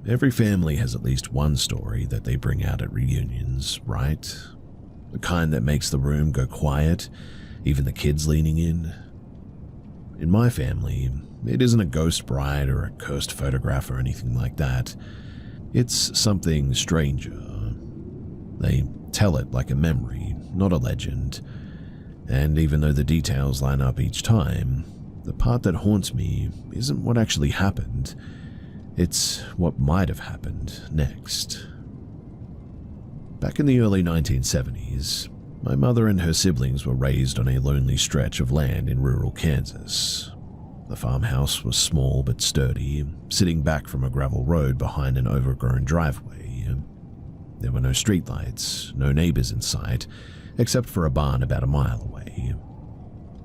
Every family has at least one story that they bring out at reunions, right? The kind that makes the room go quiet, even the kids leaning in. In my family, it isn't a ghost bride or a cursed photograph or anything like that. It's something stranger. They tell it like a memory, not a legend. And even though the details line up each time, the part that haunts me isn't what actually happened. It's what might have happened next. Back in the early 1970s, my mother and her siblings were raised on a lonely stretch of land in rural Kansas. The farmhouse was small but sturdy, sitting back from a gravel road behind an overgrown driveway. There were no streetlights, no neighbors in sight, except for a barn about a mile away.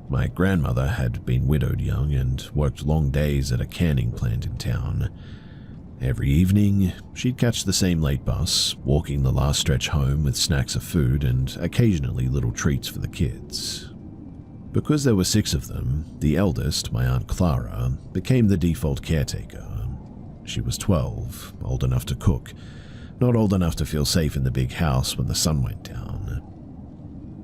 My grandmother had been widowed young and worked long days at a canning plant in town. Every evening, she'd catch the same late bus, walking the last stretch home with snacks of food and occasionally little treats for the kids. Because there were 6 of them, the eldest, my Aunt Clara, became the default caretaker. She was 12, old enough to cook, not old enough to feel safe in the big house when the sun went down.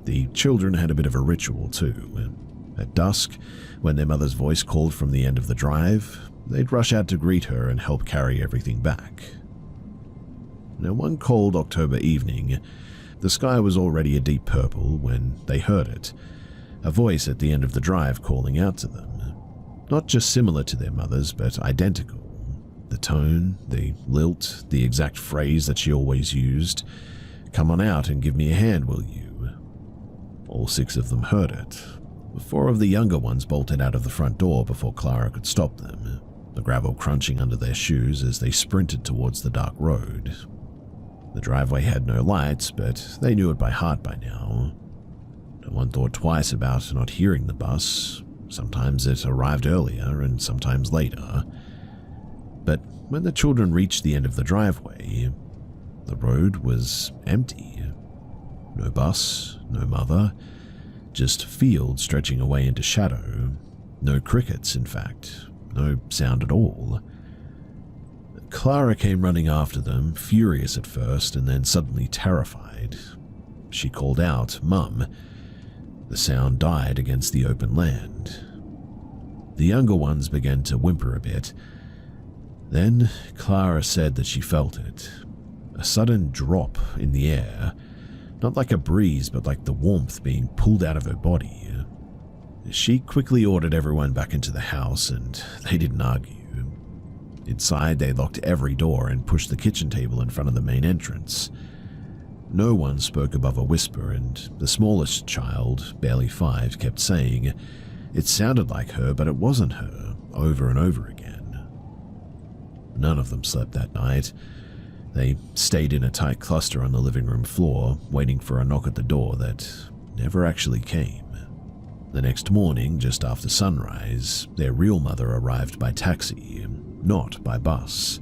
The children had a bit of a ritual too. At dusk, when their mother's voice called from the end of the drive, they'd rush out to greet her and help carry everything back. Now, one cold October evening, the sky was already a deep purple when they heard it, a voice at the end of the drive calling out to them. Not just similar to their mother's, but identical. The tone, the lilt, the exact phrase that she always used. "Come on out and give me a hand, will you?" All 6 of them heard it. 4 of the younger ones bolted out of the front door before Clara could stop them, the gravel crunching under their shoes as they sprinted towards the dark road. The driveway had no lights, but they knew it by heart by now. No one thought twice about not hearing the bus. Sometimes it arrived earlier and sometimes later. But when the children reached the end of the driveway, the road was empty. No bus, no mother, just field stretching away into shadow. No crickets, in fact. No sound at all. Clara came running after them, furious at first and then suddenly terrified. She called out, "Mum." The sound died against the open land. The younger ones began to whimper a bit. Then Clara said that she felt it. A sudden drop in the air. Not like a breeze, but like the warmth being pulled out of her body. She quickly ordered everyone back into the house, and they didn't argue. Inside, they locked every door and pushed the kitchen table in front of the main entrance. No one spoke above a whisper, and the smallest child, barely 5, kept saying, "It sounded like her, but it wasn't her," over and over again. None of them slept that night. They stayed in a tight cluster on the living room floor, waiting for a knock at the door that never actually came. The next morning, just after sunrise, their real mother arrived by taxi, not by bus.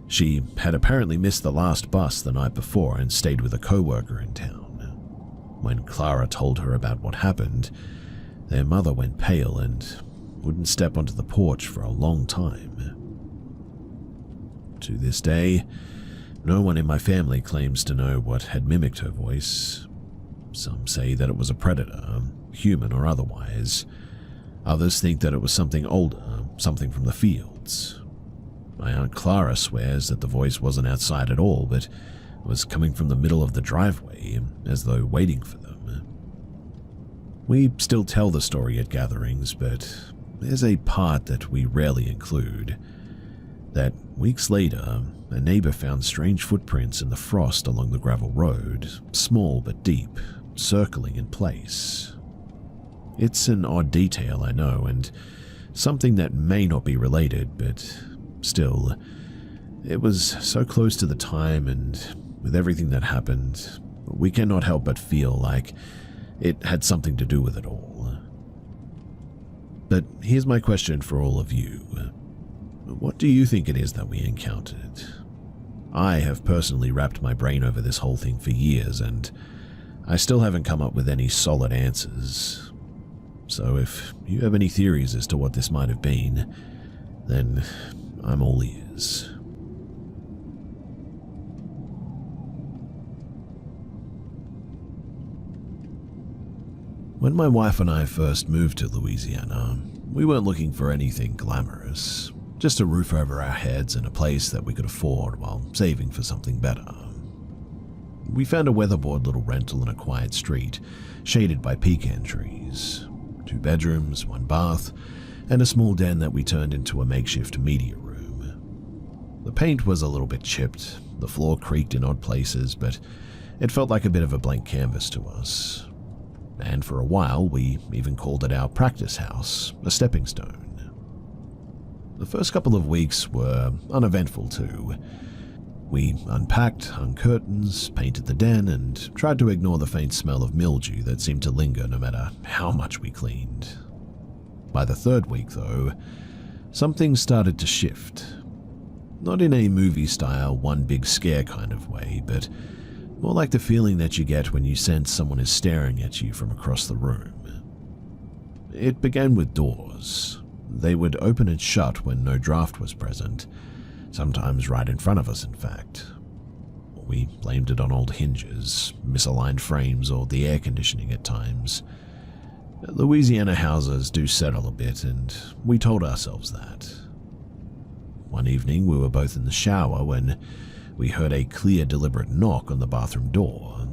She had apparently missed the last bus the night before and stayed with a co-worker in town. When Clara told her about what happened, their mother went pale and wouldn't step onto the porch for a long time. To this day, no one in my family claims to know what had mimicked her voice. Some say that it was a predator, human or otherwise. Others think that it was something older, something from the fields. My Aunt Clara swears that the voice wasn't outside at all, but was coming from the middle of the driveway, as though waiting for them. We still tell the story at gatherings, but there's a part that we rarely include. That weeks later, a neighbor found strange footprints in the frost along the gravel road, small but deep, circling in place. It's an odd detail, I know, and something that may not be related, but still, it was so close to the time, and with everything that happened, we cannot help but feel like it had something to do with it all. But here's my question for all of you. What do you think it is that we encountered? I have personally wrapped my brain over this whole thing for years, and I still haven't come up with any solid answers. So if you have any theories as to what this might have been, then I'm all ears. When my wife and I first moved to Louisiana, we weren't looking for anything glamorous, just a roof over our heads and a place that we could afford while saving for something better. We found a weatherboard little rental in a quiet street, shaded by pecan trees. 2 bedrooms, 1 bath, and a small den that we turned into a makeshift media room. The paint was a little bit chipped, the floor creaked in odd places, but it felt like a bit of a blank canvas to us. And for a while, we even called it our practice house, a stepping stone. The first couple of weeks were uneventful too. We unpacked, hung curtains, painted the den, and tried to ignore the faint smell of mildew that seemed to linger no matter how much we cleaned. By the 3rd week, though, something started to shift. Not in a movie-style, one big scare kind of way, but more like the feeling that you get when you sense someone is staring at you from across the room. It began with doors. They would open and shut when no draft was present, sometimes right in front of us, in fact. We blamed it on old hinges, misaligned frames, or the air conditioning at times. Louisiana houses do settle a bit, and we told ourselves that. One evening, we were both in the shower when we heard a clear, deliberate knock on the bathroom door.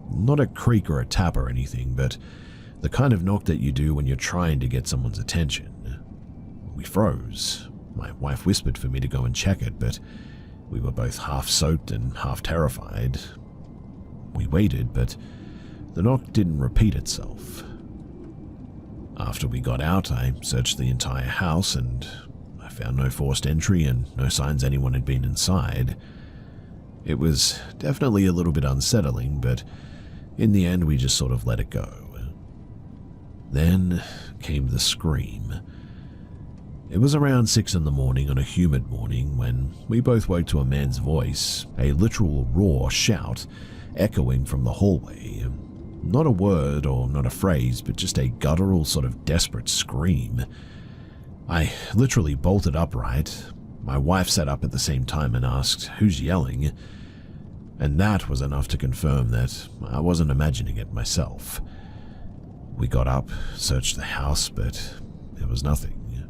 Not a creak or a tap or anything, but the kind of knock that you do when you're trying to get someone's attention. We froze. My wife whispered for me to go and check it, but we were both half soaked and half terrified. We waited, but the knock didn't repeat itself. After we got out, I searched the entire house, and I found no forced entry and no signs anyone had been inside. It was definitely a little bit unsettling, but in the end we just sort of let it go. Then came the scream. It was around 6 in the morning on a humid morning when we both woke to a man's voice, a literal raw shout, echoing from the hallway. Not a word or not a phrase, but just a guttural sort of desperate scream. I literally bolted upright. My wife sat up at the same time and asked, "Who's yelling?" And that was enough to confirm that I wasn't imagining it myself. We got up, searched the house, but there was nothing.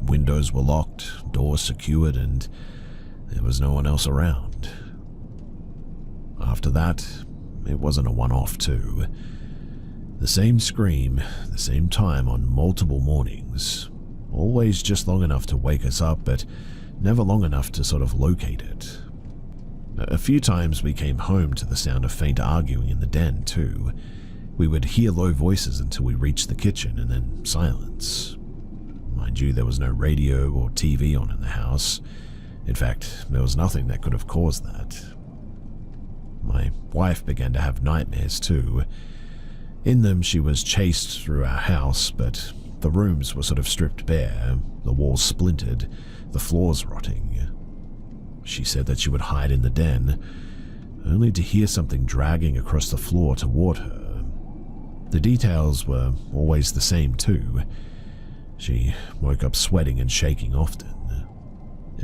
Windows were locked, doors secured, and there was no one else around. After that, it wasn't a one-off too. The same scream, the same time on multiple mornings. Always just long enough to wake us up, but never long enough to sort of locate it. A few times we came home to the sound of faint arguing in the den too. We would hear low voices until we reached the kitchen, and then silence. Mind you, there was no radio or TV on in the house. In fact, there was nothing that could have caused that. My wife began to have nightmares too. In them, she was chased through our house, but the rooms were sort of stripped bare, the walls splintered, the floors rotting. She said that she would hide in the den, only to hear something dragging across the floor toward her. The details were always the same too. She woke up sweating and shaking often.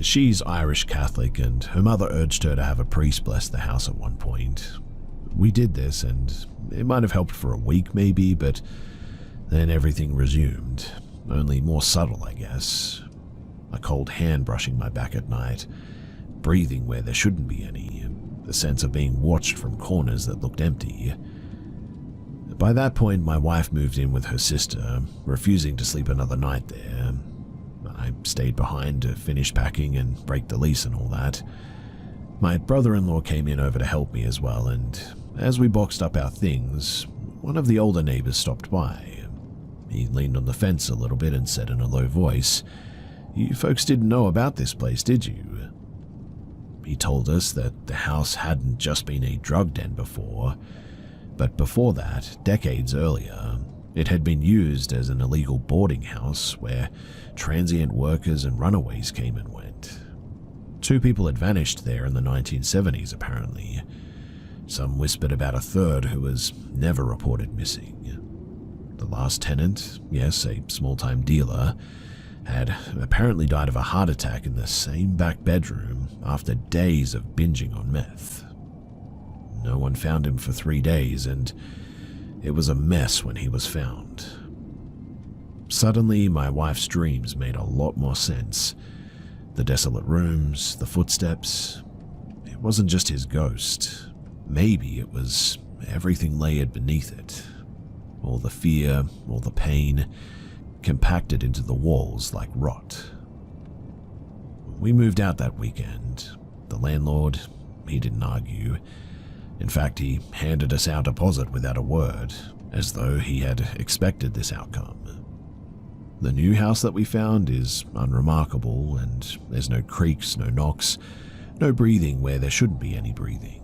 She's Irish Catholic, and her mother urged her to have a priest bless the house at one point. We did this, and it might have helped for a week maybe, but then everything resumed, only more subtle, I guess. A cold hand brushing my back at night, breathing where there shouldn't be any, the sense of being watched from corners that looked empty. By that point, my wife moved in with her sister, refusing to sleep another night there. I stayed behind to finish packing and break the lease and all that. My brother-in-law came in over to help me as well, and as we boxed up our things, one of the older neighbors stopped by. He leaned on the fence a little bit and said in a low voice, "You folks didn't know about this place, did you?" He told us that the house hadn't just been a drug den before, but before that, decades earlier, it had been used as an illegal boarding house where transient workers and runaways came and went. 2 people had vanished there in the 1970s, apparently. Some whispered about a third who was never reported missing. The last tenant, yes, a small-time dealer, had apparently died of a heart attack in the same back bedroom after days of binging on meth. No one found him for 3 days, and It was a mess when he was found. Suddenly, my wife's dreams made a lot more sense. The desolate rooms, the footsteps. It wasn't just his ghost. Maybe it was everything layered beneath it. All the fear, all the pain, compacted into the walls like rot. We moved out that weekend. The landlord, he didn't argue. In fact, he handed us our deposit without a word, as though he had expected this outcome. The new house that we found is unremarkable, and there's no creaks, no knocks, no breathing where there shouldn't be any breathing.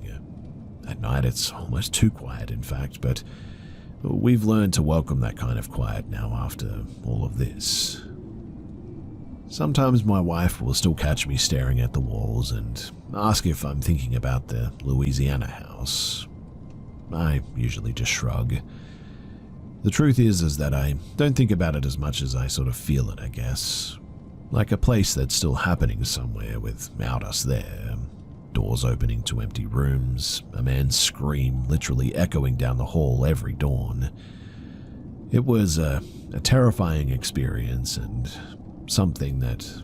At night it's almost too quiet, in fact, but we've learned to welcome that kind of quiet now after all of this. Sometimes my wife will still catch me staring at the walls and ask if I'm thinking about the Louisiana house. I usually just shrug. The truth is that I don't think about it as much as I sort of feel it, I guess. Like a place that's still happening somewhere without us there. Doors opening to empty rooms, a man's scream literally echoing down the hall every dawn. It was a terrifying experience and something that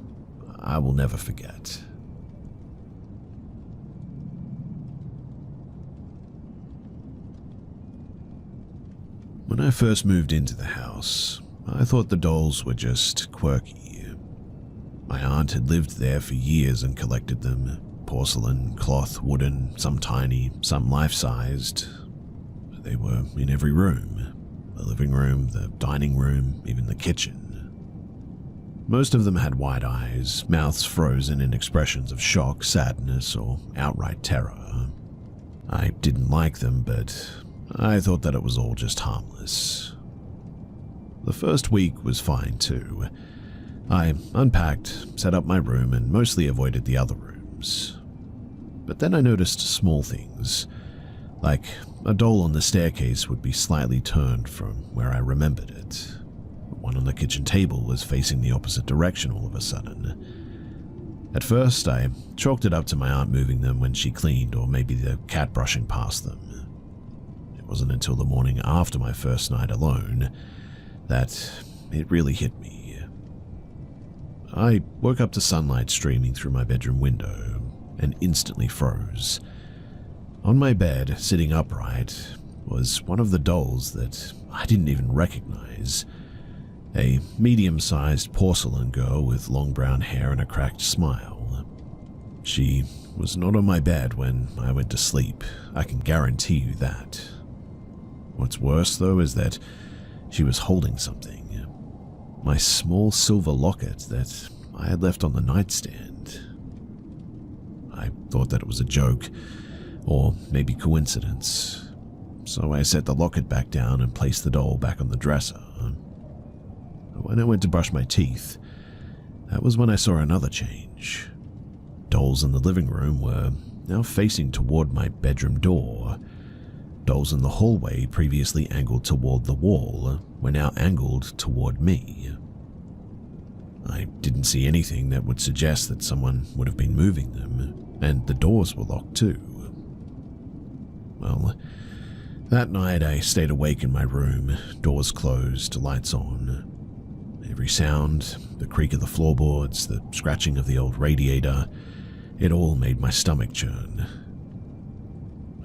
I will never forget. When I first moved into the house, I thought the dolls were just quirky. My aunt had lived there for years and collected them. Porcelain, cloth, wooden, some tiny, some life-sized. They were in every room. The living room, the dining room, even the kitchen. Most of them had wide eyes, mouths frozen in expressions of shock, sadness, or outright terror. I didn't like them, but I thought that it was all just harmless. The first week was fine too. I unpacked, set up my room, and mostly avoided the other rooms. But then I noticed small things, like a doll on the staircase would be slightly turned from where I remembered it. One on the kitchen table was facing the opposite direction all of a sudden. At first, I chalked it up to my aunt moving them when she cleaned, or maybe the cat brushing past them. It wasn't until the morning after my first night alone that it really hit me. I woke up to sunlight streaming through my bedroom window and instantly froze. On my bed, sitting upright, was one of the dolls that I didn't even recognize. A medium-sized porcelain girl with long brown hair and a cracked smile. She was not on my bed when I went to sleep, I can guarantee you that. What's worse, though, is that she was holding something. My small silver locket that I had left on the nightstand. I thought that it was a joke, or maybe coincidence. So I set the locket back down and placed the doll back on the dresser. When I went to brush my teeth, that was when I saw another change. Dolls in the living room were now facing toward my bedroom door. Dolls in the hallway, previously angled toward the wall, were now angled toward me. I didn't see anything that would suggest that someone would have been moving them, and the doors were locked too. Well, that night I stayed awake in my room, doors closed, lights on. Every sound, the creak of the floorboards, the scratching of the old radiator, it all made my stomach churn.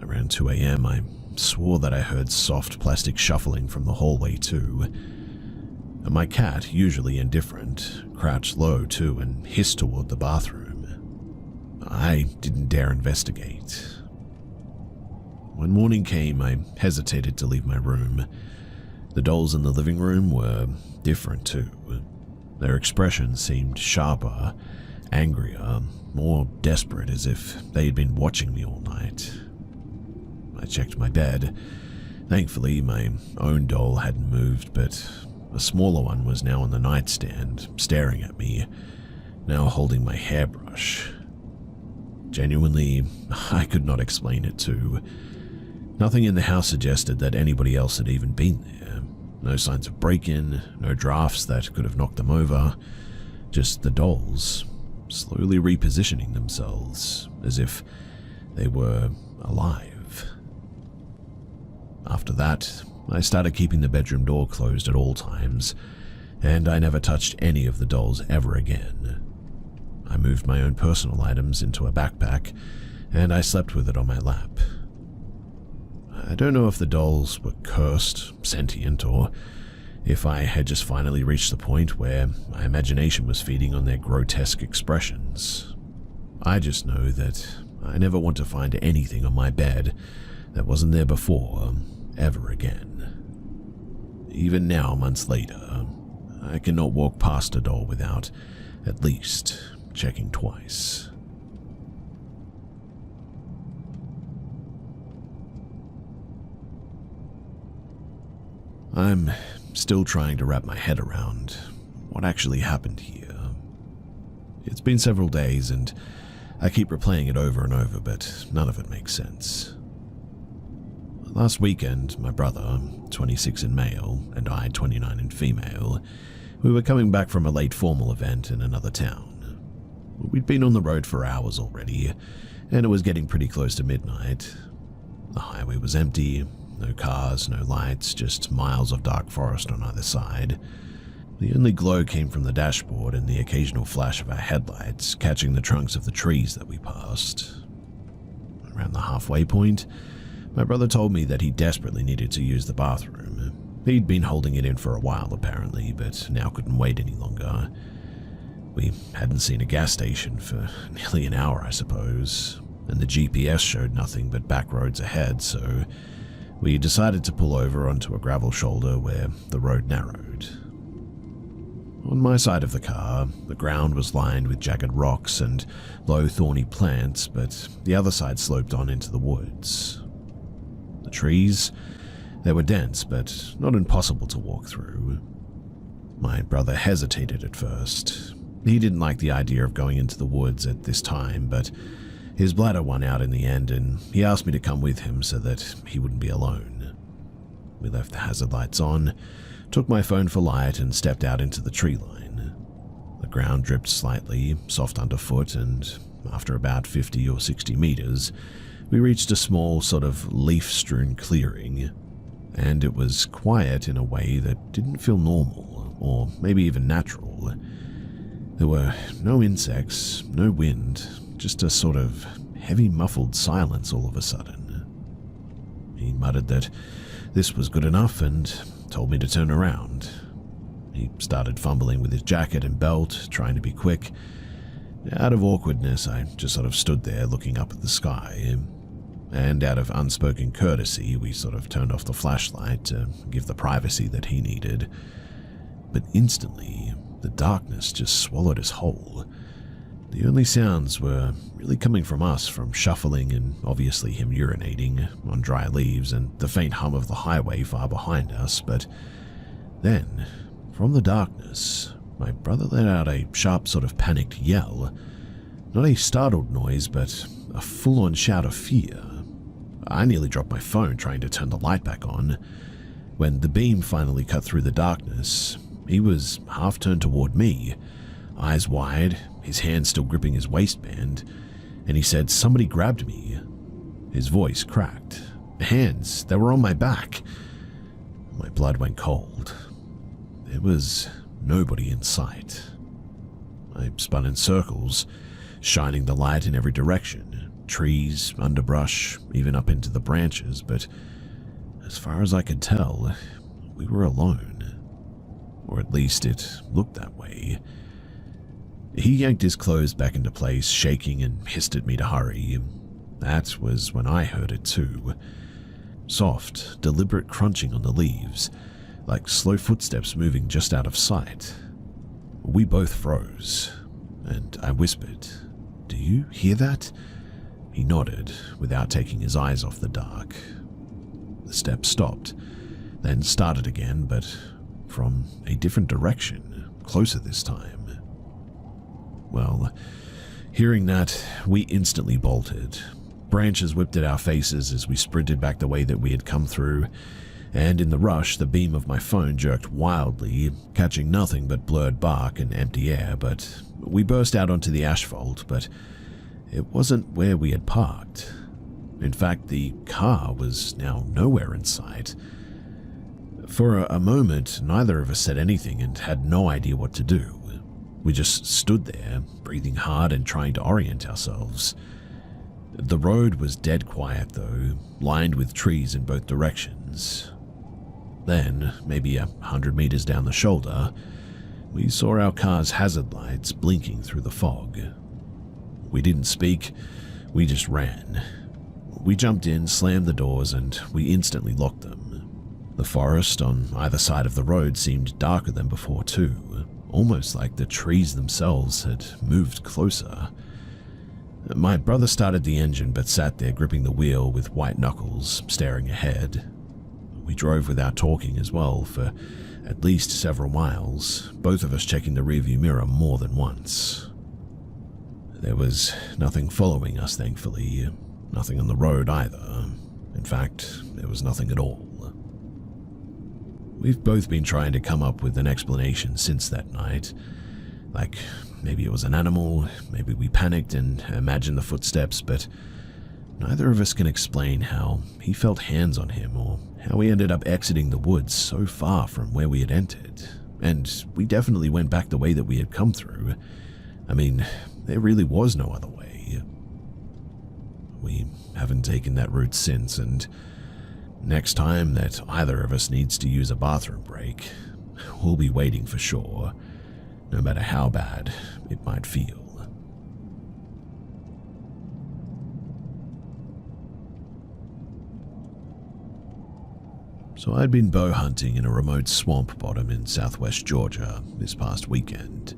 Around 2 a.m., I swore that I heard soft plastic shuffling from the hallway too. And my cat, usually indifferent, crouched low too and hissed toward the bathroom. I didn't dare investigate. When morning came, I hesitated to leave my room. The dolls in the living room were different too. Their expressions seemed sharper, angrier, more desperate, as if they had been watching me all night. I checked my bed. Thankfully, my own doll hadn't moved, but a smaller one was now on the nightstand, staring at me, now holding my hairbrush. Genuinely, I could not explain it too. Nothing in the house suggested that anybody else had even been there. No signs of break-in, no drafts that could have knocked them over. Just the dolls, slowly repositioning themselves, as if they were alive. After that, I started keeping the bedroom door closed at all times, and I never touched any of the dolls ever again. I moved my own personal items into a backpack, and I slept with it on my lap. I don't know if the dolls were cursed, sentient, or if I had just finally reached the point where my imagination was feeding on their grotesque expressions. I just know that I never want to find anything on my bed that wasn't there before, ever again. Even now, months later, I cannot walk past a doll without at least checking twice. I'm still trying to wrap my head around what actually happened here. It's been several days and I keep replaying it over and over, but none of it makes sense. Last weekend, my brother, 26 in male, and I, 29 in female, we were coming back from a late formal event in another town. We'd been on the road for hours already, and it was getting pretty close to midnight. The highway was empty, no cars, no lights, just miles of dark forest on either side. The only glow came from the dashboard and the occasional flash of our headlights catching the trunks of the trees that we passed. Around the halfway point, my brother told me that he desperately needed to use the bathroom. He'd been holding it in for a while apparently, but now couldn't wait any longer. We hadn't seen a gas station for nearly an hour, I suppose, and the GPS showed nothing but back roads ahead, so we decided to pull over onto a gravel shoulder where the road narrowed. On my side of the car, the ground was lined with jagged rocks and low thorny plants, but the other side sloped on into the woods. The trees, they were dense, but not impossible to walk through. My brother hesitated at first. He didn't like the idea of going into the woods at this time, but his bladder won out in the end, and he asked me to come with him so that he wouldn't be alone. We left the hazard lights on, took my phone for light, and stepped out into the tree line. The ground dripped slightly, soft underfoot, and after about 50 or 60 meters, we reached a small, sort of leaf-strewn clearing, and it was quiet in a way that didn't feel normal, or maybe even natural. There were no insects, no wind, just a sort of heavy muffled silence all of a sudden. He muttered that this was good enough and told me to turn around. He started fumbling with his jacket and belt, trying to be quick. Out of awkwardness, I just sort of stood there looking up at the sky, and out of unspoken courtesy, we sort of turned off the flashlight to give the privacy that he needed. But instantly, the darkness just swallowed us whole. The only sounds were really coming from us, from shuffling and obviously him urinating on dry leaves and the faint hum of the highway far behind us, but then, from the darkness, my brother let out a sharp sort of panicked yell. Not a startled noise, but a full-on shout of fear. I nearly dropped my phone trying to turn the light back on. When the beam finally cut through the darkness, he was half turned toward me, eyes wide, his hand still gripping his waistband, and he said, "Somebody grabbed me." His voice cracked. Hands, they were on my back. My blood went cold. There was nobody in sight. I spun in circles, shining the light in every direction, trees, underbrush, even up into the branches, but as far as I could tell, we were alone. Or at least it looked that way. He yanked his clothes back into place, shaking, and hissed at me to hurry. That was when I heard it too. Soft, deliberate crunching on the leaves, like slow footsteps moving just out of sight. We both froze, and I whispered, "Do you hear that?" He nodded, without taking his eyes off the dark. The steps stopped, then started again, but from a different direction, closer this time. Well, hearing that, we instantly bolted. Branches whipped at our faces as we sprinted back the way that we had come through, and in the rush, the beam of my phone jerked wildly, catching nothing but blurred bark and empty air, but we burst out onto the asphalt, but it wasn't where we had parked. In fact, the car was now nowhere in sight. For a moment, neither of us said anything and had no idea what to do. We just stood there, breathing hard and trying to orient ourselves. The road was dead quiet though, lined with trees in both directions. Then, maybe 100 meters down the shoulder, we saw our car's hazard lights blinking through the fog. We didn't speak, we just ran. We jumped in, slammed the doors, and we instantly locked them. The forest on either side of the road seemed darker than before too, almost like the trees themselves had moved closer. My brother started the engine but sat there gripping the wheel with white knuckles, staring ahead. We drove without talking as well for at least several miles, both of us checking the rearview mirror more than once. There was nothing following us, thankfully, nothing on the road either. In fact, there was nothing at all. We've both been trying to come up with an explanation since that night. Like, maybe it was an animal, maybe we panicked and imagined the footsteps, but neither of us can explain how he felt hands on him or how we ended up exiting the woods so far from where we had entered. And we definitely went back the way that we had come through. I mean, there really was no other way. We haven't taken that route since, and next time that either of us needs to use a bathroom break, we'll be waiting for sure, no matter how bad it might feel. So I'd been bow hunting in a remote swamp bottom in southwest Georgia this past weekend.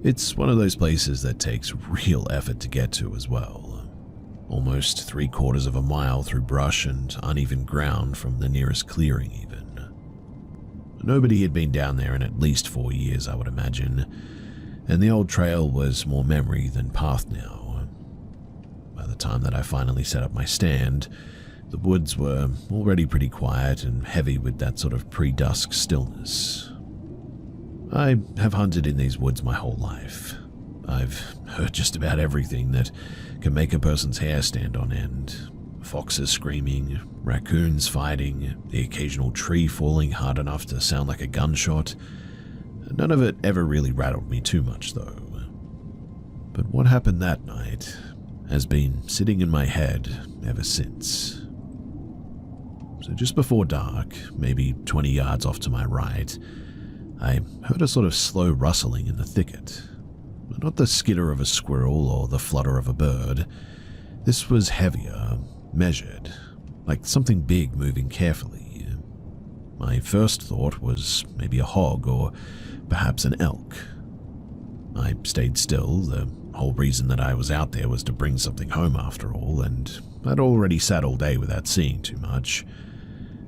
It's one of those places that takes real effort to get to as well. Almost 3/4 of a mile through brush and uneven ground from the nearest clearing even. Nobody had been down there in at least 4 years, I would imagine, and the old trail was more memory than path now. By the time that I finally set up my stand, the woods were already pretty quiet and heavy with that sort of pre-dusk stillness. I have hunted in these woods my whole life. I've heard just about everything that can make a person's hair stand on end. Foxes screaming, raccoons fighting, the occasional tree falling hard enough to sound like a gunshot. None of it ever really rattled me too much though. But what happened that night has been sitting in my head ever since. So just before dark, maybe 20 yards off to my right, I heard a sort of slow rustling in the thicket. Not the skitter of a squirrel or the flutter of a bird. This was heavier, measured, like something big moving carefully. My first thought was maybe a hog or perhaps an elk. I stayed still. The whole reason that I was out there was to bring something home after all, and I'd already sat all day without seeing too much.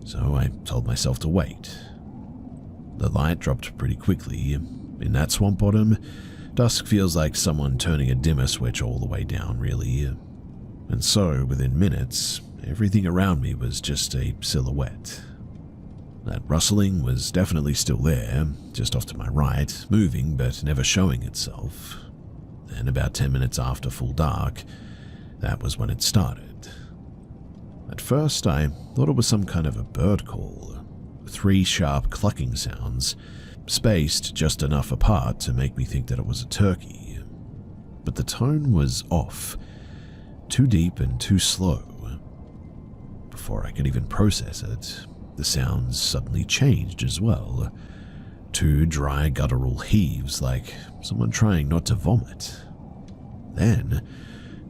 So I told myself to wait. The light dropped pretty quickly. In that swamp bottom, dusk feels like someone turning a dimmer switch all the way down, really. And so, within minutes, everything around me was just a silhouette. That rustling was definitely still there, just off to my right, moving but never showing itself. Then about 10 minutes after full dark, that was when it started. At first, I thought it was some kind of a bird call. 3 sharp clucking sounds, spaced just enough apart to make me think that it was a turkey. But the tone was off, too deep and too slow. Before I could even process it, the sounds suddenly changed as well. 2 dry guttural heaves like someone trying not to vomit. Then,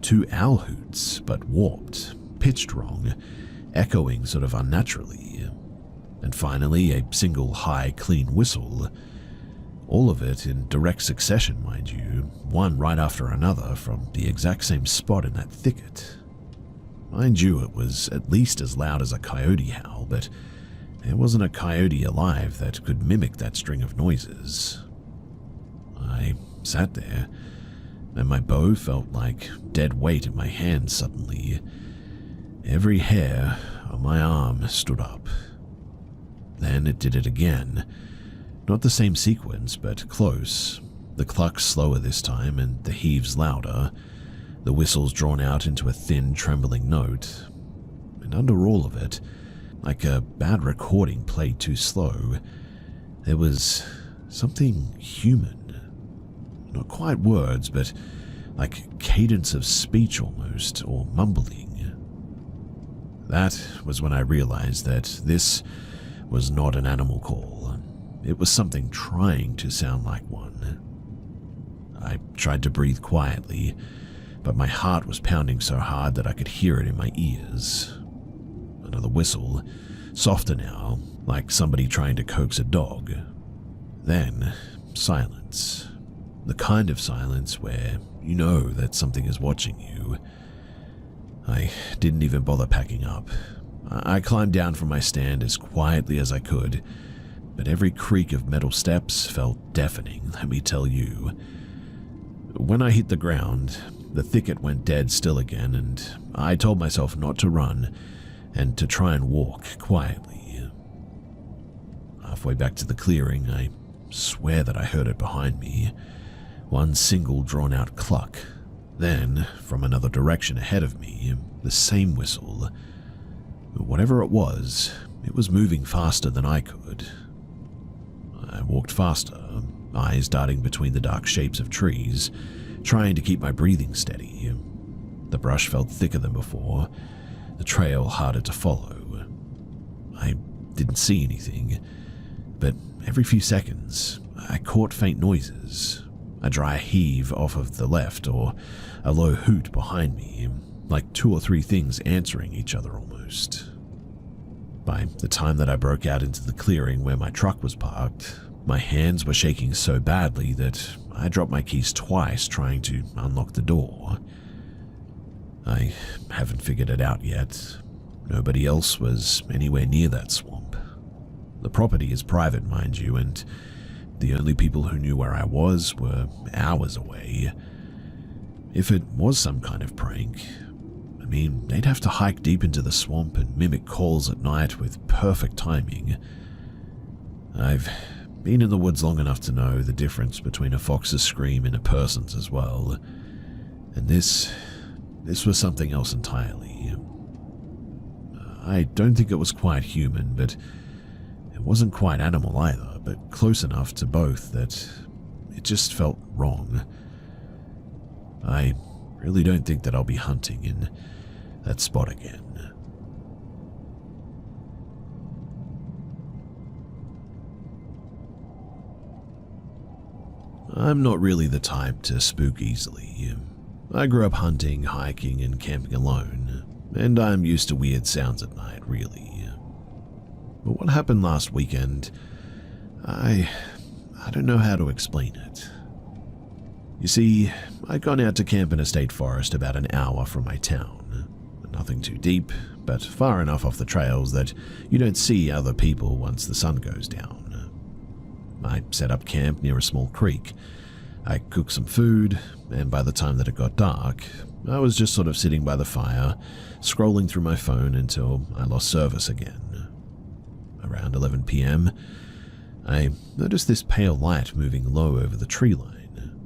2 owl hoots, but warped, pitched wrong, echoing sort of unnaturally. And finally, a single high, clean whistle. All of it in direct succession, mind you, one right after another from the exact same spot in that thicket. Mind you, it was at least as loud as a coyote howl, but there wasn't a coyote alive that could mimic that string of noises. I sat there, and my bow felt like dead weight in my hand suddenly. Every hair on my arm stood up. Then it did it again. Not the same sequence, but close. The clucks slower this time, and the heaves louder. The whistles drawn out into a thin, trembling note. And under all of it, like a bad recording played too slow. There was something human. Not quite words, but like cadence of speech almost, or mumbling. That was when I realized that this was not an animal call. It was something trying to sound like one. I tried to breathe quietly, but my heart was pounding so hard that I could hear it in my ears. Another whistle, softer now, like somebody trying to coax a dog. Then, silence. The kind of silence where you know that something is watching you. I didn't even bother packing up. I climbed down from my stand as quietly as I could, but every creak of metal steps felt deafening, let me tell you. When I hit the ground, the thicket went dead still again, and I told myself not to run and to try and walk quietly. Halfway back to the clearing, I swear that I heard it behind me. One single drawn-out cluck. Then, from another direction ahead of me, the same whistle. Whatever it was moving faster than I could. I walked faster, eyes darting between the dark shapes of trees, trying to keep my breathing steady. The brush felt thicker than before, the trail harder to follow. I didn't see anything, but every few seconds, I caught faint noises. A dry heave off of the left, or a low hoot behind me, like 2 or 3 things answering each other almost. By the time that I broke out into the clearing where my truck was parked, my hands were shaking so badly that I dropped my keys twice trying to unlock the door. I haven't figured it out yet. Nobody else was anywhere near that swamp. The property is private, mind you, and the only people who knew where I was were hours away. If it was some kind of prank, I mean, they'd have to hike deep into the swamp and mimic calls at night with perfect timing. I've been in the woods long enough to know the difference between a fox's scream and a person's as well. And this was something else entirely. I don't think it was quite human, but it wasn't quite animal either. But close enough to both that it just felt wrong. I really don't think that I'll be hunting in that spot again. I'm not really the type to spook easily. I grew up hunting, hiking, and camping alone, and I'm used to weird sounds at night, really. But what happened last weekend, I don't know how to explain it. You see, I'd gone out to camp in a state forest about an hour from my town. Nothing too deep, but far enough off the trails that you don't see other people once the sun goes down. I set up camp near a small creek. I cooked some food, and by the time that it got dark, I was just sort of sitting by the fire, scrolling through my phone until I lost service again. Around 11 p.m., I noticed this pale light moving low over the tree line.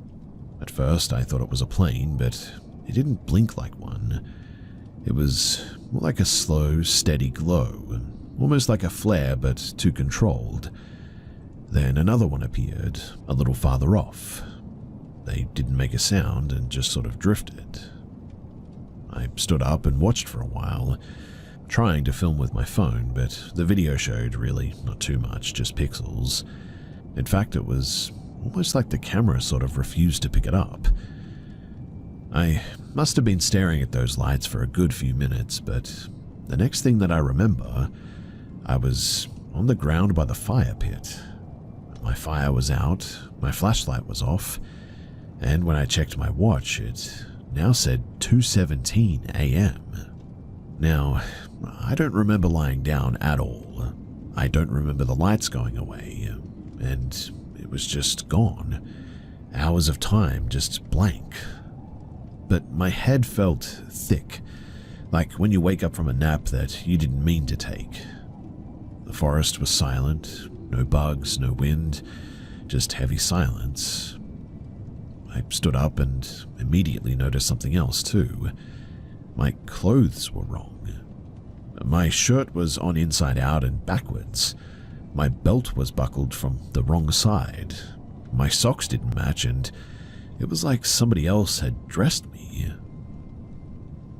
At first, I thought it was a plane, but it didn't blink like one. It was more like a slow, steady glow, almost like a flare, but too controlled. Then another one appeared, a little farther off. They didn't make a sound and just sort of drifted. I stood up and watched for a while, trying to film with my phone, but the video showed really not too much, just pixels. In fact, it was almost like the camera sort of refused to pick it up. I must have been staring at those lights for a good few minutes, but the next thing that I remember, I was on the ground by the fire pit. My fire was out, my flashlight was off, and when I checked my watch, it now said 2:17 a.m. Now, I don't remember lying down at all. I don't remember the lights going away, and it was just gone. Hours of time just blank. But my head felt thick, like when you wake up from a nap that you didn't mean to take. The forest was silent, no bugs, no wind, just heavy silence. I stood up and immediately noticed something else too. My clothes were wrong. My shirt was on inside out and backwards. My belt was buckled from the wrong side. My socks didn't match, and it was like somebody else had dressed me.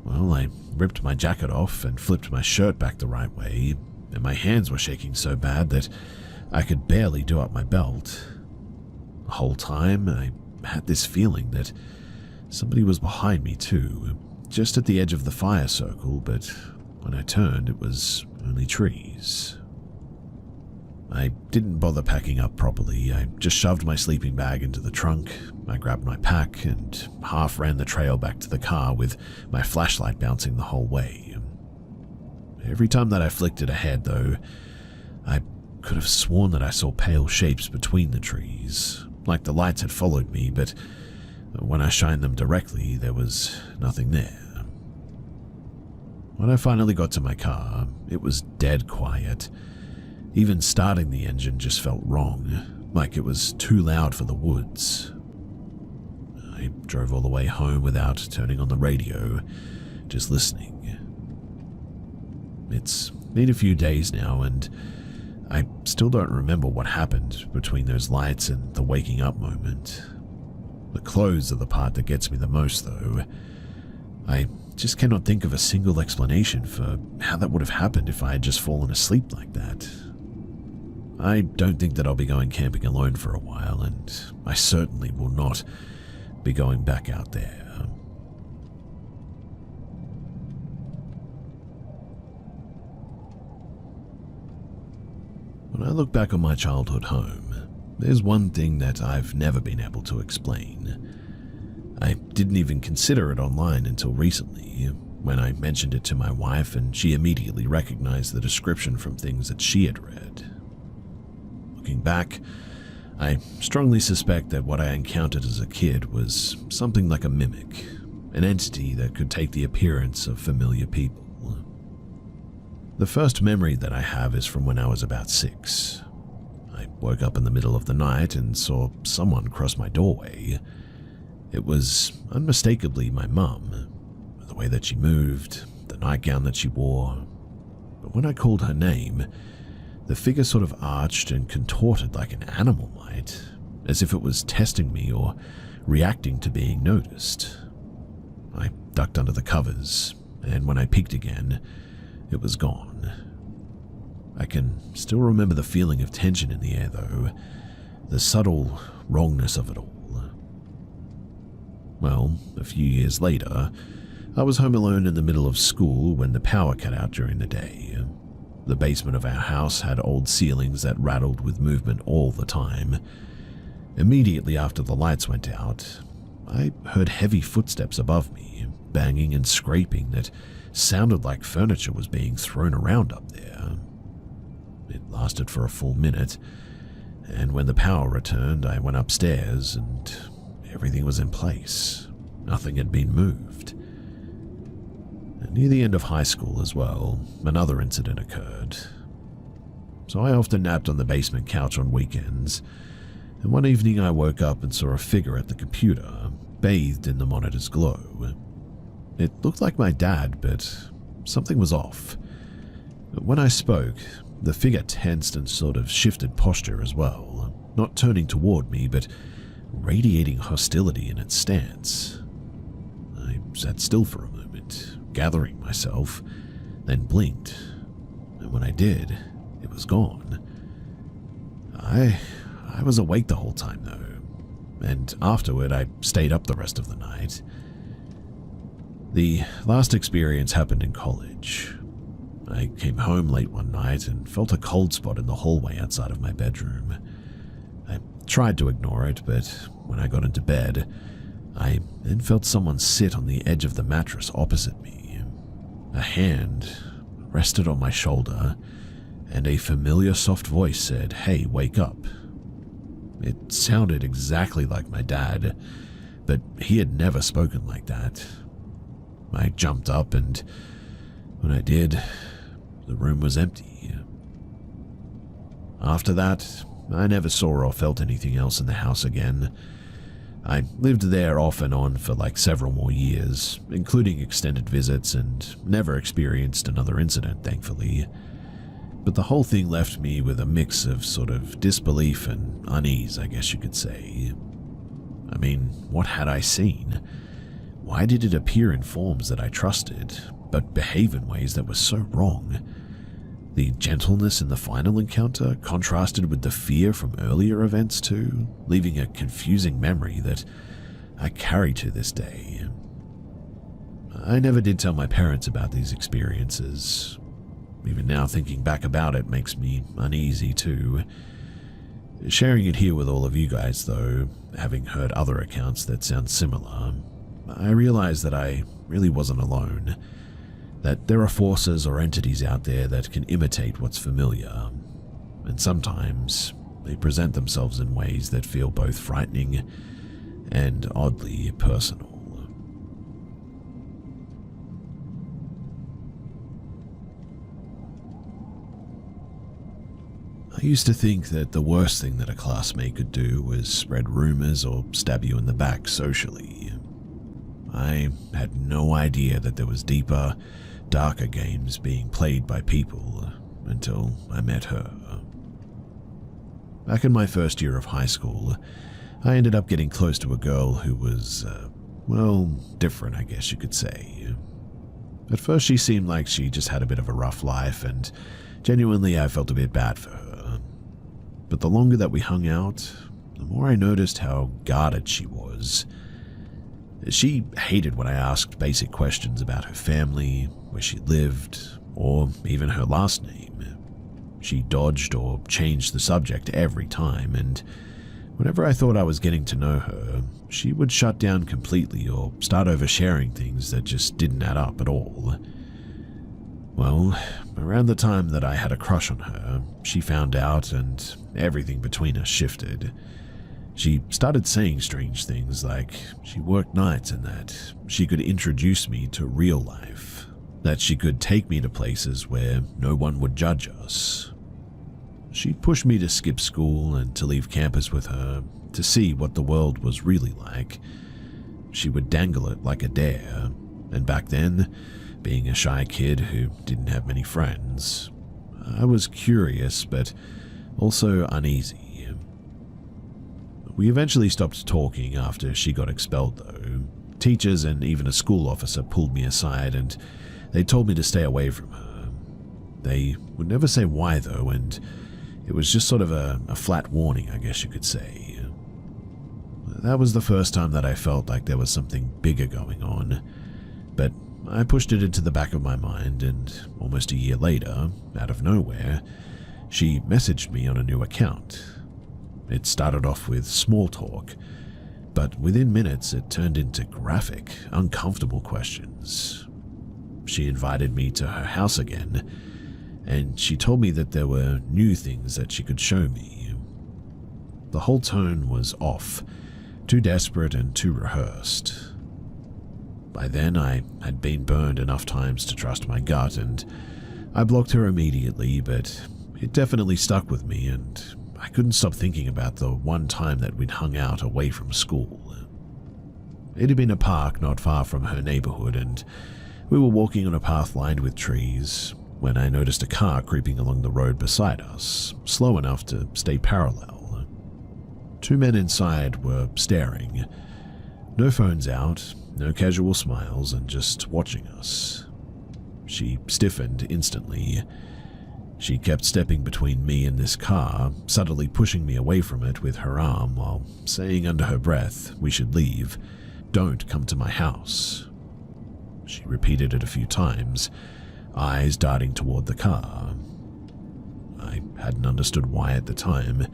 Well, I ripped my jacket off and flipped my shirt back the right way, and my hands were shaking so bad that I could barely do up my belt. The whole time, I had this feeling that somebody was behind me too, just at the edge of the fire circle, but when I turned, it was only trees. I didn't bother packing up properly. I just shoved my sleeping bag into the trunk. I grabbed my pack and half ran the trail back to the car with my flashlight bouncing the whole way. Every time that I flicked it ahead, though, I could have sworn that I saw pale shapes between the trees, like the lights had followed me, but when I shined them directly, there was nothing there. When I finally got to my car, it was dead quiet. Even starting the engine just felt wrong, like it was too loud for the woods. I drove all the way home without turning on the radio, just listening. It's been a few days now, and I still don't remember what happened between those lights and the waking up moment. The clothes are the part that gets me the most, though. I just cannot think of a single explanation for how that would have happened if I had just fallen asleep like that. I don't think that I'll be going camping alone for a while, and I certainly will not be going back out there. When I look back on my childhood home, there's one thing that I've never been able to explain. I didn't even consider it online until recently, when I mentioned it to my wife and she immediately recognized the description from things that she had read. Looking back, I strongly suspect that what I encountered as a kid was something like a mimic, an entity that could take the appearance of familiar people. The first memory that I have is from when I was about 6. I woke up in the middle of the night and saw someone cross my doorway. It was unmistakably my mum, the way that she moved, the nightgown that she wore. But when I called her name, the figure sort of arched and contorted like an animal might, as if it was testing me or reacting to being noticed. I ducked under the covers, and when I peeked again, it was gone. I can still remember the feeling of tension in the air, though, the subtle wrongness of it all. Well, a few years later, I was home alone in the middle of school when the power cut out during the day. The basement of our house had old ceilings that rattled with movement all the time. Immediately after the lights went out, I heard heavy footsteps above me, banging and scraping that sounded like furniture was being thrown around up there. It lasted for a full minute, and when the power returned, I went upstairs and everything was in place. Nothing had been moved. And near the end of high school as well, another incident occurred. So I often napped on the basement couch on weekends, and one evening I woke up and saw a figure at the computer, bathed in the monitor's glow. It looked like my dad, but something was off. When I spoke, the figure tensed and sort of shifted posture as well, not turning toward me, but radiating hostility in its stance. I sat still for a moment, gathering myself, then blinked, and when I did, it was gone. I was awake the whole time, though, and afterward I stayed up the rest of the night. The last experience happened in college. I came home late one night and felt a cold spot in the hallway outside of my bedroom. I tried to ignore it, but when I got into bed, I then felt someone sit on the edge of the mattress opposite me. A hand rested on my shoulder, and a familiar soft voice said, "Hey, wake up." It sounded exactly like my dad, but he had never spoken like that. I jumped up, and when I did, the room was empty. After that, I never saw or felt anything else in the house again. I lived there off and on for like several more years, including extended visits, and never experienced another incident, thankfully. But the whole thing left me with a mix of sort of disbelief and unease, I guess you could say. I mean, what had I seen? Why did it appear in forms that I trusted, but behave in ways that were so wrong? The gentleness in the final encounter contrasted with the fear from earlier events too, leaving a confusing memory that I carry to this day. I never did tell my parents about these experiences. Even now, thinking back about it makes me uneasy too. Sharing it here with all of you guys, though, having heard other accounts that sound similar, I realize that I really wasn't alone. That there are forces or entities out there that can imitate what's familiar, and sometimes they present themselves in ways that feel both frightening and oddly personal. I used to think that the worst thing that a classmate could do was spread rumors or stab you in the back socially. I had no idea that there was deeper, darker games being played by people until I met her. Back in my first year of high school, I ended up getting close to a girl who was, different, I guess you could say. At first she seemed like she just had a bit of a rough life, and genuinely I felt a bit bad for her. But the longer that we hung out, the more I noticed how guarded she was. She hated when I asked basic questions about her family, where she lived, or even her last name. She dodged or changed the subject every time, and whenever I thought I was getting to know her, she would shut down completely or start oversharing things that just didn't add up at all. Well, around the time that I had a crush on her, she found out and everything between us shifted. She started saying strange things like she worked nights and that she could introduce me to real life, that she could take me to places where no one would judge us. She'd push me to skip school and to leave campus with her to see what the world was really like. She would dangle it like a dare, and back then, being a shy kid who didn't have many friends, I was curious but also uneasy. We eventually stopped talking after she got expelled though. Teachers and even a school officer pulled me aside and they told me to stay away from her. They would never say why though, and it was just sort of a flat warning, I guess you could say. That was the first time that I felt like there was something bigger going on, but I pushed it into the back of my mind, and almost a year later, out of nowhere, she messaged me on a new account. It started off with small talk, but within minutes it turned into graphic, uncomfortable questions. She invited me to her house again, and she told me that there were new things that she could show me. The whole tone was off, too desperate and too rehearsed. By then I had been burned enough times to trust my gut, and I blocked her immediately, but it definitely stuck with me, and I couldn't stop thinking about the one time that we'd hung out away from school. It had been a park not far from her neighborhood, and we were walking on a path lined with trees when I noticed a car creeping along the road beside us, slow enough to stay parallel. Two men inside were staring. No phones out, no casual smiles, and just watching us. She stiffened instantly. She kept stepping between me and this car, subtly pushing me away from it with her arm while saying under her breath we should leave. "Don't come to my house." She repeated it a few times, eyes darting toward the car. I hadn't understood why at the time.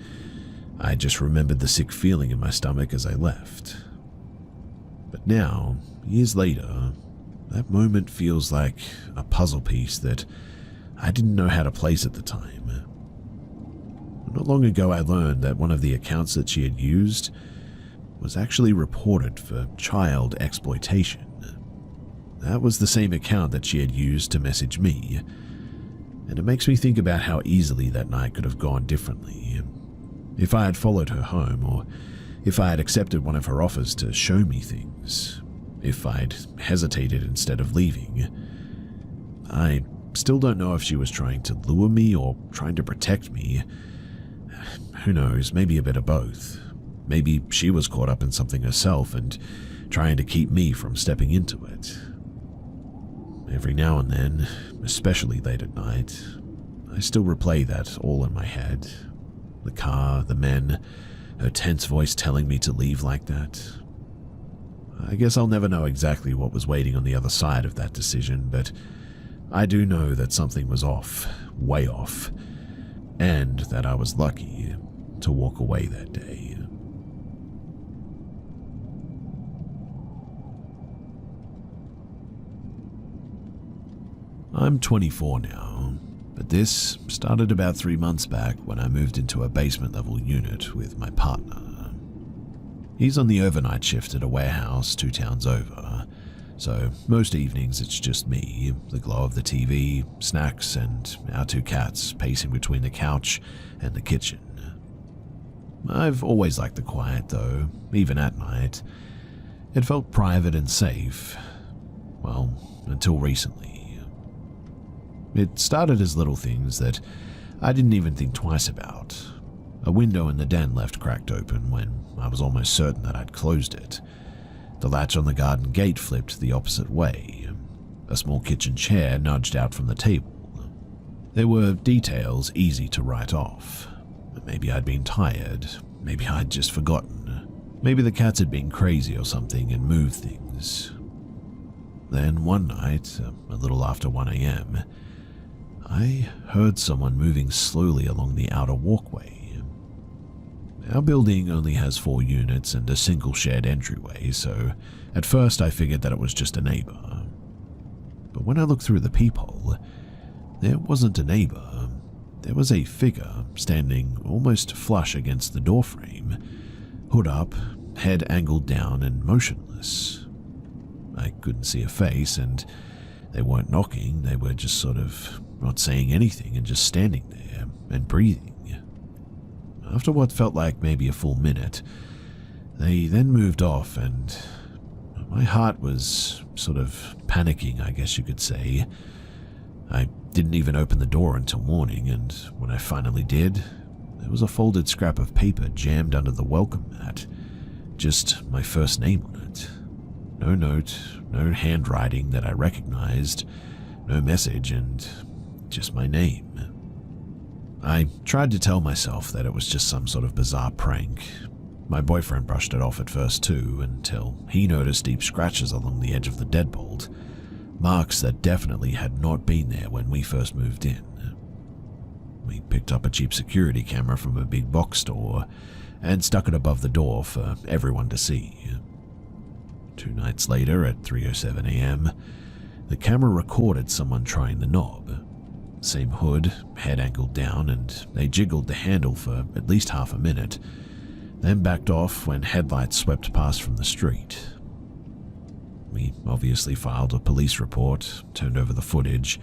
I just remembered the sick feeling in my stomach as I left. But not years later, that moment feels like a puzzle piece that I didn't know how to place at the time. Not long ago I learned that one of the accounts that she had used was actually reported for child exploitation. That was the same account that she had used to message me, and it makes me think about how easily that night could have gone differently. If I had followed her home, or If I had accepted one of her offers to show me things, if I'd hesitated instead of leaving. I still don't know if she was trying to lure me or trying to protect me. Who knows, maybe a bit of both. Maybe she was caught up in something herself and trying to keep me from stepping into it. Every now and then, especially late at night, I still replay that all in my head. The car, the men, her tense voice telling me to leave like that. I guess I'll never know exactly what was waiting on the other side of that decision, but I do know that something was off, way off, and that I was lucky to walk away that day. I'm 24 now, but this started about 3 months back when I moved into a basement-level unit with my partner. He's on the overnight shift at a warehouse 2 towns over, so most evenings it's just me, the glow of the TV, snacks, and our 2 cats pacing between the couch and the kitchen. I've always liked the quiet though, even at night. It felt private and safe. Well, until recently. It started as little things that I didn't even think twice about. A window in the den left cracked open when I was almost certain that I'd closed it. The latch on the garden gate flipped the opposite way. A small kitchen chair nudged out from the table. There were details easy to write off. Maybe I'd been tired. Maybe I'd just forgotten. Maybe the cats had been crazy or something and moved things. Then one night, a little after 1 a.m., I heard someone moving slowly along the outer walkway. Our building only has 4 units and a single shared entryway, so at first I figured that it was just a neighbor. But when I looked through the peephole, there wasn't a neighbor. There was a figure standing almost flush against the doorframe, hood up, head angled down and motionless. I couldn't see a face, and they weren't knocking, they were just sort of not saying anything and just standing there and breathing. After what felt like maybe a full minute, they then moved off, and my heart was sort of panicking, I guess you could say. I didn't even open the door until morning, and when I finally did, there was a folded scrap of paper jammed under the welcome mat. Just my first name on it. No note, no handwriting that I recognized, no message, and just my name. I tried to tell myself that it was just some sort of bizarre prank. My boyfriend brushed it off at first too, until he noticed deep scratches along the edge of the deadbolt, marks that definitely had not been there when we first moved in. We picked up a cheap security camera from a big box store and stuck it above the door for everyone to see. 2 nights later at 3:07 a.m., the camera recorded someone trying the knob. Same hood, head angled down, and they jiggled the handle for at least half a minute, then backed off when headlights swept past from the street. We obviously filed a police report, turned over the footage.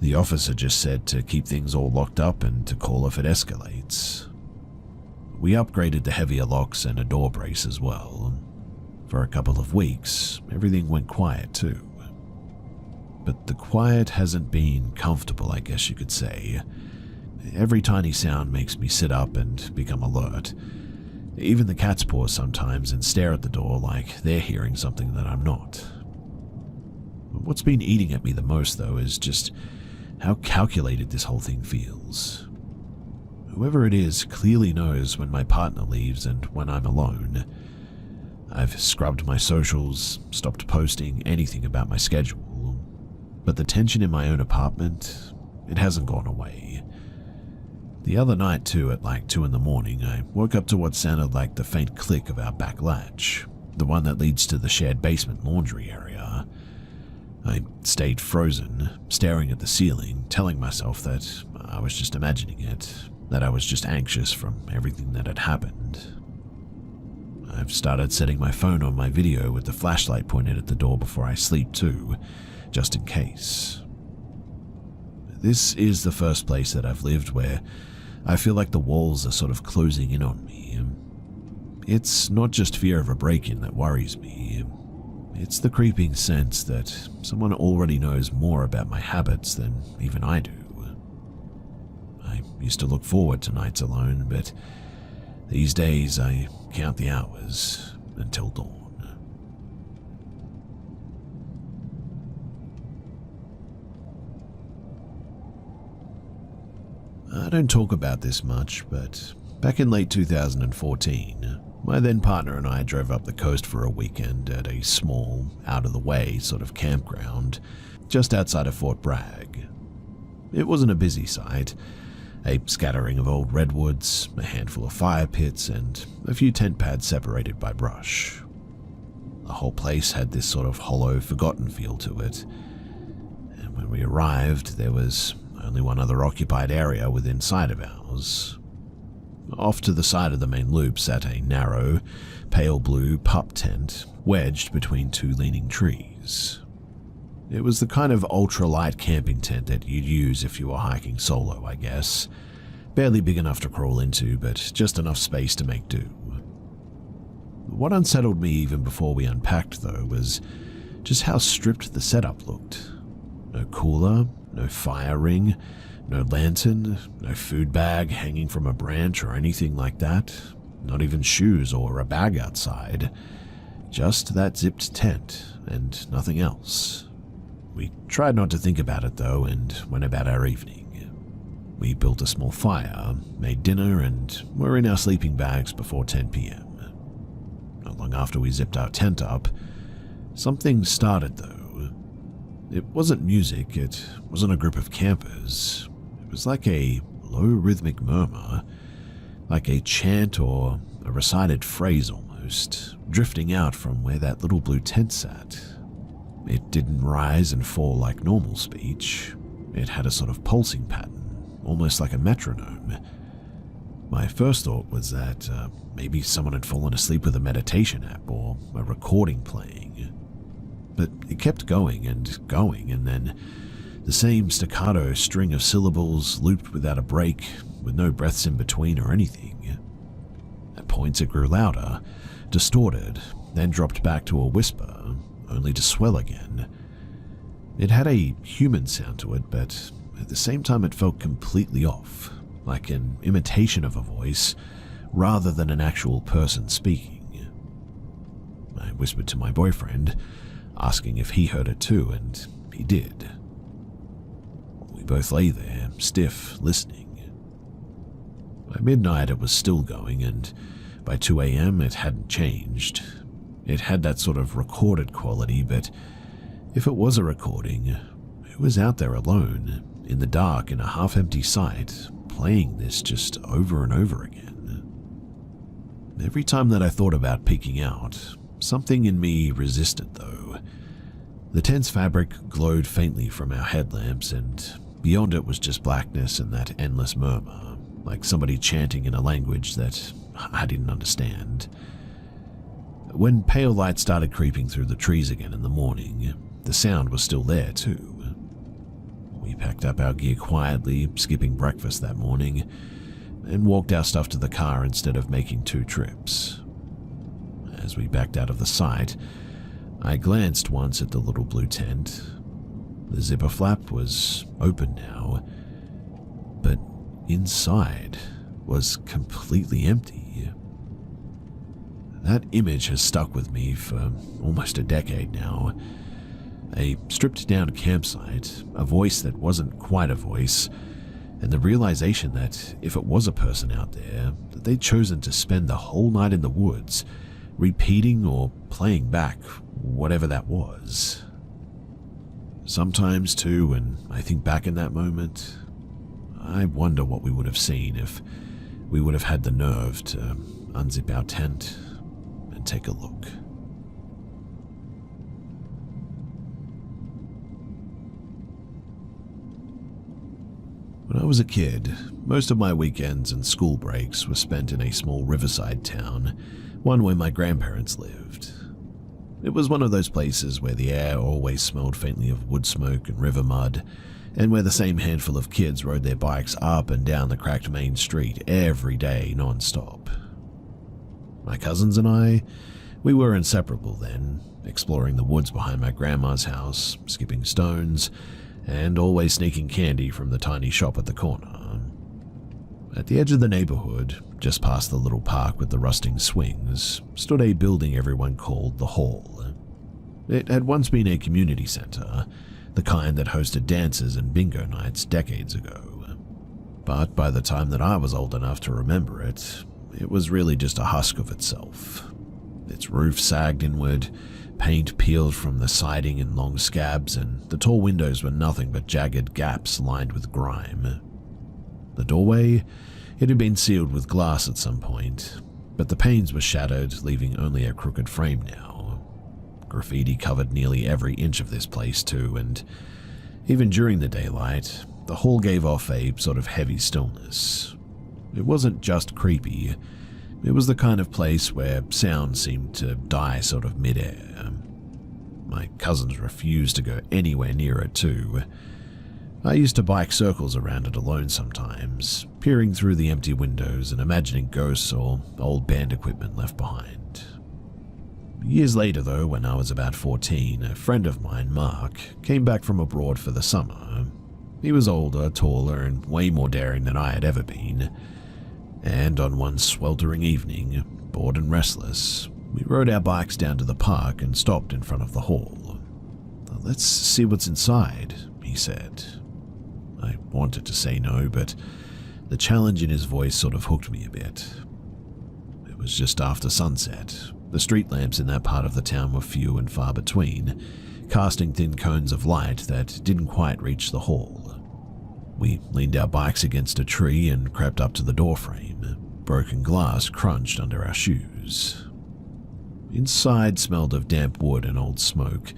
The officer just said to keep things all locked up and to call if it escalates. We upgraded to heavier locks and a door brace as well. For a couple of weeks, everything went quiet too. But the quiet hasn't been comfortable, I guess you could say. Every tiny sound makes me sit up and become alert. Even the cats pause sometimes and stare at the door like they're hearing something that I'm not. What's been eating at me the most, though, is just how calculated this whole thing feels. Whoever it is clearly knows when my partner leaves and when I'm alone. I've scrubbed my socials, stopped posting anything about my schedule. But the tension in my own apartment, it hasn't gone away. The other night too, at like 2 in the morning, I woke up to what sounded like the faint click of our back latch, the one that leads to the shared basement laundry area. I stayed frozen, staring at the ceiling, telling myself that I was just imagining it, that I was just anxious from everything that had happened. I've started setting my phone on my video with the flashlight pointed at the door before I sleep too, just in case. This is the first place that I've lived where I feel like the walls are sort of closing in on me. It's not just fear of a break-in that worries me. It's the creeping sense that someone already knows more about my habits than even I do. I used to look forward to nights alone, but these days I count the hours until dawn. I don't talk about this much, but back in late 2014, my then partner and I drove up the coast for a weekend at a small, out-of-the-way sort of campground just outside of Fort Bragg. It wasn't a busy site, a scattering of old redwoods, a handful of fire pits, and a few tent pads separated by brush. The whole place had this sort of hollow, forgotten feel to it, and when we arrived, there was only one other occupied area within sight of ours. Off to the side of the main loop sat a narrow, pale blue pup tent wedged between two leaning trees. It was the kind of ultra-light camping tent that you'd use if you were hiking solo, I guess. Barely big enough to crawl into, but just enough space to make do. What unsettled me even before we unpacked, though, was just how stripped the setup looked. No cooler, no fire ring, no lantern, no food bag hanging from a branch or anything like that. Not even shoes or a bag outside. Just that zipped tent and nothing else. We tried not to think about it though and went about our evening. We built a small fire, made dinner, and were in our sleeping bags before 10 p.m. Not long after we zipped our tent up, something started though. It wasn't music, it wasn't a group of campers. It was like a low rhythmic murmur, like a chant or a recited phrase almost, drifting out from where that little blue tent sat. It didn't rise and fall like normal speech. It had a sort of pulsing pattern, almost like a metronome. My first thought was that maybe someone had fallen asleep with a meditation app or a recording playing. But it kept going, and then the same staccato string of syllables looped without a break, with no breaths in between or anything. At points it grew louder, distorted, then dropped back to a whisper, only to swell again. It had a human sound to it, but at the same time it felt completely off, like an imitation of a voice, rather than an actual person speaking. I whispered to my boyfriend, asking if he heard it too, and he did. We both lay there, stiff, listening. By midnight it was still going, and by 2 a.m. it hadn't changed. It had that sort of recorded quality, but if it was a recording, who was out there alone, in the dark in a half-empty site, playing this just over and over again? Every time that I thought about peeking out, something in me resisted though. The tent's fabric glowed faintly from our headlamps, and beyond it was just blackness and that endless murmur, like somebody chanting in a language that I didn't understand. When pale light started creeping through the trees again in the morning, the sound was still there too. We packed up our gear quietly, skipping breakfast that morning, and walked our stuff to the car instead of making 2 trips. As we backed out of the site, I glanced once at the little blue tent. The zipper flap was open now, but inside was completely empty. That image has stuck with me for almost a decade now. A stripped-down campsite, a voice that wasn't quite a voice, and the realization that if it was a person out there, that they'd chosen to spend the whole night in the woods, repeating or playing back whatever that was. Sometimes, too, when I think back in that moment, I wonder what we would have seen if we would have had the nerve to unzip our tent and take a look. When I was a kid, most of my weekends and school breaks were spent in a small riverside town, one where my grandparents lived. It was one of those places where the air always smelled faintly of wood smoke and river mud, and where the same handful of kids rode their bikes up and down the cracked main street every day non-stop. My cousins and I, we were inseparable then, exploring the woods behind my grandma's house, skipping stones, and always sneaking candy from the tiny shop at the corner. At the edge of the neighborhood, just past the little park with the rusting swings, stood a building everyone called the Hall. It had once been a community center, the kind that hosted dances and bingo nights decades ago. But by the time that I was old enough to remember it, it was really just a husk of itself. Its roof sagged inward, paint peeled from the siding in long scabs, and the tall windows were nothing but jagged gaps lined with grime. The doorway, it had been sealed with glass at some point, but the panes were shattered, leaving only a crooked frame now. Graffiti covered nearly every inch of this place too, and even during the daylight, the hall gave off a sort of heavy stillness. It wasn't just creepy, it was the kind of place where sound seemed to die sort of mid-air. My cousins refused to go anywhere near it too. I used to bike circles around it alone sometimes, peering through the empty windows and imagining ghosts or old band equipment left behind. Years later though, when I was about 14, a friend of mine, Mark, came back from abroad for the summer. He was older, taller, and way more daring than I had ever been. And on one sweltering evening, bored and restless, we rode our bikes down to the park and stopped in front of the hall. "Let's see what's inside," he said. I wanted to say no, but the challenge in his voice sort of hooked me a bit. It was just after sunset. The street lamps in that part of the town were few and far between, casting thin cones of light that didn't quite reach the hall. We leaned our bikes against a tree and crept up to the doorframe. Broken glass crunched under our shoes. Inside smelled of damp wood and old smoke.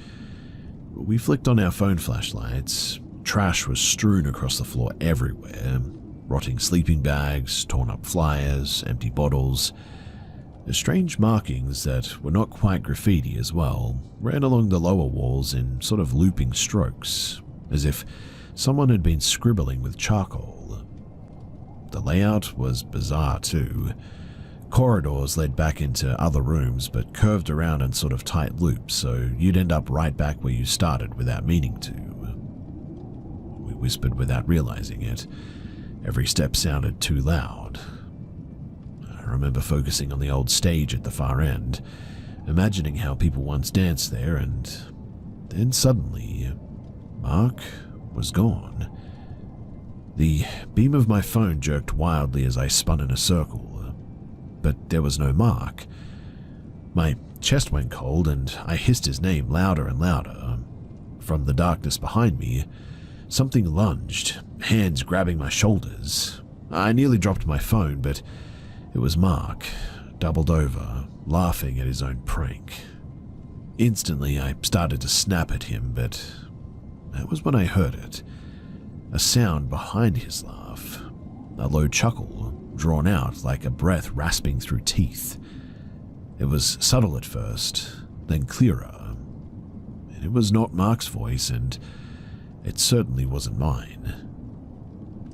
We flicked on our phone flashlights. Trash was strewn across the floor everywhere. Rotting sleeping bags, torn up flyers, empty bottles. The strange markings that were not quite graffiti as well ran along the lower walls in sort of looping strokes, as if someone had been scribbling with charcoal. The layout was bizarre too. Corridors led back into other rooms but curved around in sort of tight loops, so you'd end up right back where you started without meaning to. We whispered without realizing it. Every step sounded too loud. I remember focusing on the old stage at the far end, imagining how people once danced there, and then suddenly, Mark was gone. The beam of my phone jerked wildly as I spun in a circle, but there was no Mark. My chest went cold and I hissed his name louder and louder. From the darkness behind me, something lunged, hands grabbing my shoulders. I nearly dropped my phone, but it was Mark, doubled over, laughing at his own prank. Instantly, I started to snap at him, but that was when I heard it. A sound behind his laugh. A low chuckle, drawn out like a breath rasping through teeth. It was subtle at first, then clearer. It was not Mark's voice, and it certainly wasn't mine.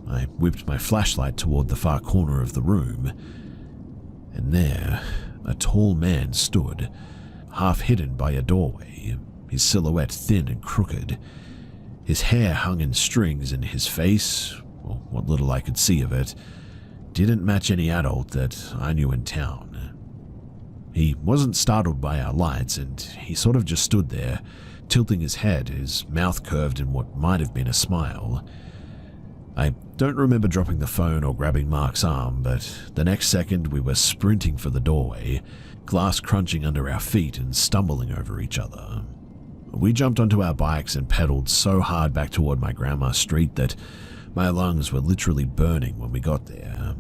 I whipped my flashlight toward the far corner of the room, and there, a tall man stood, half hidden by a doorway, his silhouette thin and crooked. His hair hung in strings, and his face, or what little I could see of it, didn't match any adult that I knew in town. He wasn't startled by our lights, and he sort of just stood there, tilting his head, his mouth curved in what might have been a smile. I don't remember dropping the phone or grabbing Mark's arm, but the next second we were sprinting for the doorway, glass crunching under our feet and stumbling over each other. We jumped onto our bikes and pedaled so hard back toward my grandma's street that my lungs were literally burning when we got there.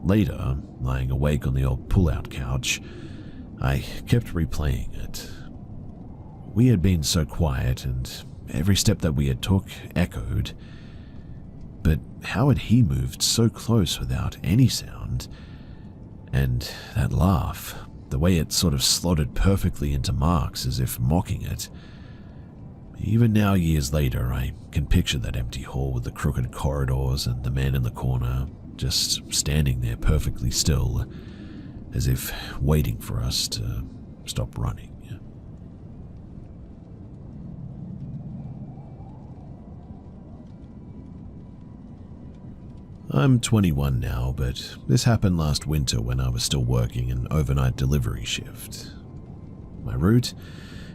Later, lying awake on the old pull-out couch, I kept replaying it. We had been so quiet, and every step that we had took echoed. But how had he moved so close without any sound? And that laugh, the way it sort of slotted perfectly into Mark's as if mocking it. Even now, years later, I can picture that empty hall with the crooked corridors and the man in the corner, just standing there perfectly still, as if waiting for us to stop running. I'm 21 now, but this happened last winter when I was still working an overnight delivery shift. My route?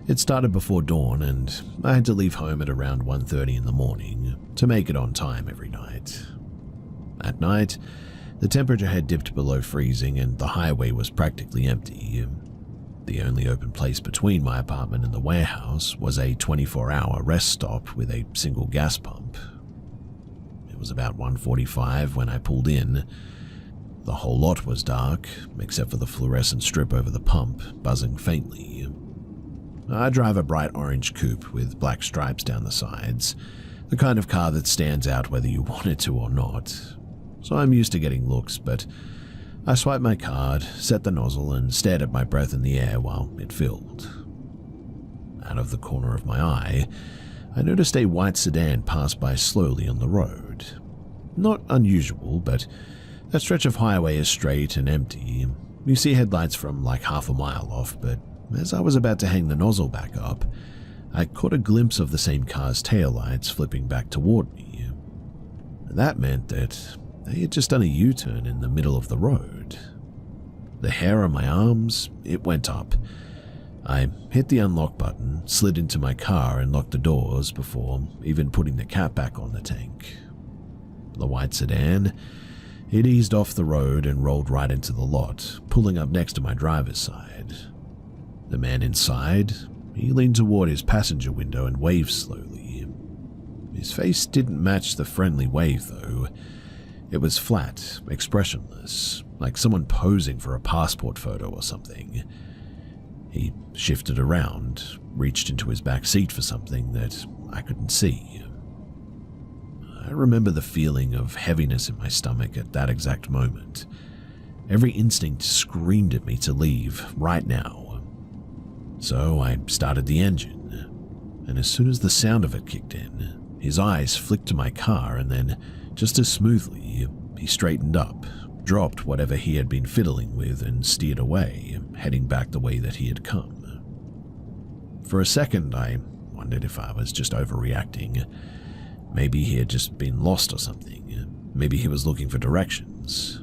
It started before dawn, and I had to leave home at around 1:30 in the morning to make it on time every night. At night, the temperature had dipped below freezing and the highway was practically empty. The only open place between my apartment and the warehouse was a 24-hour rest stop with a single gas pump. It was about 1:45 when I pulled in. The whole lot was dark, except for the fluorescent strip over the pump, buzzing faintly. I drive a bright orange coupe with black stripes down the sides, the kind of car that stands out whether you want it to or not. So I'm used to getting looks, but I swiped my card, set the nozzle, and stared at my breath in the air while it filled. Out of the corner of my eye, I noticed a white sedan pass by slowly on the road. Not unusual, but that stretch of highway is straight and empty. You see headlights from like half a mile off, but as I was about to hang the nozzle back up, I caught a glimpse of the same car's taillights flipping back toward me. That meant that they had just done a U-turn in the middle of the road. The hair on my arms, it went up. I hit the unlock button, slid into my car and locked the doors before even putting the cap back on the tank. The white sedan, it eased off the road and rolled right into the lot, pulling up next to my driver's side. The man inside, he leaned toward his passenger window and waved slowly. His face didn't match the friendly wave though. It was flat, expressionless, like someone posing for a passport photo or something. He shifted around, reached into his back seat for something that I couldn't see. I remember the feeling of heaviness in my stomach at that exact moment. Every instinct screamed at me to leave right now. So I started the engine, and as soon as the sound of it kicked in, his eyes flicked to my car and then, just as smoothly, he straightened up, dropped whatever he had been fiddling with and steered away, heading back the way that he had come. For a second, I wondered if I was just overreacting. Maybe he had just been lost or something. Maybe he was looking for directions.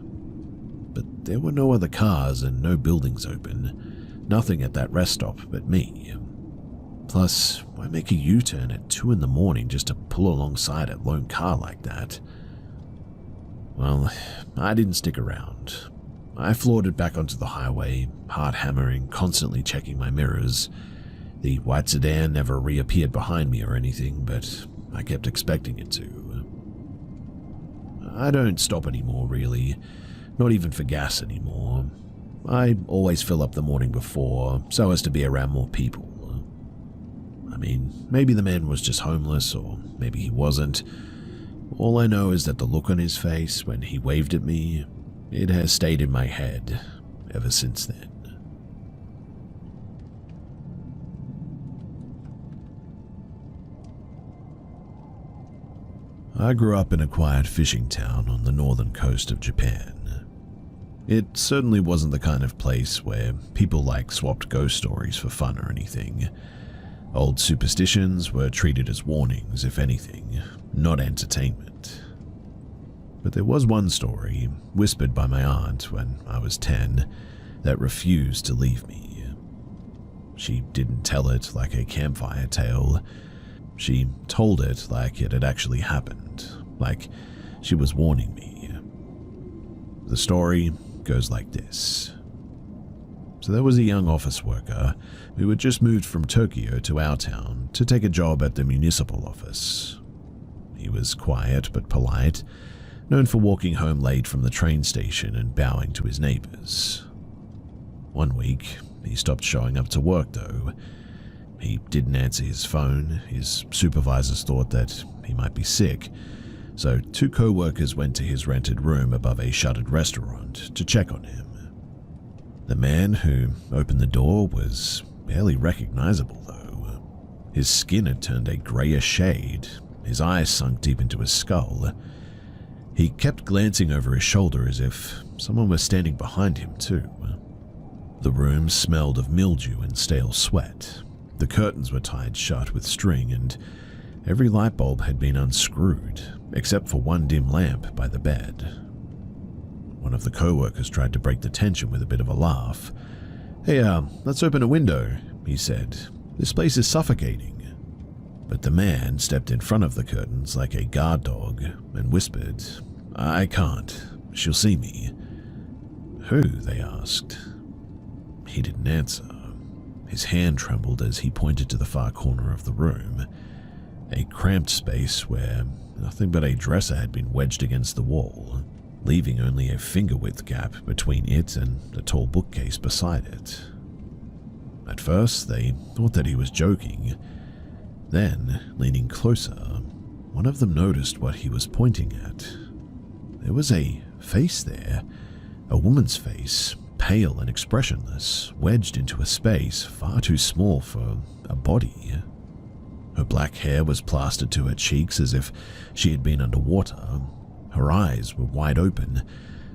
But there were no other cars and no buildings open. Nothing at that rest stop but me. Plus, why make a U-turn at 2 in the morning just to pull alongside a lone car like that? Well, I didn't stick around. I floated back onto the highway, heart hammering, constantly checking my mirrors. The white sedan never reappeared behind me or anything, but I kept expecting it to. I don't stop anymore, really. Not even for gas anymore. I always fill up the morning before, so as to be around more people. I mean, maybe the man was just homeless, or maybe he wasn't. All I know is that the look on his face when he waved at me, it has stayed in my head ever since then. I grew up in a quiet fishing town on the northern coast of Japan. It certainly wasn't the kind of place where people swapped ghost stories for fun or anything. Old superstitions were treated as warnings, if anything, not entertainment. But there was one story, whispered by my aunt when I was 10, that refused to leave me. She didn't tell it like a campfire tale. She told it like it had actually happened, like she was warning me. The story goes like this. So there was a young office worker who had just moved from Tokyo to our town to take a job at the municipal office. He was quiet but polite, known for walking home late from the train station and bowing to his neighbors. One week, he stopped showing up to work though. He didn't answer his phone. His supervisors thought that he might be sick, so 2 co-workers went to his rented room above a shuttered restaurant to check on him. The man who opened the door was barely recognizable though. His skin had turned a grayish shade, his eyes sunk deep into his skull. He kept glancing over his shoulder as if someone was standing behind him too. The room smelled of mildew and stale sweat. The curtains were tied shut with string, and every light bulb had been unscrewed, except for one dim lamp by the bed. One of the co-workers tried to break the tension with a bit of a laugh. "Hey, let's open a window," he said. "This place is suffocating." But the man stepped in front of the curtains like a guard dog and whispered, "I can't. She'll see me." "Who?" they asked. He didn't answer. His hand trembled as he pointed to the far corner of the room, a cramped space where nothing but a dresser had been wedged against the wall, leaving only a finger-width gap between it and the tall bookcase beside it. At first, they thought that he was joking. Then, leaning closer, one of them noticed what he was pointing at. There was a face there, a woman's face, pale and expressionless, wedged into a space far too small for a body. Her black hair was plastered to her cheeks as if she had been underwater. Her eyes were wide open,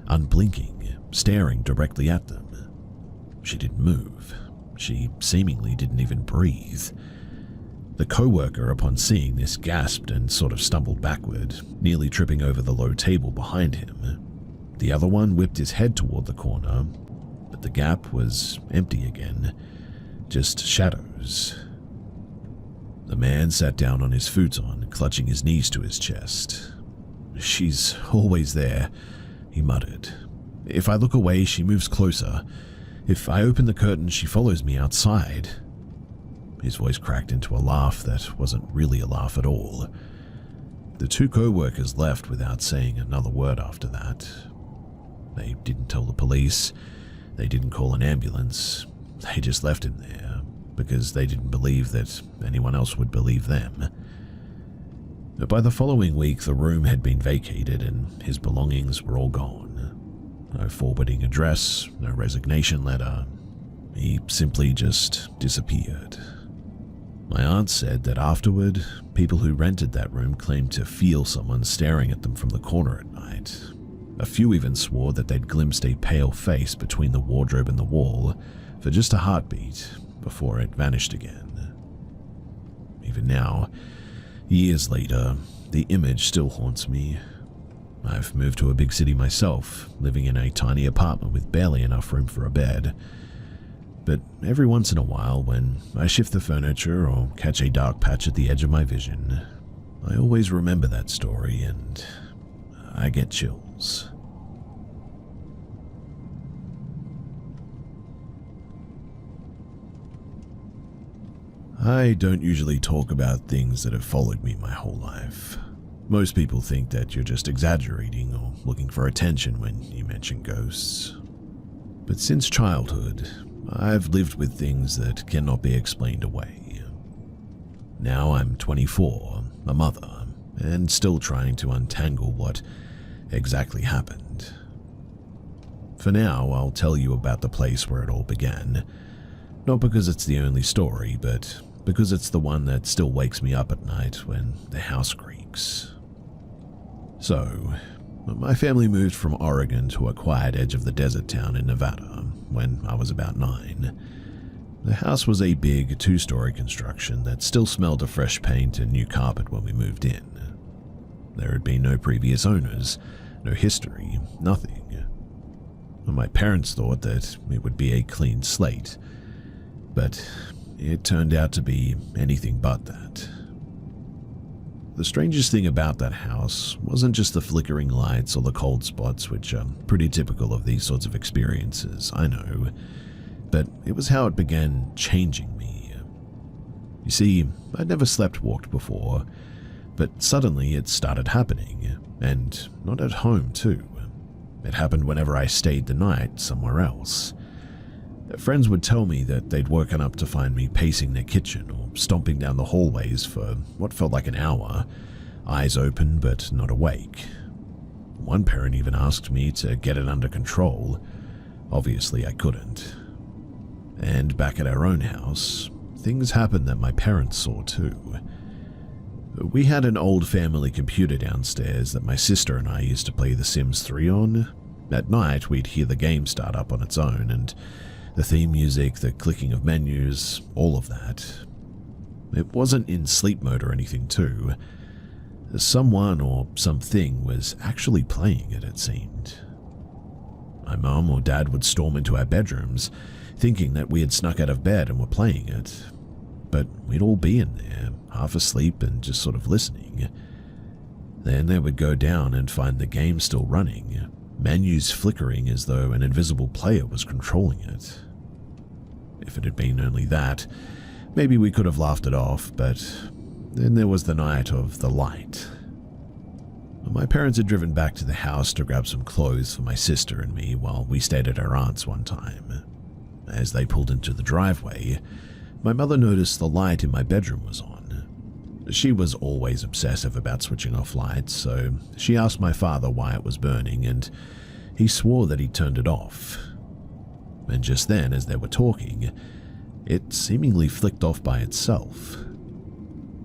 unblinking, staring directly at them. She didn't move. She seemingly didn't even breathe. The co-worker, upon seeing this, gasped and sort of stumbled backward, nearly tripping over the low table behind him. The other one whipped his head toward the corner, but the gap was empty again, just shadows. The man sat down on his futon, clutching his knees to his chest. "She's always there," he muttered. "If I look away, she moves closer. If I open the curtain, she follows me outside." His voice cracked into a laugh that wasn't really a laugh at all. The two co-workers left without saying another word after that. They didn't tell the police. They didn't call an ambulance. They just left him there because they didn't believe that anyone else would believe them. But by the following week, the room had been vacated and his belongings were all gone. No forwarding address, no resignation letter. He simply just disappeared. My aunt said that afterward, people who rented that room claimed to feel someone staring at them from the corner at night. A few even swore that they'd glimpsed a pale face between the wardrobe and the wall for just a heartbeat before it vanished again. Even now, years later, the image still haunts me. I've moved to a big city myself, living in a tiny apartment with barely enough room for a bed. But every once in a while, when I shift the furniture or catch a dark patch at the edge of my vision, I always remember that story and I get chills. I don't usually talk about things that have followed me my whole life. Most people think that you're just exaggerating or looking for attention when you mention ghosts. But since childhood, I've lived with things that cannot be explained away. Now I'm 24, a mother, and still trying to untangle what exactly happened. For now, I'll tell you about the place where it all began, not because it's the only story, but because it's the one that still wakes me up at night when the house creaks. So, my family moved from Oregon to a quiet edge of the desert town in Nevada when I was about 9. The house was a big 2-story construction that still smelled of fresh paint and new carpet when we moved in. There had been no previous owners, no history, nothing. My parents thought that it would be a clean slate, but it turned out to be anything but that. The strangest thing about that house wasn't just the flickering lights or the cold spots, which are pretty typical of these sorts of experiences, I know, but it was how it began changing me. You see, I'd never slept-walked before, but suddenly it started happening, and not at home too. It happened whenever I stayed the night somewhere else. Friends would tell me that they'd woken up to find me pacing their kitchen or stomping down the hallways for what felt like an hour, eyes open but not awake. One parent even asked me to get it under control. Obviously, I couldn't. And back at our own house, things happened that my parents saw too. We had an old family computer downstairs that my sister and I used to play The Sims 3 on. At night, we'd hear the game start up on its own, and The theme music, the clicking of menus, all of that. It wasn't in sleep mode or anything too. Someone or something was actually playing it, it seemed. My mum or dad would storm into our bedrooms, thinking that we had snuck out of bed and were playing it. But we'd all be in there, half asleep and just sort of listening. Then they would go down and find the game still running, menus flickering as though an invisible player was controlling it. If it had been only that, maybe we could have laughed it off, but then there was the night of the light. My parents had driven back to the house to grab some clothes for my sister and me while we stayed at our aunt's one time. As they pulled into the driveway, my mother noticed the light in my bedroom was on. She was always obsessive about switching off lights, so she asked my father why it was burning, and he swore that he'd turned it off. And just then, as they were talking, it seemingly flicked off by itself.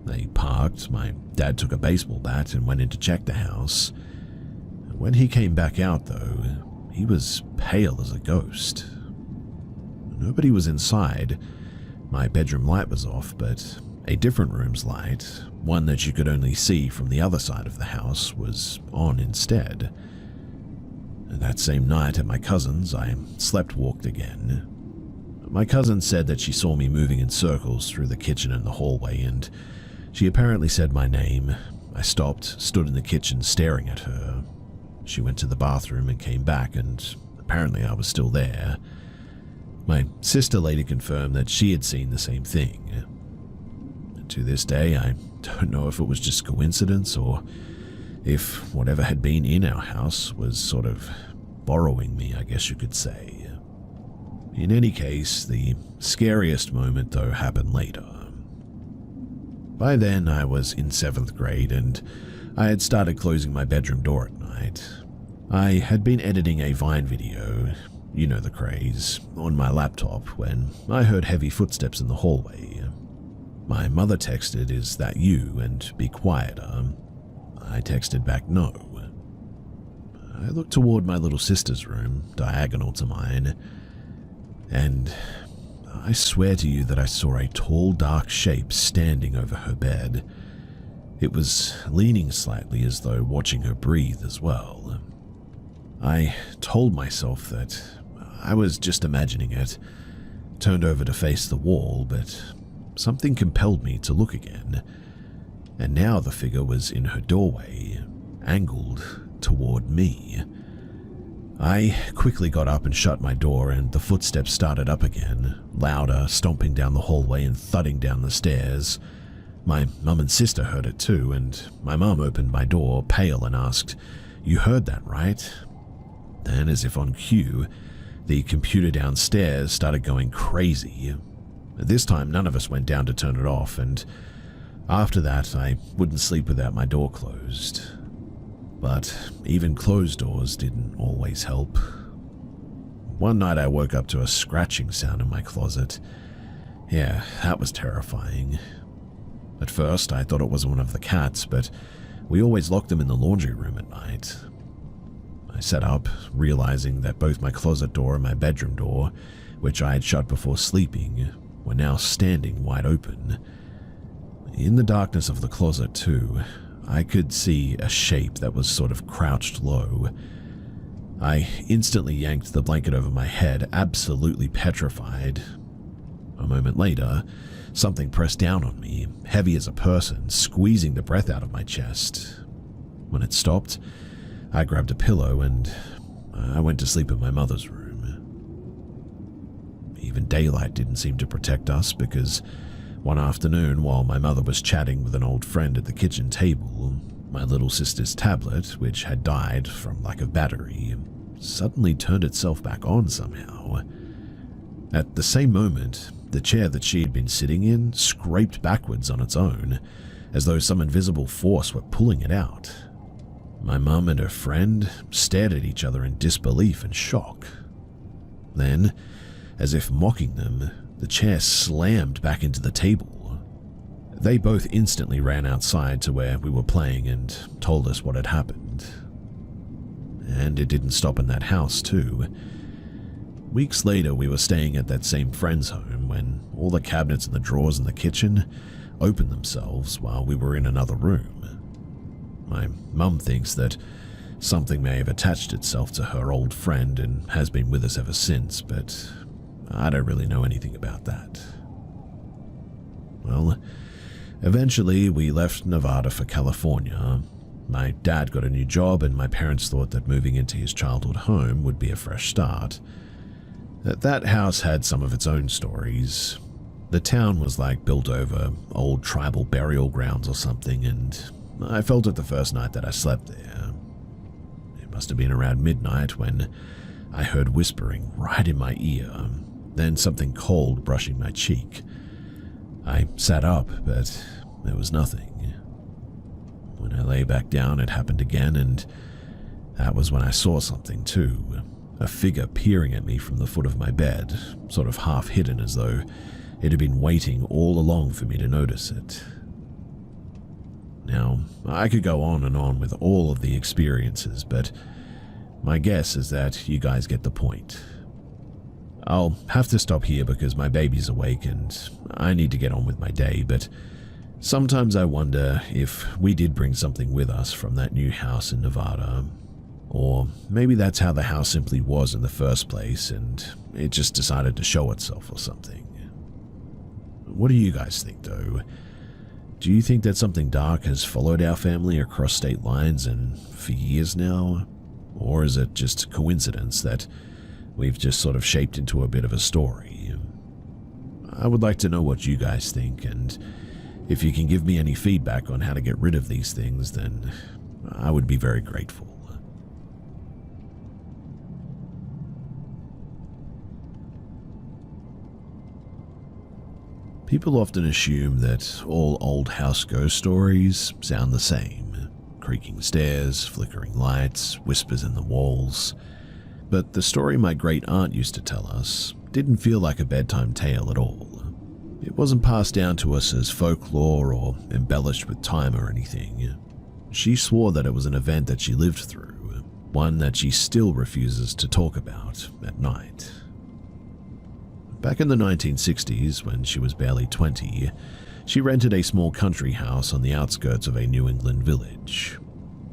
They parked, my dad took a baseball bat and went in to check the house. When he came back out, though, he was pale as a ghost. Nobody was inside. My bedroom light was off, but a different room's light, one that you could only see from the other side of the house, was on instead. That same night at my cousin's, I slept-walked again. My cousin said that she saw me moving in circles through the kitchen and the hallway, and she apparently said my name. I stopped, stood in the kitchen staring at her. She went to the bathroom and came back, and apparently I was still there. My sister later confirmed that she had seen the same thing. And to this day, I don't know if it was just coincidence or if whatever had been in our house was sort of borrowing me, I guess you could say. In any case, the scariest moment, though, happened later. By then, I was in 7th grade, and I had started closing my bedroom door at night. I had been editing a Vine video, you know the craze, on my laptop when I heard heavy footsteps in the hallway. My mother texted, "Is that you?" and "Be quieter." I texted back, "No." I looked toward my little sister's room, diagonal to mine, and I swear to you that I saw a tall, dark shape standing over her bed. It was leaning slightly as though watching her breathe as well. I told myself that I was just imagining it, turned over to face the wall, but something compelled me to look again. And now the figure was in her doorway, angled toward me. I quickly got up and shut my door, and the footsteps started up again, louder, stomping down the hallway and thudding down the stairs. My mum and sister heard it too, and my mum opened my door, pale, and asked, "You heard that, right?" Then, as if on cue, the computer downstairs started going crazy. This time, none of us went down to turn it off, and after that, I wouldn't sleep without my door closed. But even closed doors didn't always help. One night I woke up to a scratching sound in my closet. Yeah, that was terrifying. At first, I thought it was one of the cats, but we always locked them in the laundry room at night. I sat up, realizing that both my closet door and my bedroom door, which I had shut before sleeping, were now standing wide open. In the darkness of the closet, too, I could see a shape that was sort of crouched low. I instantly yanked the blanket over my head, absolutely petrified. A moment later, something pressed down on me, heavy as a person, squeezing the breath out of my chest. When it stopped, I grabbed a pillow and I went to sleep in my mother's room. Even daylight didn't seem to protect us because one afternoon, while my mother was chatting with an old friend at the kitchen table, my little sister's tablet, which had died from lack of battery, suddenly turned itself back on somehow. At the same moment, the chair that she had been sitting in scraped backwards on its own, as though some invisible force were pulling it out. My mum and her friend stared at each other in disbelief and shock. Then, as if mocking them, the chair slammed back into the table. They both instantly ran outside to where we were playing and told us what had happened. And it didn't stop in that house, too. Weeks later, we were staying at that same friend's home when all the cabinets and the drawers in the kitchen opened themselves while we were in another room. My mum thinks that something may have attached itself to her old friend and has been with us ever since, but I don't really know anything about that. Well, eventually we left Nevada for California. My dad got a new job and my parents thought that moving into his childhood home would be a fresh start. That house had some of its own stories. The town was like built over old tribal burial grounds or something, and I felt it the first night that I slept there. It must have been around midnight when I heard whispering right in my ear, then something cold brushing my cheek. I sat up, but there was nothing. When I lay back down, it happened again, and that was when I saw something too. A figure peering at me from the foot of my bed, sort of half hidden as though it had been waiting all along for me to notice it. Now, I could go on and on with all of the experiences, but my guess is that you guys get the point. I'll have to stop here because my baby's awake and I need to get on with my day, but sometimes I wonder if we did bring something with us from that new house in Nevada. Or maybe that's how the house simply was in the first place and it just decided to show itself or something. What do you guys think, though? Do you think that something dark has followed our family across state lines and for years now? Or is it just coincidence that we've just sort of shaped into a bit of a story? I would like to know what you guys think, and if you can give me any feedback on how to get rid of these things, then I would be very grateful. People often assume that all old house ghost stories sound the same. Creaking stairs, flickering lights, whispers in the walls. But the story my great-aunt used to tell us didn't feel like a bedtime tale at all. It wasn't passed down to us as folklore or embellished with time or anything. She swore that it was an event that she lived through, one that she still refuses to talk about at night. Back in the 1960s, when she was barely 20, she rented a small country house on the outskirts of a New England village.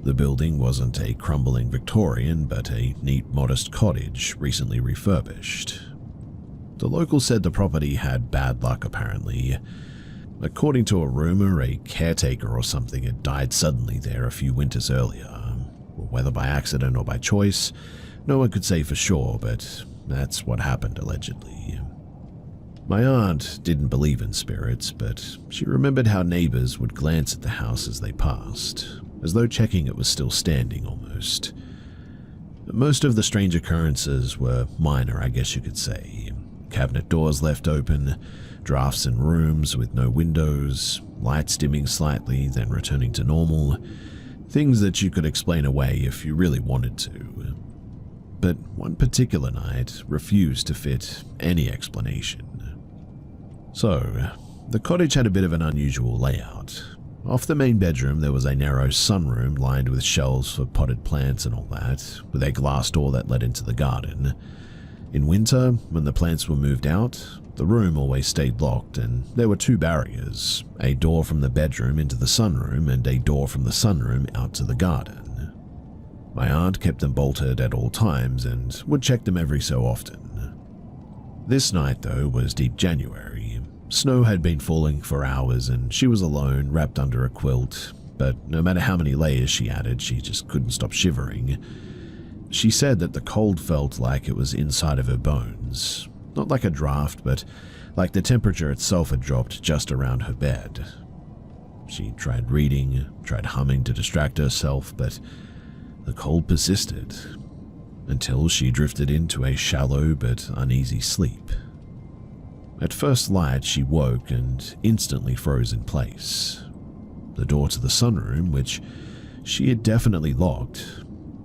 The building wasn't a crumbling Victorian, but a neat, modest cottage recently refurbished. The locals said the property had bad luck, apparently. According to a rumor, a caretaker or something had died suddenly there a few winters earlier. Whether by accident or by choice, no one could say for sure, but that's what happened allegedly. My aunt didn't believe in spirits, but she remembered how neighbors would glance at the house as they passed, as though checking it was still standing almost. Most of the strange occurrences were minor, I guess you could say. Cabinet doors left open, drafts in rooms with no windows, lights dimming slightly, then returning to normal. Things that you could explain away if you really wanted to. But one particular night refused to fit any explanation. So, the cottage had a bit of an unusual layout. Off the main bedroom there was a narrow sunroom lined with shelves for potted plants and all that, with a glass door that led into the garden. In winter, when the plants were moved out, the room always stayed locked and there were two barriers, a door from the bedroom into the sunroom and a door from the sunroom out to the garden. My aunt kept them bolted at all times and would check them every so often. This night, though, was deep January. Snow had been falling for hours and she was alone, wrapped under a quilt, but no matter how many layers she added, she just couldn't stop shivering. She said that the cold felt like it was inside of her bones, not like a draft, but like the temperature itself had dropped just around her bed. She tried reading, tried humming to distract herself, but the cold persisted, until she drifted into a shallow but uneasy sleep. At first light, she woke and instantly froze in place. The door to the sunroom, which she had definitely locked,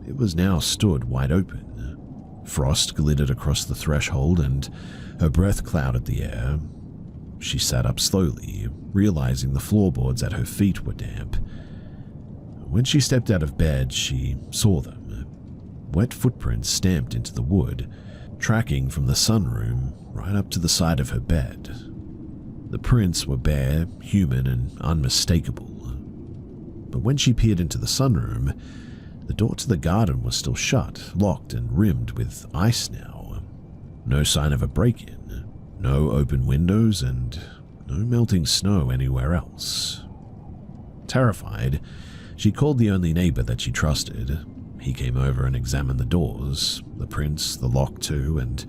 it was now stood wide open. Frost glittered across the threshold and her breath clouded the air. She sat up slowly, realizing the floorboards at her feet were damp. When she stepped out of bed, she saw them. Wet footprints stamped into the wood, tracking from the sunroom right up to the side of her bed. The prints were bare, human, and unmistakable. But when she peered into the sunroom, the door to the garden was still shut, locked and rimmed with ice now. No sign of a break-in, no open windows, and no melting snow anywhere else. Terrified, she called the only neighbor that she trusted. He came over and examined the doors, the prints, the lock too, and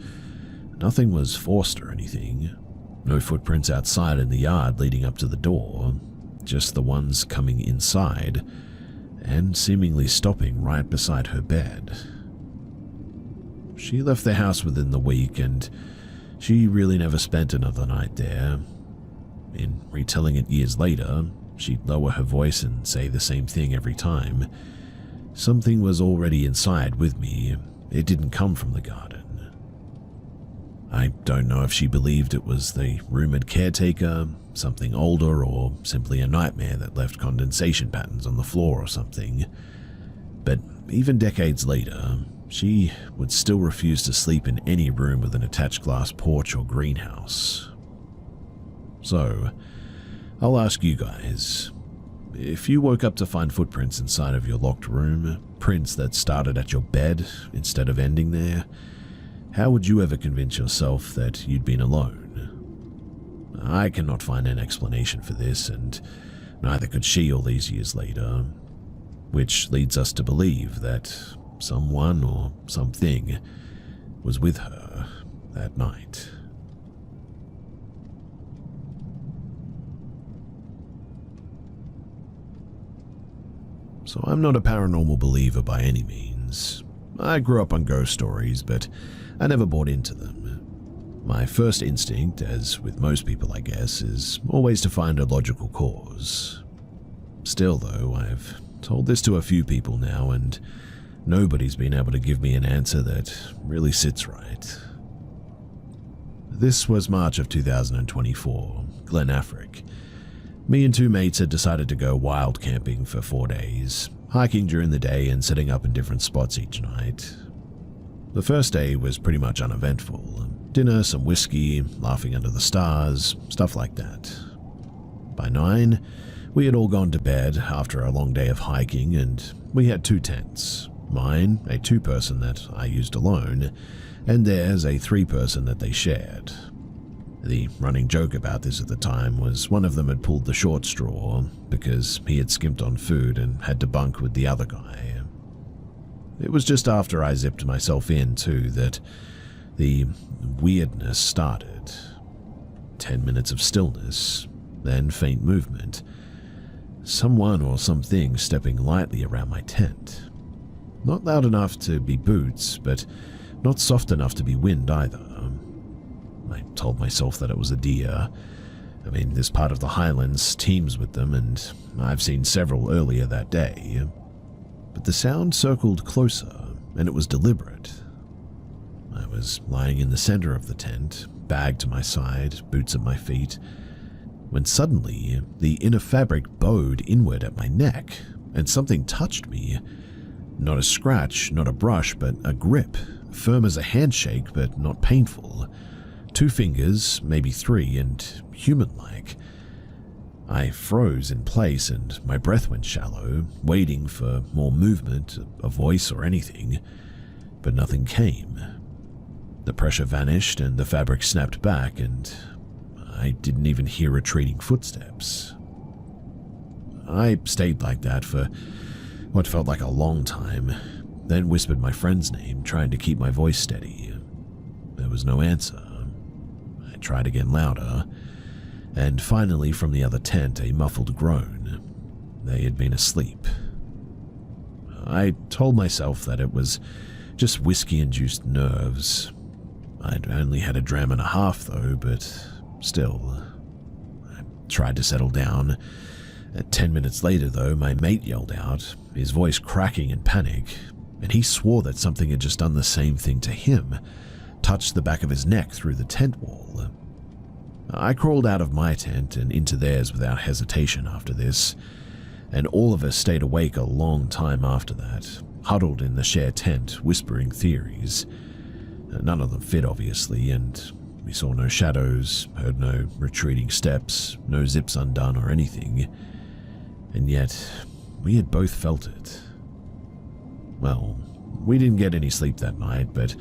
nothing was forced or anything. No footprints outside in the yard leading up to the door, just the ones coming inside and seemingly stopping right beside her bed. She left the house within the week, and she really never spent another night there. In retelling it years later, she'd lower her voice and say the same thing every time. Something was already inside with me. It didn't come from the garden. I don't know if she believed it was the rumored caretaker, something older, or simply a nightmare that left condensation patterns on the floor or something. But even decades later, she would still refuse to sleep in any room with an attached glass porch or greenhouse. So, I'll ask you guys, if you woke up to find footprints inside of your locked room, prints that started at your bed instead of ending there, how would you ever convince yourself that you'd been alone? I cannot find an explanation for this, and neither could she all these years later, which leads us to believe that someone or something was with her that night. So I'm not a paranormal believer by any means. I grew up on ghost stories, but I never bought into them. My first instinct, as with most people I guess, is always to find a logical cause. Still though, I've told this to a few people now, and nobody's been able to give me an answer that really sits right. This was March of 2024, Glen Affric. Me and two mates had decided to go wild camping for 4 days, hiking during the day and setting up in different spots each night. The first day was pretty much uneventful. Dinner, some whiskey, laughing under the stars, stuff like that. By 9, we had all gone to bed after a long day of hiking, and we had 2 tents. Mine, a 2-person that I used alone, and theirs, a 3-person that they shared. The running joke about this at the time was one of them had pulled the short straw because he had skimped on food and had to bunk with the other guy. It was just after I zipped myself in, too, that the weirdness started. 10 minutes of stillness, then faint movement. Someone or something stepping lightly around my tent. Not loud enough to be boots, but not soft enough to be wind either. I told myself that it was a deer. I mean, this part of the Highlands teems with them, and I've seen several earlier that day. But the sound circled closer, and it was deliberate. I was lying in the center of the tent, bag to my side, boots at my feet, when suddenly the inner fabric bowed inward at my neck, and something touched me. Not a scratch, not a brush, but a grip, firm as a handshake, but not painful. 2 fingers, maybe 3, and human-like. I froze in place and my breath went shallow, waiting for more movement, a voice or anything, but nothing came. The pressure vanished and the fabric snapped back, and I didn't even hear retreating footsteps. I stayed like that for what felt like a long time, then whispered my friend's name, trying to keep my voice steady. There was no answer. I tried again louder, and finally from the other tent a muffled groan. They had been asleep. I told myself that it was just whiskey-induced nerves. I'd only had a dram and a half though, but still. I tried to settle down. 10 minutes later though, my mate yelled out, his voice cracking in panic, and he swore that something had just done the same thing to him, touched the back of his neck through the tent wall. I crawled out of my tent and into theirs without hesitation after this, and all of us stayed awake a long time after that, huddled in the shared tent, whispering theories. None of them fit, obviously, and we saw no shadows, heard no retreating steps, no zips undone or anything. And yet, we had both felt it. Well, we didn't get any sleep that night, but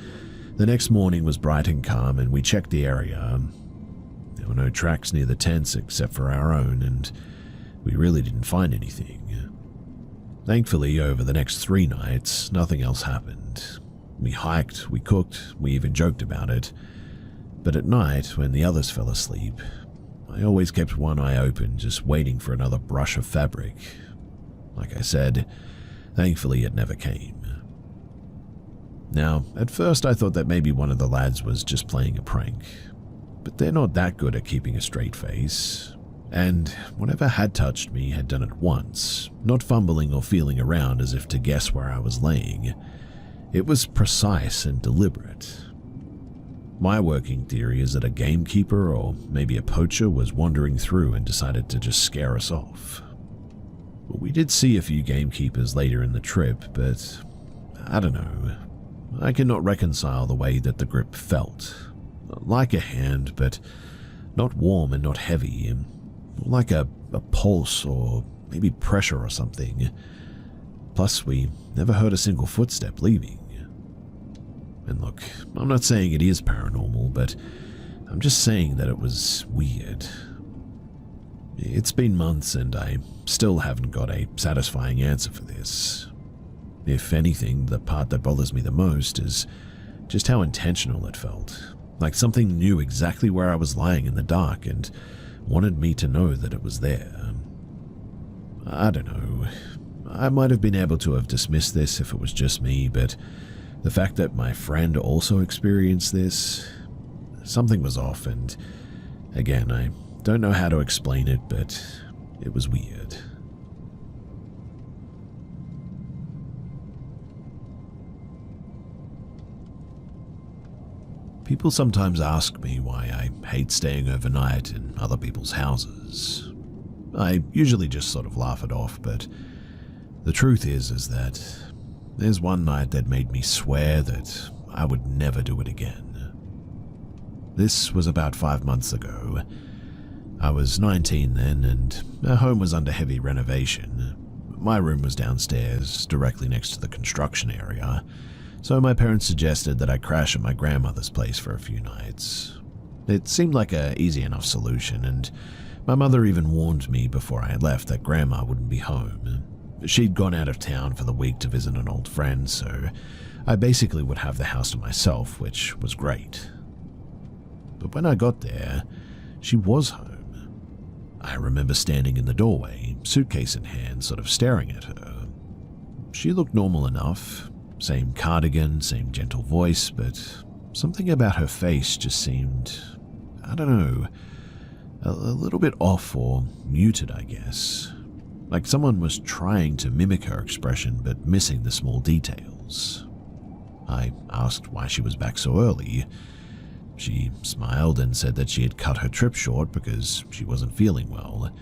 the next morning was bright and calm, and we checked the area. There were no tracks near the tents except for our own, and we really didn't find anything. Thankfully, over the next 3 nights, nothing else happened. We hiked, we cooked, we even joked about it. But at night, when the others fell asleep, I always kept one eye open, just waiting for another brush of fabric. Like I said, thankfully it never came. Now, at first I thought that maybe one of the lads was just playing a prank, but they're not that good at keeping a straight face. And whatever had touched me had done it once, not fumbling or feeling around as if to guess where I was laying. It was precise and deliberate. My working theory is that a gamekeeper or maybe a poacher was wandering through and decided to just scare us off. We did see a few gamekeepers later in the trip, but I don't know. I cannot reconcile the way that the grip felt. Like a hand, but not warm and not heavy. Like a pulse or maybe pressure or something. Plus, we never heard a single footstep leaving. And look, I'm not saying it is paranormal, but I'm just saying that it was weird. It's been months and I still haven't got a satisfying answer for this. If anything, the part that bothers me the most is just how intentional it felt. Like something knew exactly where I was lying in the dark and wanted me to know that it was there. I don't know. I might have been able to have dismissed this if it was just me, but the fact that my friend also experienced this, something was off, and again, I don't know how to explain it, but it was weird. People sometimes ask me why I hate staying overnight in other people's houses. I usually just sort of laugh it off, but the truth is that there's one night that made me swear that I would never do it again. This was about 5 months ago. I was 19 then, and our home was under heavy renovation. My room was downstairs, directly next to the construction area, so my parents suggested that I crash at my grandmother's place for a few nights. It seemed like an easy enough solution, and my mother even warned me before I left that Grandma wouldn't be home. She'd gone out of town for the week to visit an old friend, so I basically would have the house to myself, which was great. But when I got there, she was home. I remember standing in the doorway, suitcase in hand, sort of staring at her. She looked normal enough, same cardigan, same gentle voice, but something about her face just seemed, I don't know, a little bit off or muted, I guess. Like someone was trying to mimic her expression but missing the small details. I asked why she was back so early. She smiled and said that she had cut her trip short because she wasn't feeling well.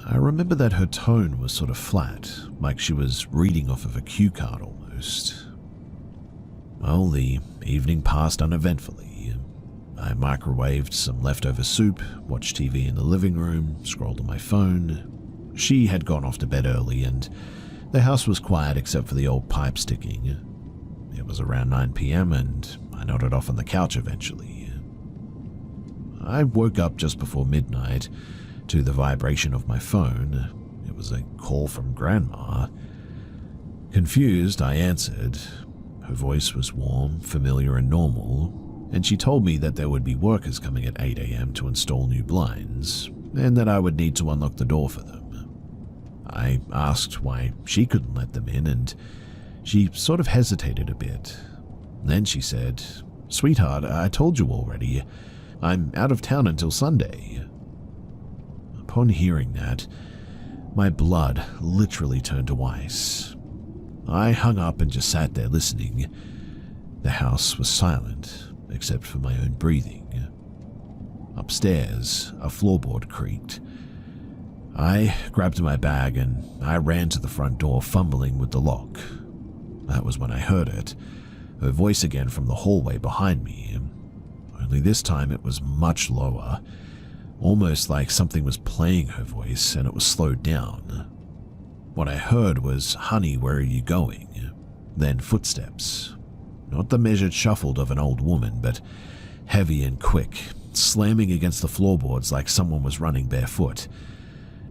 I remember that her tone was sort of flat, like she was reading off of a cue card almost. Well, the evening passed uneventfully. I microwaved some leftover soup, watched TV in the living room, scrolled on my phone. She had gone off to bed early, and the house was quiet except for the old pipe sticking. It was around 9 p.m., and I nodded off on the couch eventually. I woke up just before midnight to the vibration of my phone. It was a call from Grandma. Confused, I answered. Her voice was warm, familiar, and normal, and she told me that there would be workers coming at 8 a.m. to install new blinds, and that I would need to unlock the door for them. I asked why she couldn't let them in, and she sort of hesitated a bit. Then she said, "Sweetheart, I told you already. I'm out of town until Sunday." Upon hearing that, my blood literally turned to ice. I hung up and just sat there listening. The house was silent, except for my own breathing. Upstairs, a floorboard creaked. I grabbed my bag and I ran to the front door, fumbling with the lock. That was when I heard it. her voice again from the hallway behind me, only this time it was much lower, almost like something was playing her voice and it was slowed down. What I heard was, "Honey, where are you going?" Then footsteps. Not the measured shuffle of an old woman, but heavy and quick, slamming against the floorboards like someone was running barefoot.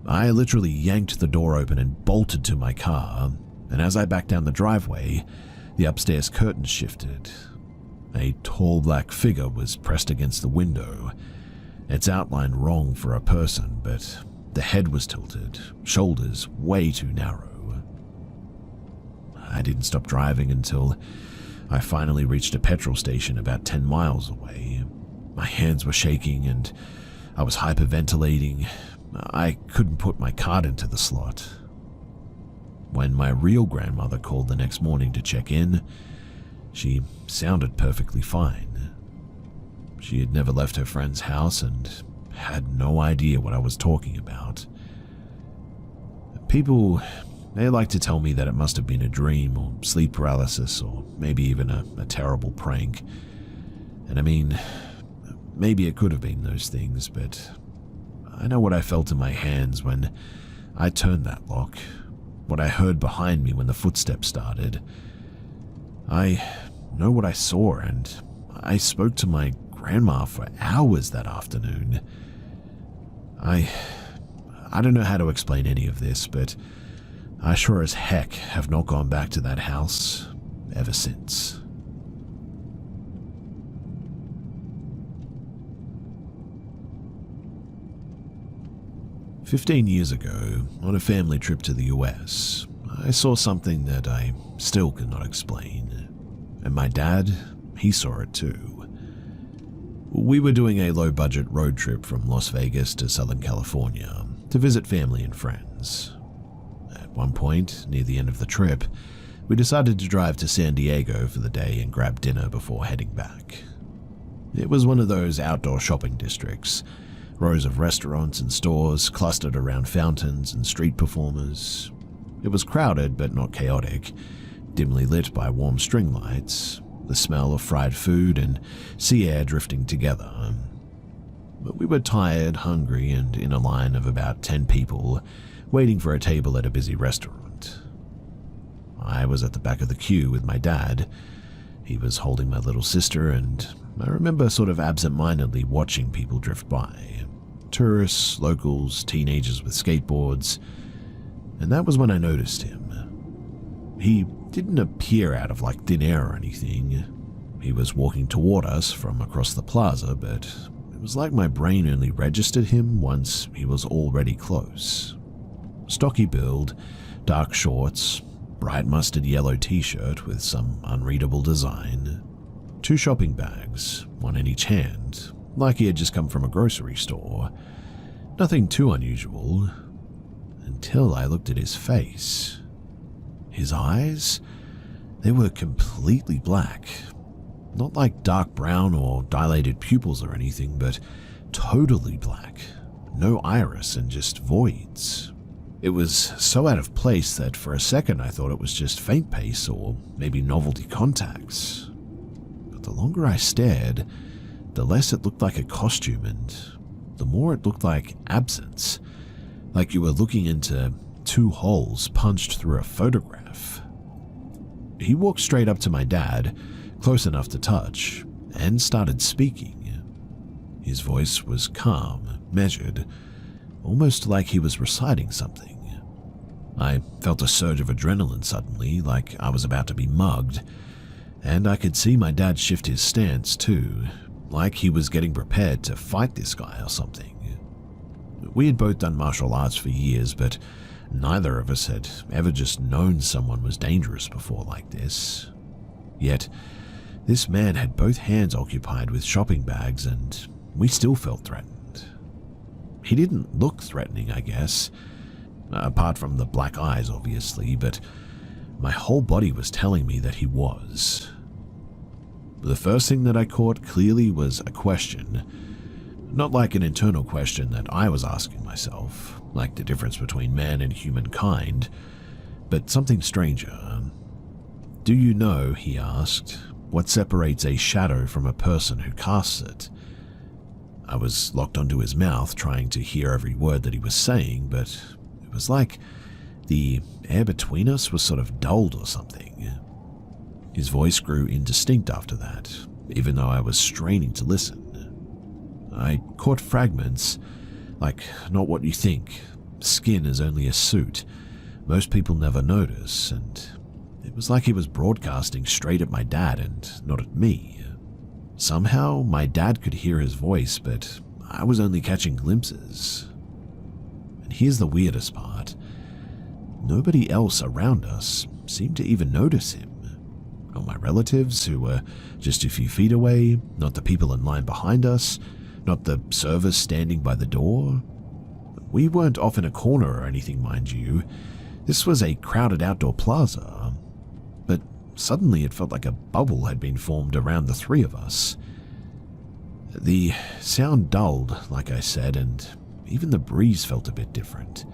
I literally yanked the door open and bolted to my car, and as I backed down the driveway, the upstairs curtains shifted. A tall black figure was pressed against the window, its outline wrong for a person, but the head was tilted, shoulders way too narrow. I didn't stop driving until I finally reached a petrol station about 10 miles away. My hands were shaking and I was hyperventilating. I couldn't put my card into the slot. When my real grandmother called the next morning to check in, she sounded perfectly fine. She had never left her friend's house and had no idea what I was talking about. People, they like to tell me that it must have been a dream or sleep paralysis or maybe even a terrible prank. And I mean, maybe it could have been those things, but I know what I felt in my hands when I turned that lock, what I heard behind me when the footsteps started. I know what I saw, and I spoke to my grandma for hours that afternoon. I don't know how to explain any of this, but I sure as heck have not gone back to that house ever since. "15 years ago, on a family trip to the US, I saw something that I still cannot explain. And my dad, he saw it too. We were doing a low-budget road trip from Las Vegas to Southern California to visit family and friends. At one point, near the end of the trip, we decided to drive to San Diego for the day and grab dinner before heading back. It was one of those outdoor shopping districts, rows of restaurants and stores clustered around fountains and street performers. It was crowded but not chaotic, dimly lit by warm string lights, the smell of fried food and sea air drifting together. But we were tired, hungry, and in a line of about 10 people, waiting for a table at a busy restaurant. I was at the back of the queue with my dad. He was holding my little sister, and I remember sort of absent-mindedly watching people drift by. Tourists, locals, teenagers with skateboards. And that was when I noticed him. He didn't appear out of like thin air or anything. He was walking toward us from across the plaza, but it was like my brain only registered him once he was already close. Stocky build, dark shorts, bright mustard yellow t-shirt with some unreadable design, 2 shopping bags, one in each hand, like he had just come from a grocery store. Nothing too unusual, until I looked at his face. His eyes, they were completely black. Not like dark brown or dilated pupils or anything, but totally black. No iris and just voids. It was so out of place that for a second I thought it was just faint pace or maybe novelty contacts. But the longer I stared, the less it looked like a costume and the more it looked like absence. Like you were looking into 2 holes punched through a photograph. He walked straight up to my dad, close enough to touch, and started speaking. His voice was calm, measured, almost like he was reciting something. I felt a surge of adrenaline suddenly, like I was about to be mugged, and I could see my dad shift his stance too, like he was getting prepared to fight this guy or something. We had both done martial arts for years, but neither of us had ever just known someone was dangerous before like this. Yet, this man had both hands occupied with shopping bags and we still felt threatened. He didn't look threatening, I guess, apart from the black eyes obviously, but my whole body was telling me that he was. The first thing that I caught clearly was a question. Not like an internal question that I was asking myself, like the difference between man and humankind, but something stranger. "Do you know," he asked, what separates a shadow from a person who casts it. I was locked onto his mouth, trying to hear every word that he was saying, but it was like the air between us was sort of dulled or something. His voice grew indistinct after that, even though I was straining to listen. I caught fragments, like not what you think. Skin is only a suit. Most people never notice, and it was like he was broadcasting straight at my dad and not at me. Somehow, my dad could hear his voice, but I was only catching glimpses. And here's the weirdest part. Nobody else around us seemed to even notice him. Not my relatives, who were just a few feet away, not the people in line behind us, not the servers standing by the door. We weren't off in a corner or anything, mind you. This was a crowded outdoor plaza. But suddenly it felt like a bubble had been formed around the three of us. The sound dulled, like I said, and even the breeze felt a bit different.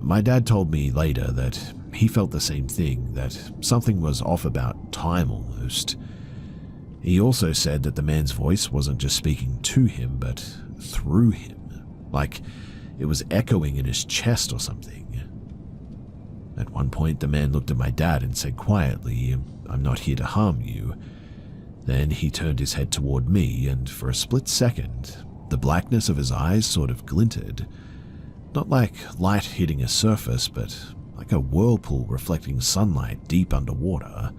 My dad told me later that he felt the same thing, that something was off about time almost. He also said that the man's voice wasn't just speaking to him, but through him, like it was echoing in his chest or something. At one point, the man looked at my dad and said quietly, "I'm not here to harm you." Then he turned his head toward me, and for a split second, the blackness of his eyes sort of glinted. Not like light hitting a surface, but like a whirlpool reflecting sunlight deep underwater.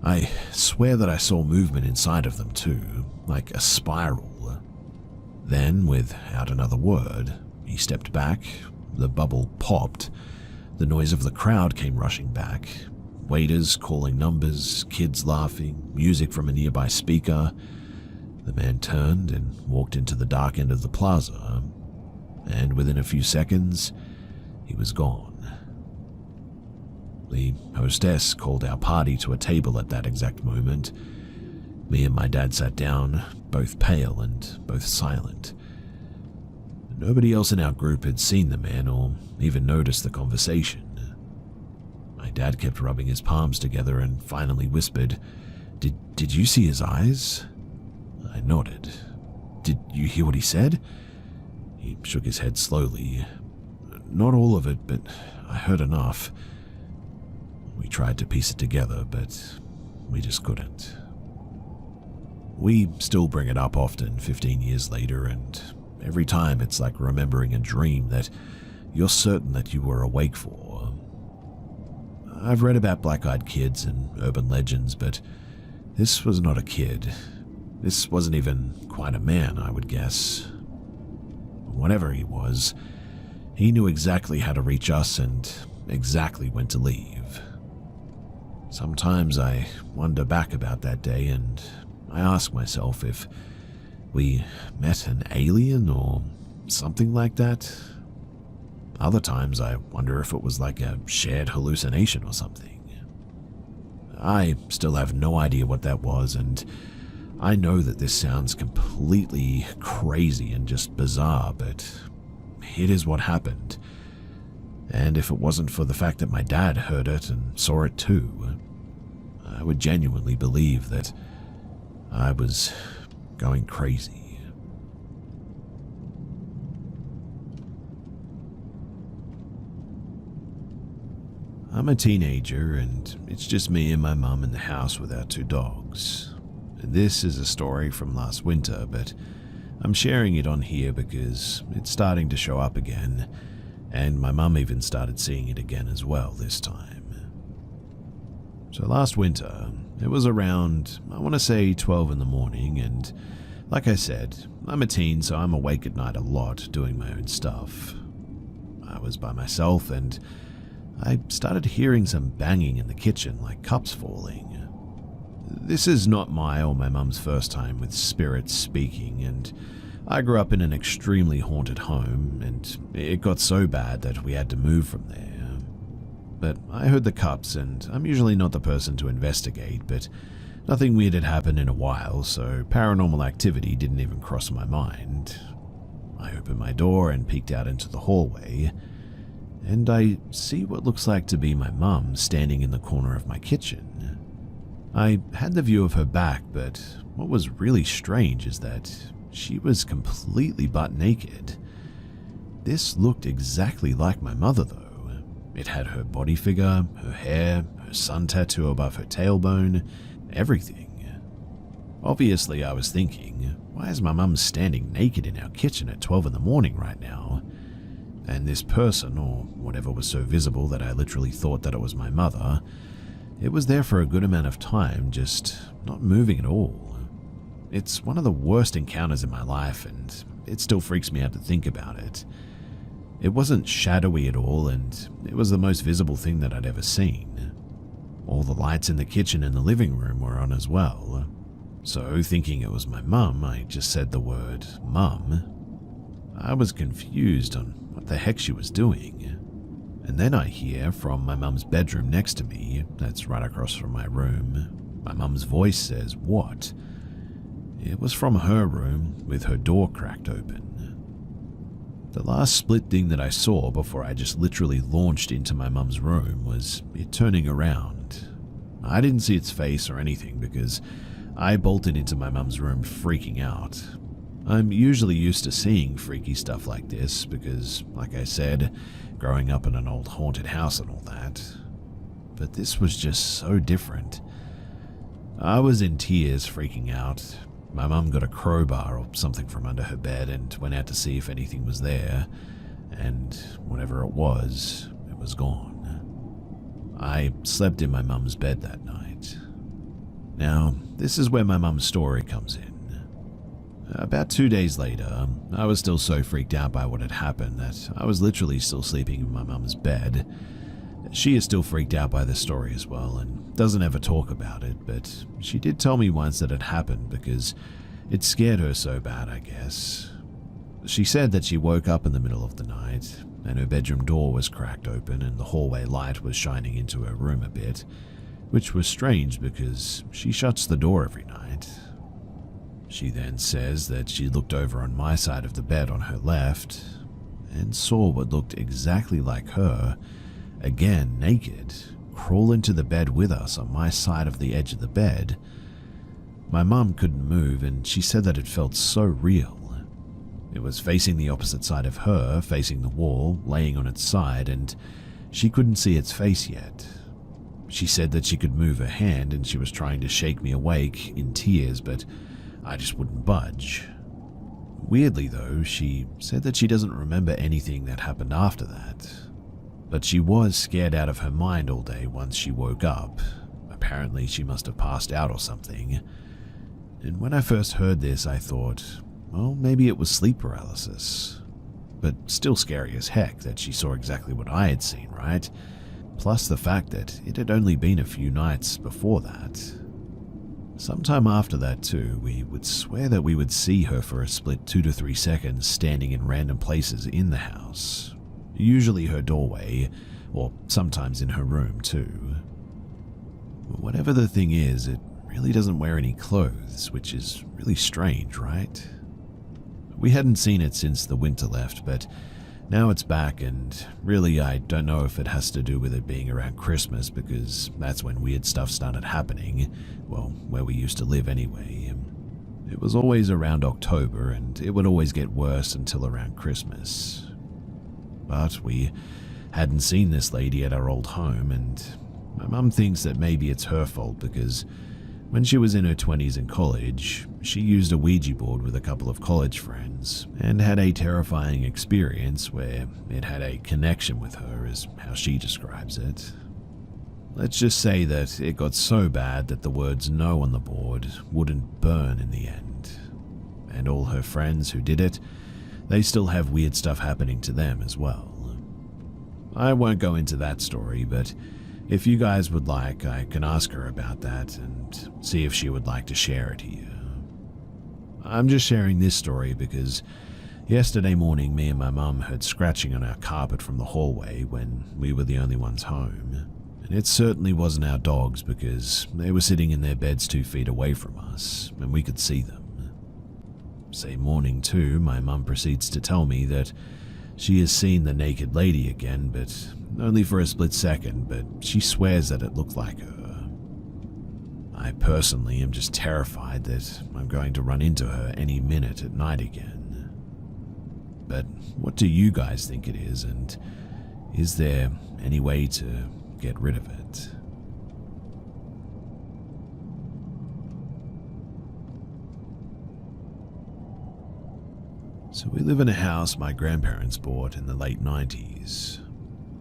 I swear that I saw movement inside of them too, like a spiral. Then, without another word, he stepped back, the bubble popped, the noise of the crowd came rushing back, waiters calling numbers, kids laughing, music from a nearby speaker. The man turned and walked into the dark end of the plaza, and within a few seconds, he was gone. The hostess called our party to a table at that exact moment. Me and my dad sat down, both pale and both silent. Nobody else in our group had seen the man or even noticed the conversation. My dad kept rubbing his palms together and finally whispered, Did you see his eyes?" I nodded. "Did you hear what he said?" He shook his head slowly. "Not all of it, but I heard enough." We tried to piece it together, but we just couldn't. We still bring it up often 15 years later, and every time it's like remembering a dream that you're certain that you were awake for. I've read about black-eyed kids and urban legends, but this was not a kid. This wasn't even quite a man, I would guess. Whatever he was, he knew exactly how to reach us and exactly when to leave. Sometimes I wonder back about that day and I ask myself if we met an alien or something like that. Other times I wonder if it was like a shared hallucination or something. I still have no idea what that was, and I know that this sounds completely crazy and just bizarre, but it is what happened. And if it wasn't for the fact that my dad heard it and saw it too, I would genuinely believe that I was going crazy. I'm a teenager, and it's just me and my mum in the house with our 2 dogs. This is a story from last winter, but I'm sharing it on here because it's starting to show up again, and my mum even started seeing it again as well this time. So last winter, it was around, I want to say 12 in the morning, and like I said, I'm a teen, so I'm awake at night a lot doing my own stuff. I was by myself, and I started hearing some banging in the kitchen, like cups falling. This is not my or my mum's first time with spirits speaking, and I grew up in an extremely haunted home, and it got so bad that we had to move from there. But I heard the cups, and I'm usually not the person to investigate, but nothing weird had happened in a while, so paranormal activity didn't even cross my mind. I opened my door and peeked out into the hallway, and I see what looks like to be my mum standing in the corner of my kitchen. I had the view of her back, but what was really strange is that she was completely butt naked. This looked exactly like my mother though. It had her body figure, her hair, her sun tattoo above her tailbone, everything. Obviously I was thinking, why is my mum standing naked in our kitchen at 12 in the morning right now? And this person, or whatever was so visible that I literally thought that it was my mother, it was there for a good amount of time, just not moving at all. It's one of the worst encounters in my life, and it still freaks me out to think about it. It wasn't shadowy at all, and it was the most visible thing that I'd ever seen. All the lights in the kitchen and the living room were on as well. So, thinking it was my mum, I just said the word, "Mum." I was confused on what the heck she was doing. And then I hear from my mum's bedroom next to me, that's right across from my room, my mum's voice says, "What?" It was from her room, with her door cracked open. The last split thing that I saw before I just literally launched into my mum's room was it turning around. I didn't see its face or anything because I bolted into my mum's room freaking out. I'm usually used to seeing freaky stuff like this because, like I said, growing up in an old haunted house and all that. But this was just so different. I was in tears freaking out. My mum got a crowbar or something from under her bed and went out to see if anything was there, and whatever it was gone. I slept in my mum's bed that night. Now, this is where my mum's story comes in. About 2 days later, I was still so freaked out by what had happened that I was literally still sleeping in my mum's bed. She is still freaked out by this story as well and doesn't ever talk about it, but she did tell me once that it happened because it scared her so bad, I guess. She said that she woke up in the middle of the night and her bedroom door was cracked open and the hallway light was shining into her room a bit, which was strange because she shuts the door every night. She then says that she looked over on my side of the bed on her left and saw what looked exactly like her, again naked, crawl into the bed with us on my side of the edge of the bed. My mum couldn't move and she said that it felt so real. It was facing the opposite side of her, facing the wall, laying on its side, and she couldn't see its face yet. She said that she could move her hand and she was trying to shake me awake in tears, but I just wouldn't budge. Weirdly though, she said that she doesn't remember anything that happened after that, but she was scared out of her mind all day once she woke up. Apparently she must have passed out or something. And when I first heard this, I thought, well, maybe it was sleep paralysis. But still scary as heck that she saw exactly what I had seen, right? Plus the fact that it had only been a few nights before that. Sometime after that too, we would swear that we would see her for a split 2 to 3 seconds standing in random places in the house. Usually her doorway, or sometimes in her room too. Whatever the thing is, it really doesn't wear any clothes, which is really strange, right? We hadn't seen it since the winter left, but now it's back, and really I don't know if it has to do with it being around Christmas because that's when weird stuff started happening, well, where we used to live anyway. It was always around October and it would always get worse until around Christmas. But we hadn't seen this lady at our old home, and my mum thinks that maybe it's her fault because when she was in her 20s in college, she used a Ouija board with a couple of college friends and had a terrifying experience where it had a connection with her, is how she describes it. Let's just say that it got so bad that the words no on the board wouldn't burn in the end. And all her friends who did it, they still have weird stuff happening to them as well. I won't go into that story, but if you guys would like, I can ask her about that and see if she would like to share it here. I'm just sharing this story because yesterday morning me and my mum heard scratching on our carpet from the hallway when we were the only ones home. And it certainly wasn't our dogs because they were sitting in their beds 2 feet away from us and we could see them. Same morning too, my mum proceeds to tell me that she has seen the naked lady again, but only for a split second, but she swears that it looked like her. I personally am just terrified that I'm going to run into her any minute at night again. But what do you guys think it is, and is there any way to get rid of it? So we live in a house my grandparents bought in the late 90s.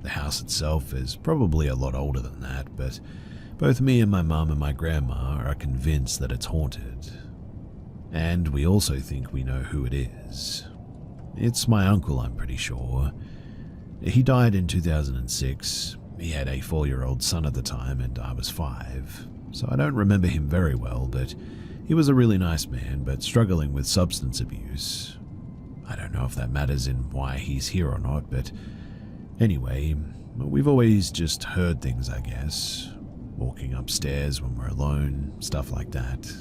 The house itself is probably a lot older than that, but both me and my mum and my grandma are convinced that it's haunted. And we also think we know who it is. It's my uncle, I'm pretty sure. He died in 2006. He had a 4-year-old son at the time, and I was 5. So I don't remember him very well, but he was a really nice man, but struggling with substance abuse. I don't know if that matters in why he's here or not, but anyway, we've always just heard things, I guess. Walking upstairs when we're alone, stuff like that.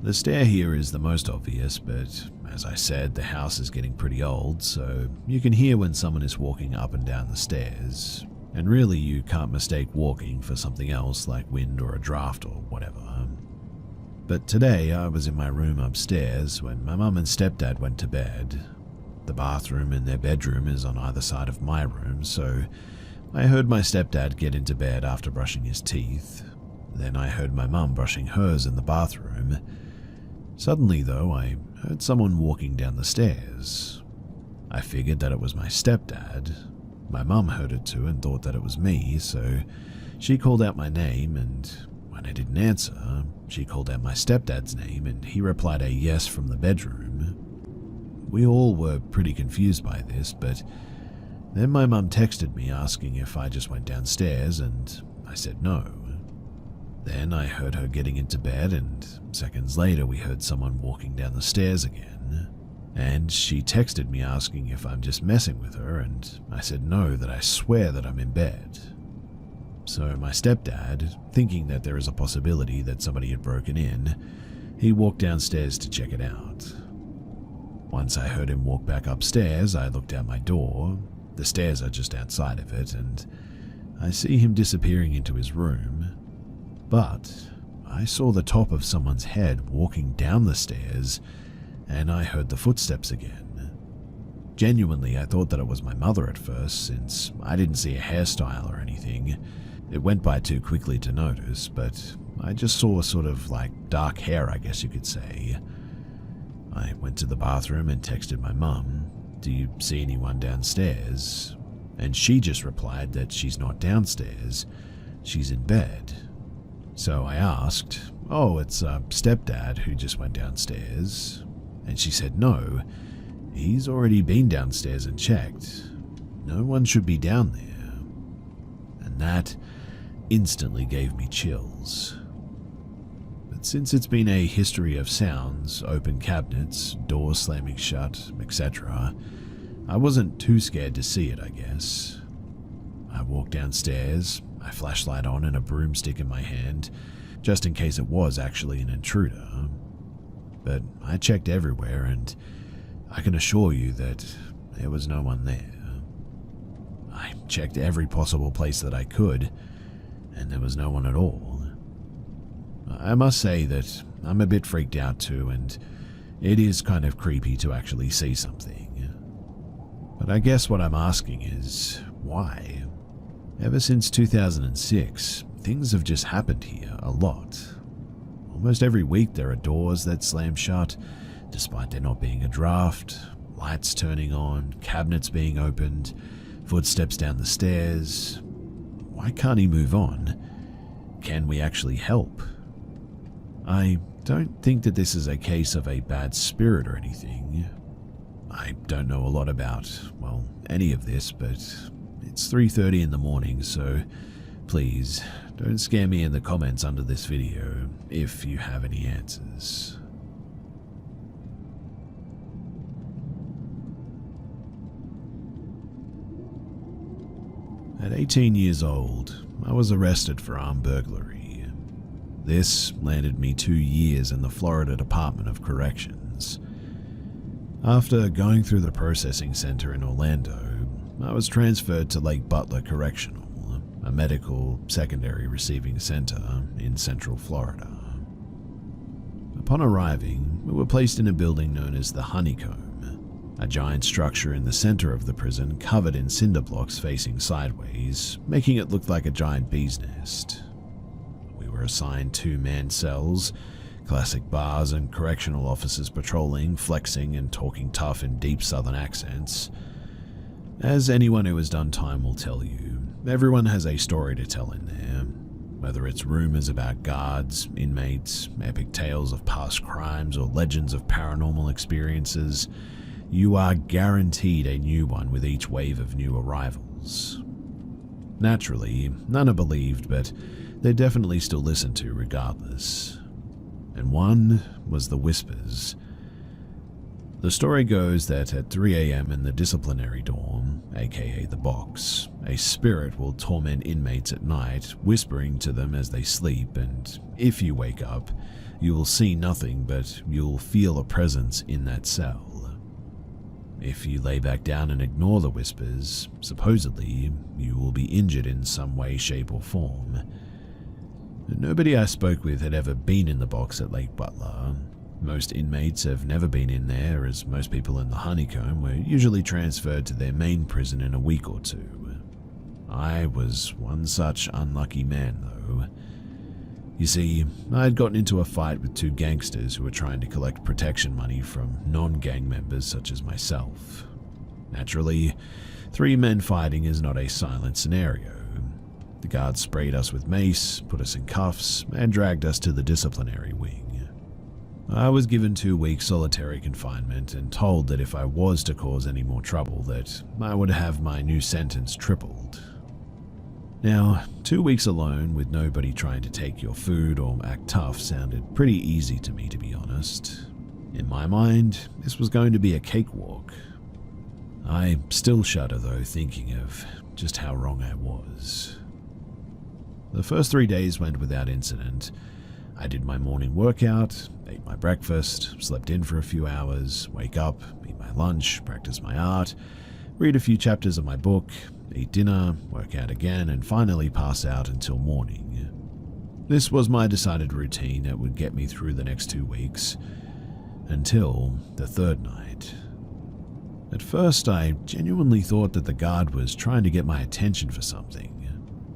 The stair here is the most obvious, but as I said, the house is getting pretty old, so you can hear when someone is walking up and down the stairs. And really, you can't mistake walking for something else like wind or a draft or whatever. But today, I was in my room upstairs when my mum and stepdad went to bed. The bathroom in their bedroom is on either side of my room, so I heard my stepdad get into bed after brushing his teeth. Then I heard my mum brushing hers in the bathroom. Suddenly, though, I heard someone walking down the stairs. I figured that it was my stepdad. My mum heard it too and thought that it was me, so she called out my name, and when I didn't answer, she called out my stepdad's name, and he replied a yes from the bedroom. We all were pretty confused by this, but then my mum texted me asking if I just went downstairs, and I said no. Then I heard her getting into bed, and seconds later we heard someone walking down the stairs again. And she texted me asking if I'm just messing with her, and I said no, that I swear that I'm in bed. So my stepdad, thinking that there is a possibility that somebody had broken in, he walked downstairs to check it out. Once I heard him walk back upstairs, I looked out my door. The stairs are just outside of it, and I see him disappearing into his room. But I saw the top of someone's head walking down the stairs, and I heard the footsteps again. Genuinely, I thought that it was my mother at first, since I didn't see a hairstyle or anything. It went by too quickly to notice, but I just saw sort of like dark hair, I guess you could say. I went to the bathroom and texted my mum, "Do you see anyone downstairs?" And she just replied that she's not downstairs, she's in bed. So I asked, "Oh, it's stepdad who just went downstairs." And she said no, he's already been downstairs and checked. No one should be down there. And that instantly gave me chills. But since it's been a history of sounds, open cabinets, doors slamming shut, etc., I wasn't too scared to see it, I guess. I walked downstairs, my flashlight on and a broomstick in my hand, just in case it was actually an intruder. But I checked everywhere, and I can assure you that there was no one there. I checked every possible place that I could, and there was no one at all. I must say that I'm a bit freaked out too, and it is kind of creepy to actually see something. But I guess what I'm asking is, why? Ever since 2006, things have just happened here a lot. Almost every week there are doors that slam shut, despite there not being a draft, lights turning on, cabinets being opened, footsteps down the stairs. Why can't he move on? Can we actually help? I don't think that this is a case of a bad spirit or anything. I don't know a lot about, well, any of this, but it's 3:30 in the morning, so please don't scare me in the comments under this video if you have any answers. At 18 years old, I was arrested for armed burglary. This landed me 2 years in the Florida Department of Corrections. After going through the processing center in Orlando, I was transferred to Lake Butler Correctional, a medical secondary receiving center in Central Florida. Upon arriving, we were placed in a building known as the Honeycomb, a giant structure in the center of the prison covered in cinder blocks facing sideways, making it look like a giant bee's nest. We were assigned 2-man cells, classic bars and correctional officers patrolling, flexing and talking tough in deep southern accents. As anyone who has done time will tell you, everyone has a story to tell in there. Whether it's rumors about guards, inmates, epic tales of past crimes, or legends of paranormal experiences, you are guaranteed a new one with each wave of new arrivals. Naturally, none are believed, but they're definitely still listened to regardless. And one was the whispers. The story goes that at 3 a.m. in the disciplinary dorm, aka the box, a spirit will torment inmates at night, whispering to them as they sleep, and if you wake up, you will see nothing but you'll feel a presence in that cell. If you lay back down and ignore the whispers, supposedly, you will be injured in some way, shape, or form. Nobody I spoke with had ever been in the box at Lake Butler. Most inmates have never been in there, as most people in the Honeycomb were usually transferred to their main prison in a week or two. I was one such unlucky man, though. You see, I had gotten into a fight with 2 gangsters who were trying to collect protection money from non-gang members such as myself. Naturally, 3 men fighting is not a silent scenario. The guards sprayed us with mace, put us in cuffs, and dragged us to the disciplinary wing. I was given 2 weeks solitary confinement and told that if I was to cause any more trouble that I would have my new sentence tripled. Now, 2 weeks alone with nobody trying to take your food or act tough sounded pretty easy to me, to be honest. In my mind, this was going to be a cakewalk. I still shudder though thinking of just how wrong I was. The first 3 days went without incident. I did my morning workout, ate my breakfast, slept in for a few hours, wake up, eat my lunch, practice my art, read a few chapters of my book, eat dinner, work out again, and finally pass out until morning. This was my decided routine that would get me through the next 2 weeks, until the 3rd night. At first, I genuinely thought that the guard was trying to get my attention for something,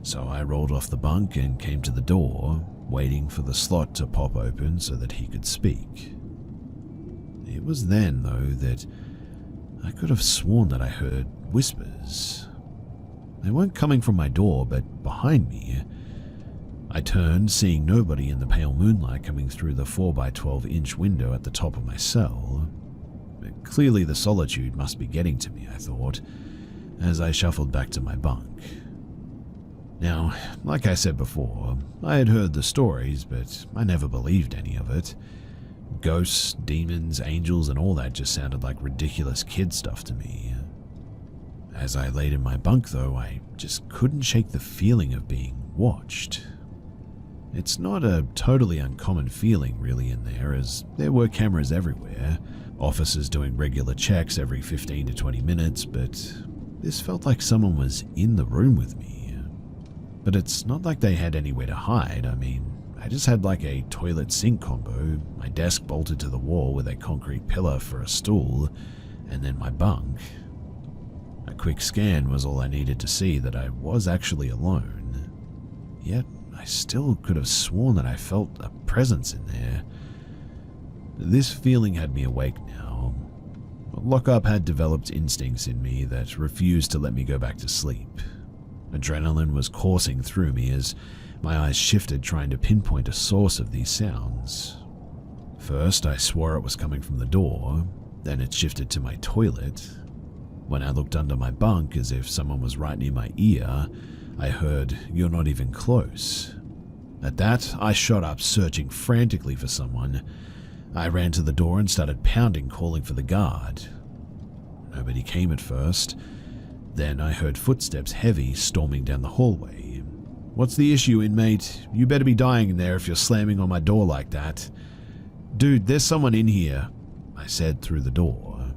so I rolled off the bunk and came to the door, waiting for the slot to pop open so that he could speak. It was then, though, that I could have sworn that I heard whispers. They weren't coming from my door, but behind me. I turned, seeing nobody in the pale moonlight coming through the 4x12-inch window at the top of my cell. But clearly the solitude must be getting to me, I thought, as I shuffled back to my bunk. Now, like I said before, I had heard the stories, but I never believed any of it. Ghosts, demons, angels, and all that just sounded like ridiculous kid stuff to me. As I laid in my bunk, though, I just couldn't shake the feeling of being watched. It's not a totally uncommon feeling, really, in there, as there were cameras everywhere, officers doing regular checks every 15 to 20 minutes, but this felt like someone was in the room with me. But it's not like they had anywhere to hide. I mean, I just had like a toilet sink combo, my desk bolted to the wall with a concrete pillar for a stool, and then my bunk. A quick scan was all I needed to see that I was actually alone. Yet, I still could have sworn that I felt a presence in there. This feeling had me awake now. Lockup had developed instincts in me that refused to let me go back to sleep. Adrenaline was coursing through me as my eyes shifted trying to pinpoint a source of these sounds. First, I swore it was coming from the door, then it shifted to my toilet. When I looked under my bunk as if someone was right near my ear, I heard, "You're not even close." At that, I shot up, searching frantically for someone. I ran to the door and started pounding, calling for the guard. Nobody came at first. Then I heard footsteps heavy storming down the hallway. "What's the issue, inmate? You better be dying in there if you're slamming on my door like that." "Dude, there's someone in here," I said through the door.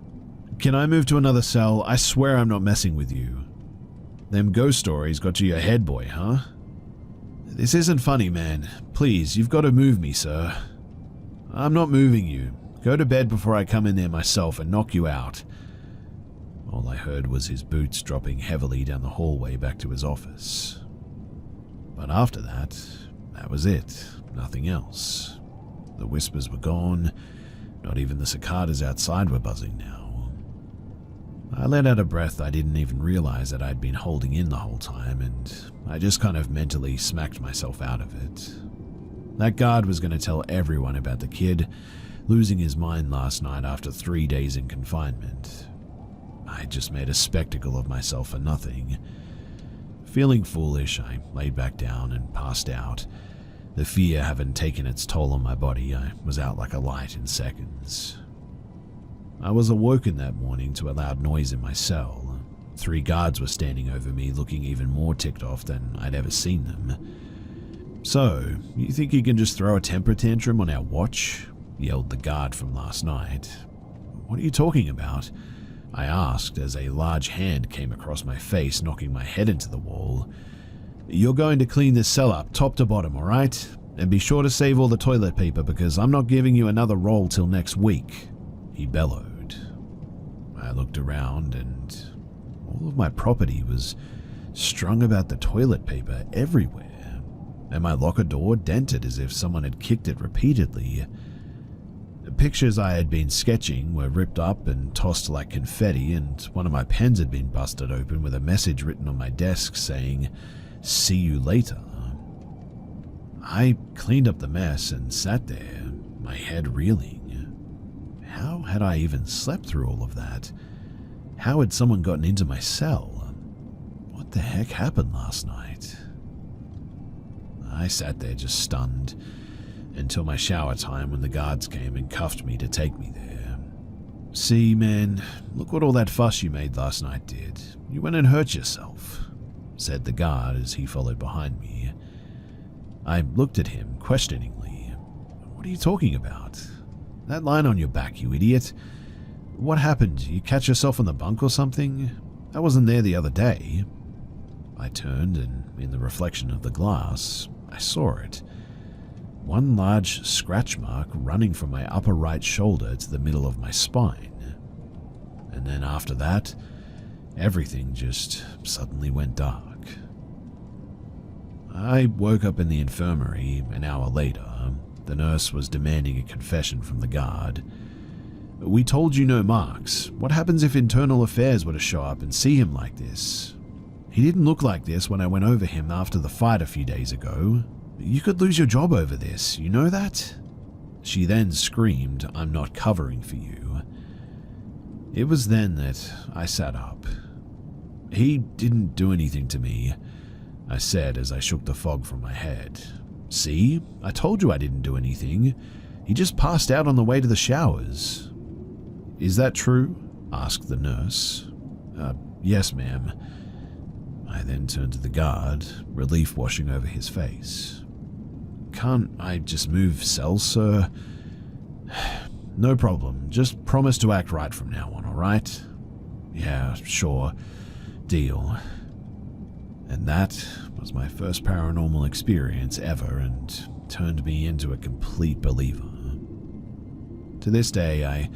"Can I move to another cell? I swear I'm not messing with you." "Them ghost stories got you your head, boy, huh?" "This isn't funny, man. Please, you've got to move me, sir." I'm not moving you. Go to bed before I come in there myself and knock you out." All I heard was his boots dropping heavily down the hallway back to his office. But after that was it. Nothing else. The whispers were gone. Not even the cicadas outside were buzzing now. I let out a breath I didn't even realize that I'd been holding in the whole time, and I just kind of mentally smacked myself out of it. That guard was going to tell everyone about the kid losing his mind last night after 3 days in confinement. I just made a spectacle of myself for nothing. Feeling foolish, I laid back down and passed out. The fear having taken its toll on my body, I was out like a light in seconds. I was awoken that morning to a loud noise in my cell. 3 guards were standing over me, looking even more ticked off than I'd ever seen them. "So, you think you can just throw a temper tantrum on our watch?" yelled the guard from last night. "What are you talking about?" I asked as a large hand came across my face, knocking my head into the wall. "You're going to clean this cell up top to bottom, alright? And be sure to save all the toilet paper because I'm not giving you another roll till next week," he bellowed. I looked around and all of my property was strung about the toilet paper everywhere, and my locker door dented as if someone had kicked it repeatedly. The pictures I had been sketching were ripped up and tossed like confetti, and one of my pens had been busted open with a message written on my desk saying, "See you later." I cleaned up the mess and sat there, my head reeling. How had I even slept through all of that? How had someone gotten into my cell? What the heck happened last night? I sat there just stunned until my shower time when the guards came and cuffed me to take me there. "See, man, look what all that fuss you made last night did. You went and hurt yourself," said the guard as he followed behind me. I looked at him questioningly. "What are you talking about? That line on your back, you idiot. What happened? You catch yourself on the bunk or something? That wasn't there the other day." I turned, and in the reflection of the glass, I saw it. One large scratch mark running from my upper right shoulder to the middle of my spine. And then after that, everything just suddenly went dark. I woke up in the infirmary an hour later. The nurse was demanding a confession from the guard. "We told you no marks. What happens if internal affairs were to show up and see him like this? He didn't look like this when I went over him after the fight a few days ago. You could lose your job over this, you know that?" She then screamed, "I'm not covering for you." It was then that I sat up. "He didn't do anything to me," I said as I shook the fog from my head. "See? I told you I didn't do anything. He just passed out on the way to the showers." "Is that true?" asked the nurse. Yes, ma'am." I then turned to the guard, relief washing over his face. "Can't I just move cells, sir?" "No problem. Just promise to act right from now on, alright?" "Yeah, sure. Deal." And that was my first paranormal experience ever and turned me into a complete believer. To this day, I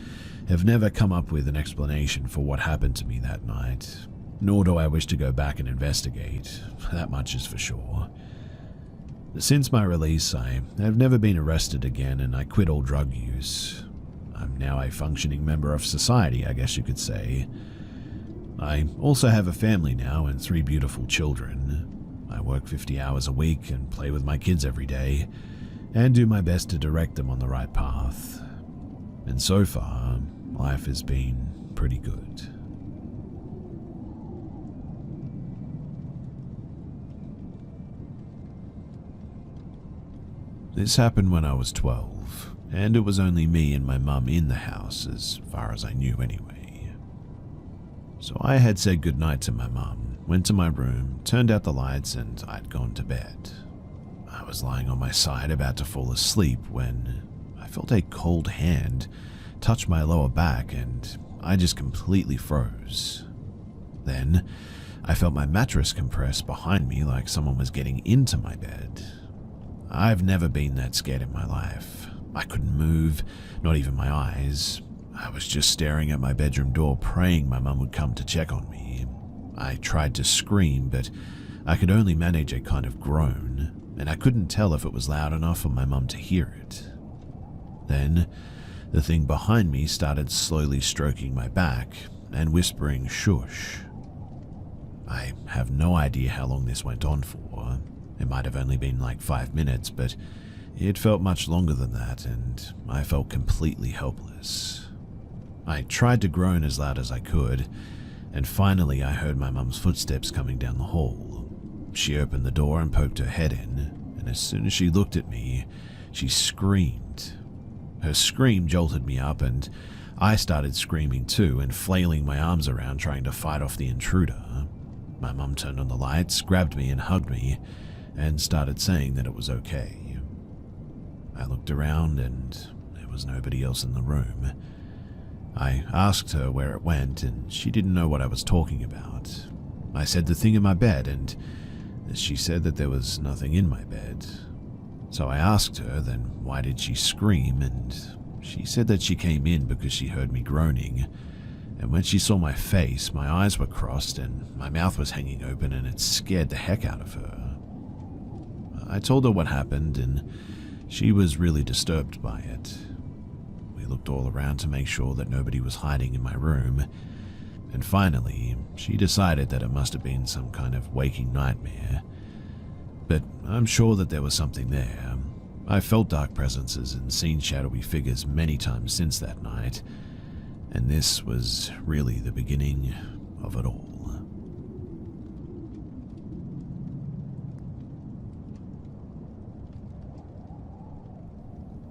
have never come up with an explanation for what happened to me that night, nor do I wish to go back and investigate, that much is for sure. Since my release, I have never been arrested again and I quit all drug use. I'm now a functioning member of society, I guess you could say. I also have a family now and 3 beautiful children. I work 50 hours a week and play with my kids every day, and do my best to direct them on the right path. And so far, life has been pretty good. This happened when I was 12, and it was only me and my mum in the house as far as I knew anyway. So I had said goodnight to my mum, went to my room, turned out the lights, and I'd gone to bed. I was lying on my side about to fall asleep when I felt a cold hand touch my lower back and I just completely froze. Then I felt my mattress compress behind me like someone was getting into my bed. I've never been that scared in my life. I couldn't move, not even my eyes. I was just staring at my bedroom door, praying my mum would come to check on me. I tried to scream, but I could only manage a kind of groan, and I couldn't tell if it was loud enough for my mum to hear it. Then, the thing behind me started slowly stroking my back and whispering shush. I have no idea how long this went on for. It might have only been like 5 minutes, but it felt much longer than that, and I felt completely helpless. I tried to groan as loud as I could, and finally I heard my mum's footsteps coming down the hall. She opened the door and poked her head in, and as soon as she looked at me, she screamed. Her scream jolted me up, and I started screaming too and flailing my arms around trying to fight off the intruder. My mum turned on the lights, grabbed me and hugged me, and started saying that it was okay. I looked around and there was nobody else in the room. I asked her where it went, and she didn't know what I was talking about. I said the thing in my bed, and she said that there was nothing in my bed. So I asked her then why did she scream, and she said that she came in because she heard me groaning, and when she saw my face, my eyes were crossed and my mouth was hanging open, and it scared the heck out of her. I told her what happened, and she was really disturbed by it. We looked all around to make sure that nobody was hiding in my room, and finally, she decided that it must have been some kind of waking nightmare. But I'm sure that there was something there. I've felt dark presences and seen shadowy figures many times since that night, and this was really the beginning of it all.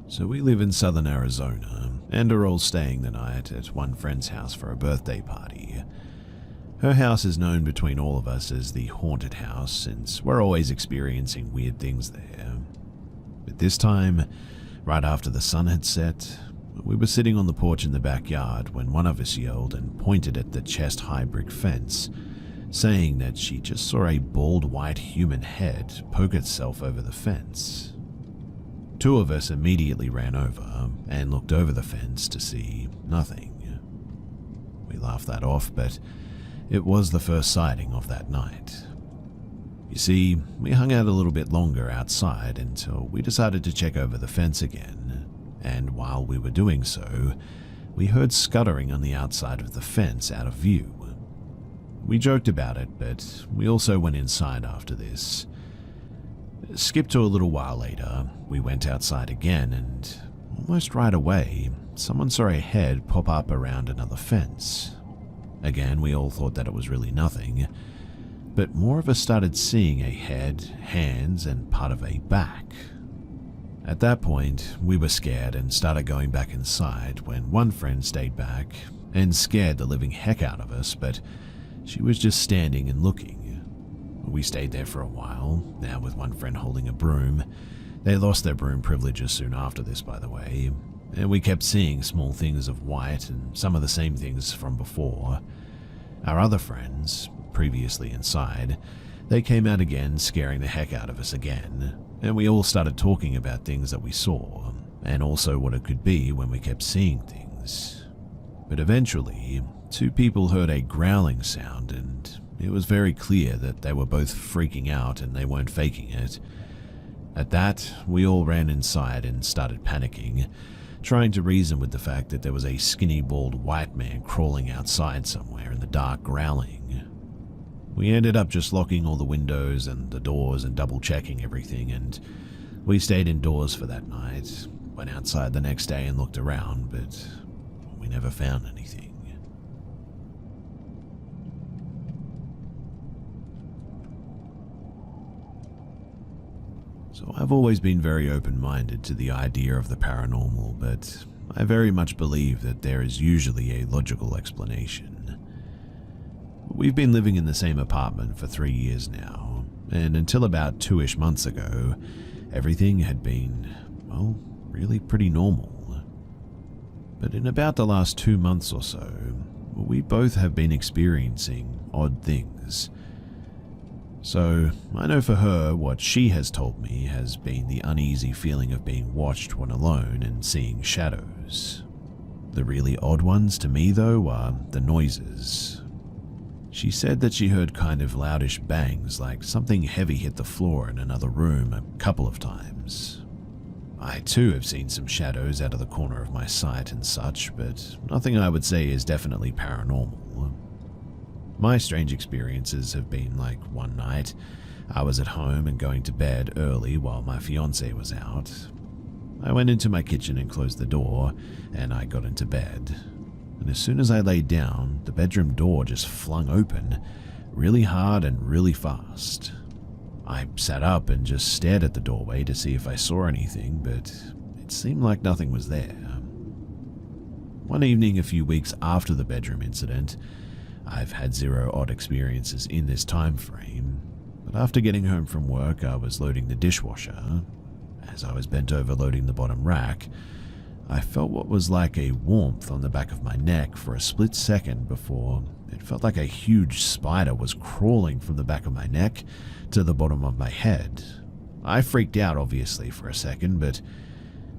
So we live in southern Arizona, and are all staying the night at one friend's house for a birthday party. Her house is known between all of us as the haunted house, since we're always experiencing weird things there. But this time, right after the sun had set, we were sitting on the porch in the backyard when one of us yelled and pointed at the chest-high brick fence, saying that she just saw a bald white human head poke itself over the fence. Two of us immediately ran over and looked over the fence to see nothing. We laughed that off, but it was the first sighting of that night. You see, we hung out a little bit longer outside until we decided to check over the fence again, and while we were doing so, we heard scuttering on the outside of the fence out of view. We joked about it, but we also went inside after this. Skip to a little while later, we went outside again, and almost right away, someone saw a head pop up around another fence. Again, we all thought that it was really nothing, but more of us started seeing a head, hands, and part of a back. At that point, we were scared and started going back inside when one friend stayed back and scared the living heck out of us, but she was just standing and looking. We stayed there for a while, now with one friend holding a broom. They lost their broom privileges soon after this, by the way, and we kept seeing small things of white and some of the same things from before. Our other friends, previously inside, they came out again, scaring the heck out of us again, and we all started talking about things that we saw, and also what it could be when we kept seeing things. But eventually, two people heard a growling sound, and it was very clear that they were both freaking out and they weren't faking it. At that, we all ran inside and started panicking, trying to reason with the fact that there was a skinny, bald white man crawling outside somewhere in the dark growling. We ended up just locking all the windows and the doors and double-checking everything, and we stayed indoors for that night, went outside the next day and looked around, but we never found anything. So I've always been very open-minded to the idea of the paranormal, but I very much believe that there is usually a logical explanation. We've been living in the same apartment for 3 years now, and until about 2-ish months ago, everything had been, well, really pretty normal. But in about the last 2 months or so, we both have been experiencing odd things. So I know for her what she has told me has been the uneasy feeling of being watched when alone and seeing shadows. The really odd ones to me, though, are the noises. She said that she heard kind of loudish bangs, like something heavy hit the floor in another room a couple of times. I too have seen some shadows out of the corner of my sight and such, but nothing I would say is definitely paranormal. My strange experiences have been like one night, I was at home and going to bed early while my fiancé was out. I went into my kitchen and closed the door, and I got into bed. And as soon as I laid down, the bedroom door just flung open, really hard and really fast. I sat up and just stared at the doorway to see if I saw anything, but it seemed like nothing was there. One evening a few weeks after the bedroom incident, I've had zero odd experiences in this time frame, but after getting home from work, I was loading the dishwasher. As I was bent over loading the bottom rack, I felt what was like a warmth on the back of my neck for a split second before it felt like a huge spider was crawling from the back of my neck to the bottom of my head. I freaked out, obviously, for a second, but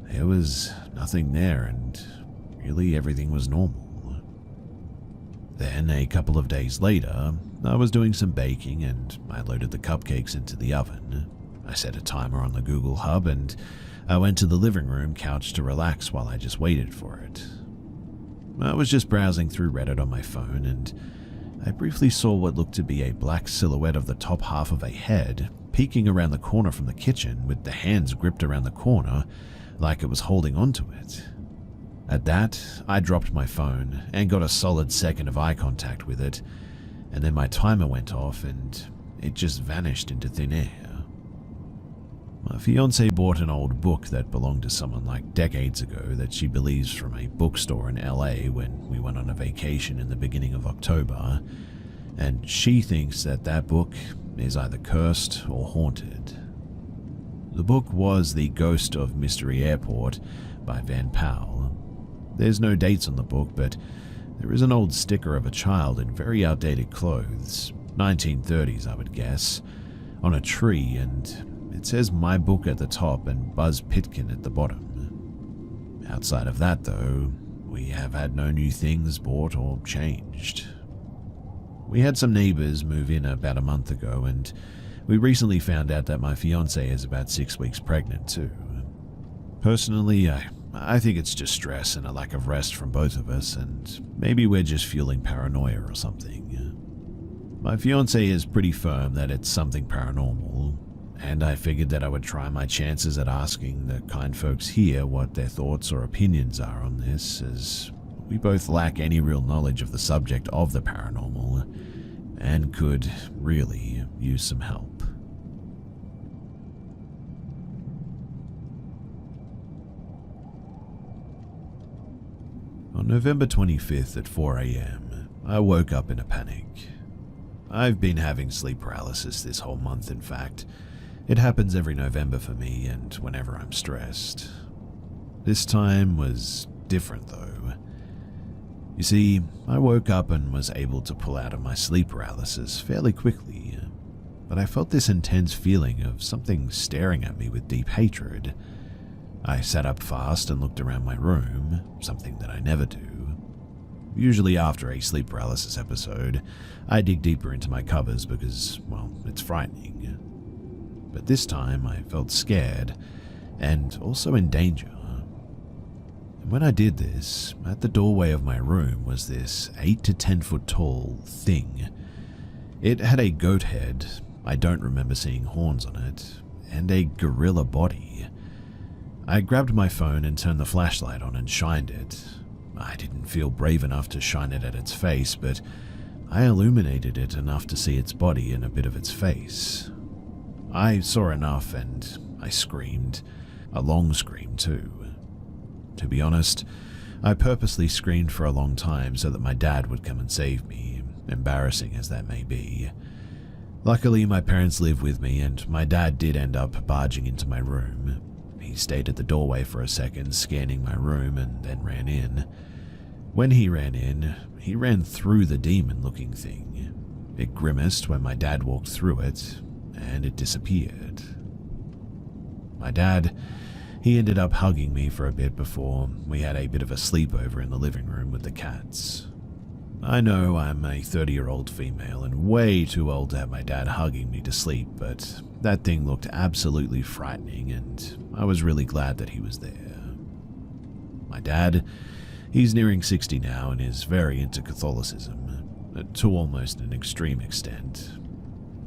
there was nothing there, and really everything was normal. Then, a couple of days later, I was doing some baking and I loaded the cupcakes into the oven. I set a timer on the Google Hub and I went to the living room couch to relax while I just waited for it. I was just browsing through Reddit on my phone and I briefly saw what looked to be a black silhouette of the top half of a head peeking around the corner from the kitchen with the hands gripped around the corner like it was holding onto it. At that, I dropped my phone and got a solid second of eye contact with it, and then my timer went off and it just vanished into thin air. My fiancée bought an old book that belonged to someone like decades ago that she believes from a bookstore in LA when we went on a vacation in the beginning of October, and she thinks that that book is either cursed or haunted. The book was The Ghost of Mystery Airport by Van Powell. There's no dates on the book, but there is an old sticker of a child in very outdated clothes, 1930s I would guess, on a tree, and it says My Book at the top and Buzz Pitkin at the bottom. Outside of that, though, we have had no new things bought or changed. We had some neighbors move in about a month ago, and we recently found out that my fiancée is about 6 weeks pregnant too. Personally, I think it's just stress and a lack of rest from both of us, and maybe we're just feeling paranoia or something. My fiancé is pretty firm that it's something paranormal, and I figured that I would try my chances at asking the kind folks here what their thoughts or opinions are on this, as we both lack any real knowledge of the subject of the paranormal, and could really use some help. On November 25th at 4 a.m., I woke up in a panic. I've been having sleep paralysis this whole month, in fact. It happens every November for me and whenever I'm stressed. This time was different though. You see, I woke up and was able to pull out of my sleep paralysis fairly quickly, but I felt this intense feeling of something staring at me with deep hatred. I sat up fast and looked around my room, something that I never do. Usually after a sleep paralysis episode, I dig deeper into my covers because, well, it's frightening. But this time I felt scared and also in danger. And when I did this, at the doorway of my room was this 8 to 10 foot tall thing. It had a goat head, I don't remember seeing horns on it, and a gorilla body. I grabbed my phone and turned the flashlight on and shined it. I didn't feel brave enough to shine it at its face, but I illuminated it enough to see its body and a bit of its face. I saw enough and I screamed, a long scream too. To be honest, I purposely screamed for a long time so that my dad would come and save me, embarrassing as that may be. Luckily, my parents live with me and my dad did end up barging into my room. He stayed at the doorway for a second, scanning my room, and then ran in. When he ran in, he ran through the demon-looking thing. It grimaced when my dad walked through it, and it disappeared. My dad, he ended up hugging me for a bit before we had a bit of a sleepover in the living room with the cats. I know I'm a 30-year-old female and way too old to have my dad hugging me to sleep, but that thing looked absolutely frightening and I was really glad that he was there. My dad, he's nearing 60 now and is very into Catholicism, to almost an extreme extent,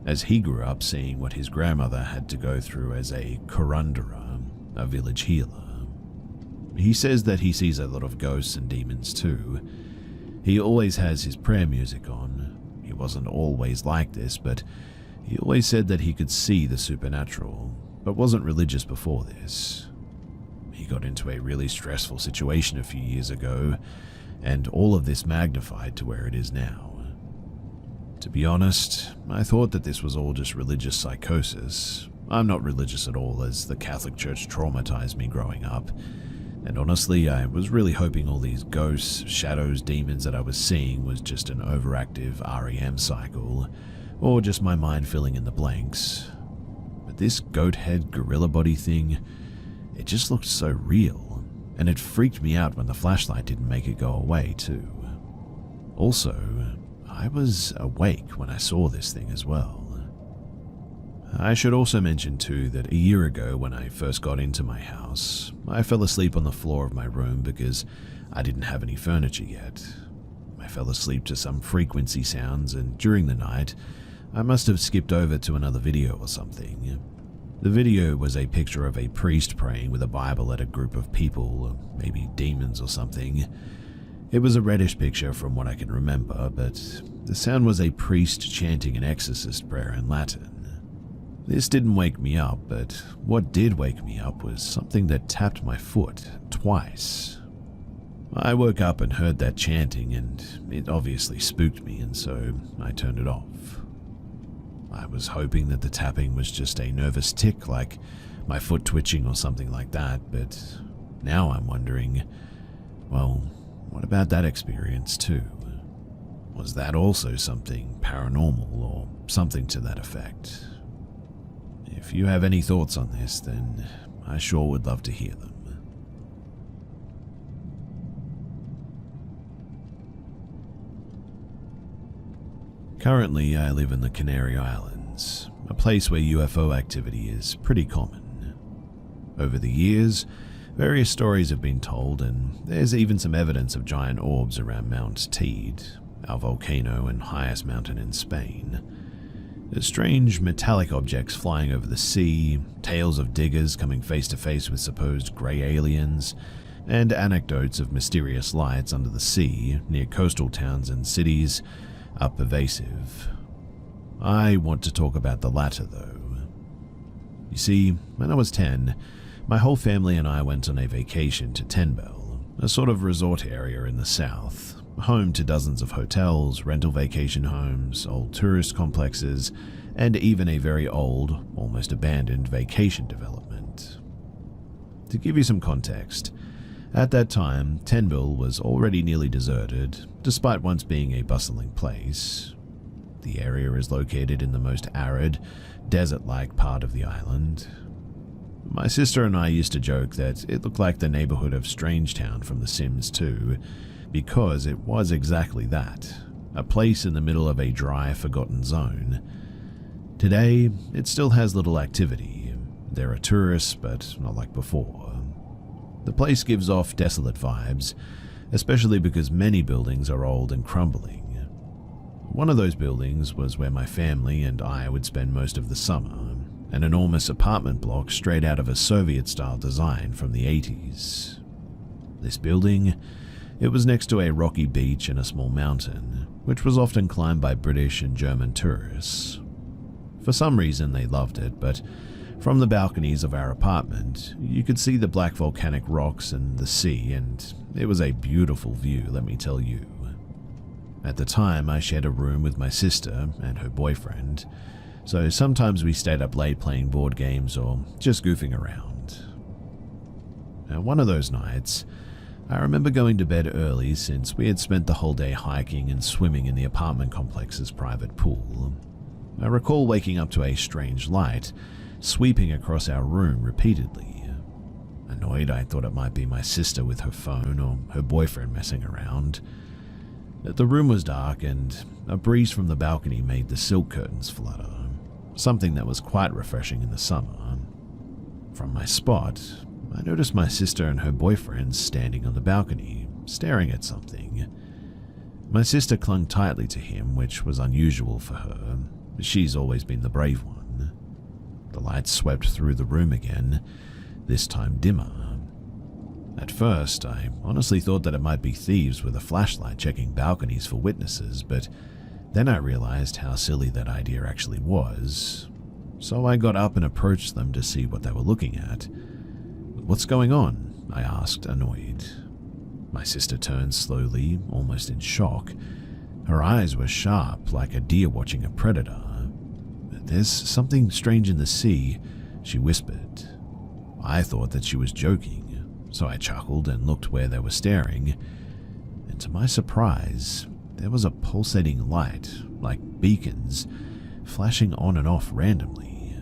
as he grew up seeing what his grandmother had to go through as a curandera, a village healer. He says that he sees a lot of ghosts and demons too. He always has his prayer music on. He wasn't always like this, but he always said that he could see the supernatural, but wasn't religious before this. He got into a really stressful situation a few years ago, and all of this magnified to where it is now. To be honest, I thought that this was all just religious psychosis. I'm not religious at all, as the Catholic Church traumatized me growing up. And honestly, I was really hoping all these ghosts, shadows, demons that I was seeing was just an overactive REM cycle, or just my mind filling in the blanks. But this goat head gorilla body thing, it just looked so real, and it freaked me out when the flashlight didn't make it go away too. Also, I was awake when I saw this thing as well. I should also mention too that a year ago when I first got into my house, I fell asleep on the floor of my room because I didn't have any furniture yet. I fell asleep to some frequency sounds, and during the night, I must have skipped over to another video or something. The video was a picture of a priest praying with a Bible at a group of people, maybe demons or something. It was a reddish picture from what I can remember, but the sound was a priest chanting an exorcist prayer in Latin. This didn't wake me up, but what did wake me up was something that tapped my foot twice. I woke up and heard that chanting, and it obviously spooked me, and so I turned it off. I was hoping that the tapping was just a nervous tick, like my foot twitching or something like that, but now I'm wondering, well, what about that experience too? Was that also something paranormal or something to that effect? If you have any thoughts on this, then I sure would love to hear them. Currently, I live in the Canary Islands, a place where UFO activity is pretty common. Over the years, various stories have been told, and there's even some evidence of giant orbs around Mount Teide, our volcano and highest mountain in Spain. There's strange metallic objects flying over the sea, tales of diggers coming face to face with supposed grey aliens, and anecdotes of mysterious lights under the sea near coastal towns and cities are pervasive. I want to talk about the latter though. You see, when I was 10, my whole family and I went on a vacation to Tenbel, a sort of resort area in the south, home to dozens of hotels, rental vacation homes, old tourist complexes, and even a very old, almost abandoned vacation development. To give you some context, at that time, Tenbel was already nearly deserted, despite once being a bustling place. The area is located in the most arid, desert-like part of the island. My sister and I used to joke that it looked like the neighborhood of Strangetown from The Sims 2, because it was exactly that, a place in the middle of a dry, forgotten zone. Today, it still has little activity. There are tourists, but not like before. The place gives off desolate vibes, especially because many buildings are old and crumbling. One of those buildings was where my family and I would spend most of the summer, an enormous apartment block straight out of a Soviet-style design from the 80s. This building, it was next to a rocky beach and a small mountain, which was often climbed by British and German tourists. For some reason they loved it, but from the balconies of our apartment, you could see the black volcanic rocks and the sea, and it was a beautiful view, let me tell you. At the time, I shared a room with my sister and her boyfriend, so sometimes we stayed up late playing board games or just goofing around. Now, one of those nights, I remember going to bed early since we had spent the whole day hiking and swimming in the apartment complex's private pool. I recall waking up to a strange light sweeping across our room repeatedly. Annoyed, I thought it might be my sister with her phone or her boyfriend messing around. The room was dark and a breeze from the balcony made the silk curtains flutter, something that was quite refreshing in the summer. From my spot, I noticed my sister and her boyfriend standing on the balcony, staring at something. My sister clung tightly to him, which was unusual for her. She's always been the brave one. The light swept through the room again, this time dimmer. At first, I honestly thought that it might be thieves with a flashlight checking balconies for witnesses, but then I realized how silly that idea actually was. So I got up and approached them to see what they were looking at. "What's going on?" I asked, annoyed. My sister turned slowly, almost in shock. Her eyes were sharp, like a deer watching a predator. "There's something strange in the sea," she whispered. I thought that she was joking, so I chuckled and looked where they were staring. And to my surprise, there was a pulsating light, like beacons, flashing on and off randomly.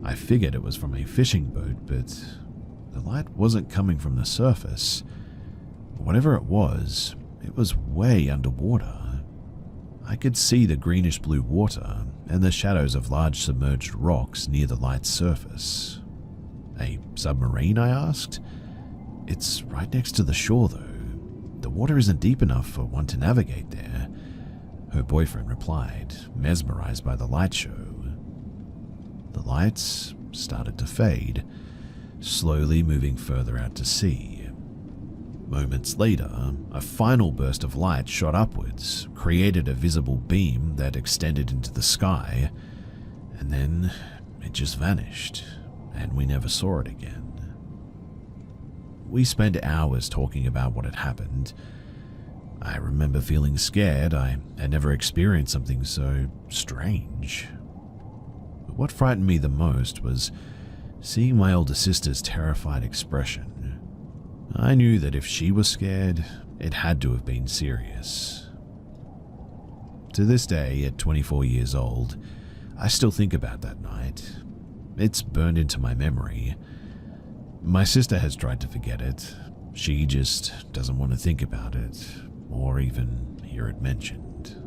I figured it was from a fishing boat, but the light wasn't coming from the surface. Whatever it was way underwater. I could see the greenish-blue water and the shadows of large submerged rocks near the light's surface. "A submarine?" I asked. "It's right next to the shore, though. The water isn't deep enough for one to navigate there," her boyfriend replied, mesmerized by the light show. The lights started to fade, slowly moving further out to sea. Moments later, a final burst of light shot upwards, created a visible beam that extended into the sky, and then it just vanished, and we never saw it again. We spent hours talking about what had happened. I remember feeling scared. I had never experienced something so strange. But what frightened me the most was seeing my older sister's terrified expression. I knew that if she was scared, it had to have been serious. To this day, at 24 years old, I still think about that night. It's burned into my memory. My sister has tried to forget it. She just doesn't want to think about it, or even hear it mentioned.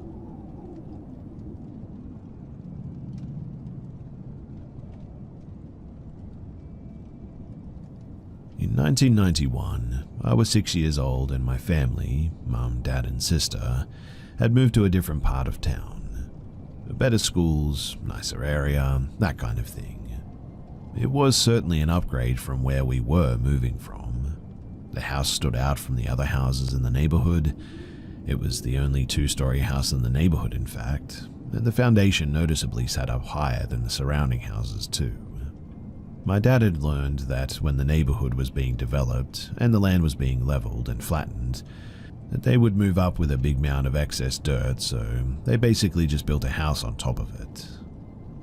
In 1991, I was 6 years old and my family, mum, dad and sister, had moved to a different part of town. Better schools, nicer area, that kind of thing. It was certainly an upgrade from where we were moving from. The house stood out from the other houses in the neighborhood. It was the only two-story house in the neighborhood, in fact, and the foundation noticeably sat up higher than the surrounding houses too. My dad had learned that when the neighborhood was being developed and the land was being leveled and flattened, that they would move up with a big mound of excess dirt, so they basically just built a house on top of it.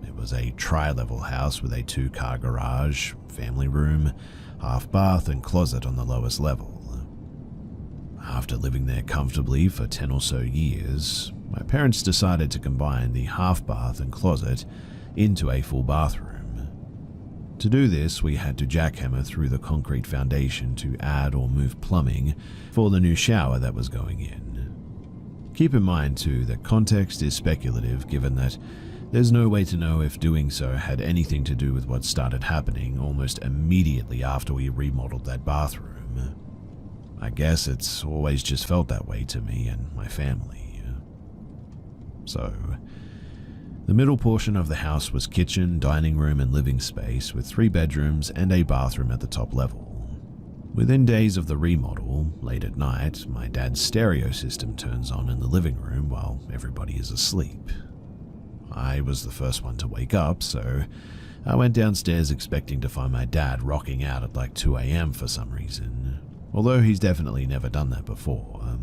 It was a tri-level house with a 2-car garage, family room, half bath and closet on the lowest level. After living there comfortably for 10 or so years, my parents decided to combine the half bath and closet into a full bathroom. To do this, we had to jackhammer through the concrete foundation to add or move plumbing for the new shower that was going in. Keep in mind too that context is speculative, given that there's no way to know if doing so had anything to do with what started happening almost immediately after we remodeled that bathroom. I guess it's always just felt that way to me and my family. So, the middle portion of the house was kitchen, dining room, and living space with 3 bedrooms and a bathroom at the top level. Within days of the remodel, late at night, my dad's stereo system turns on in the living room while everybody is asleep. I was the first one to wake up, so I went downstairs expecting to find my dad rocking out at like 2 a.m. for some reason, although he's definitely never done that before.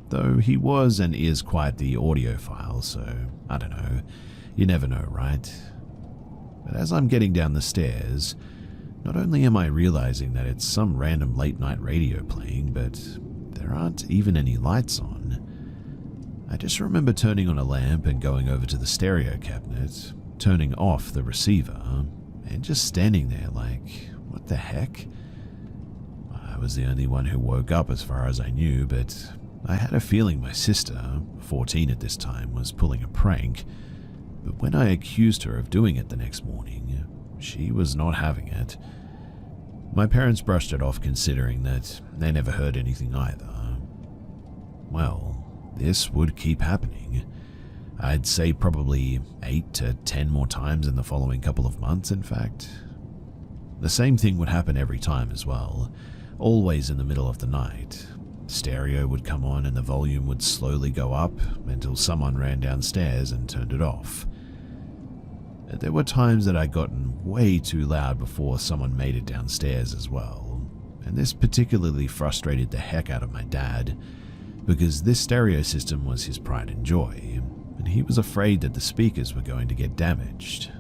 Though he was and is quite the audiophile, so I don't know. You never know, right? But as I'm getting down the stairs, not only am I realizing that it's some random late night radio playing, but there aren't even any lights on. I just remember turning on a lamp and going over to the stereo cabinet, turning off the receiver, and just standing there like, what the heck? I was the only one who woke up as far as I knew, but I had a feeling my sister, 14 at this time, was pulling a prank. But when I accused her of doing it the next morning, she was not having it. My parents brushed it off, considering that they never heard anything either. Well, this would keep happening. I'd say probably 8 to 10 more times in the following couple of months, in fact. The same thing would happen every time as well, always in the middle of the night. Stereo would come on and the volume would slowly go up until someone ran downstairs and turned it off. There were times that I'd gotten way too loud before someone made it downstairs as well, and this particularly frustrated the heck out of my dad, because this stereo system was his pride and joy, and he was afraid that the speakers were going to get damaged.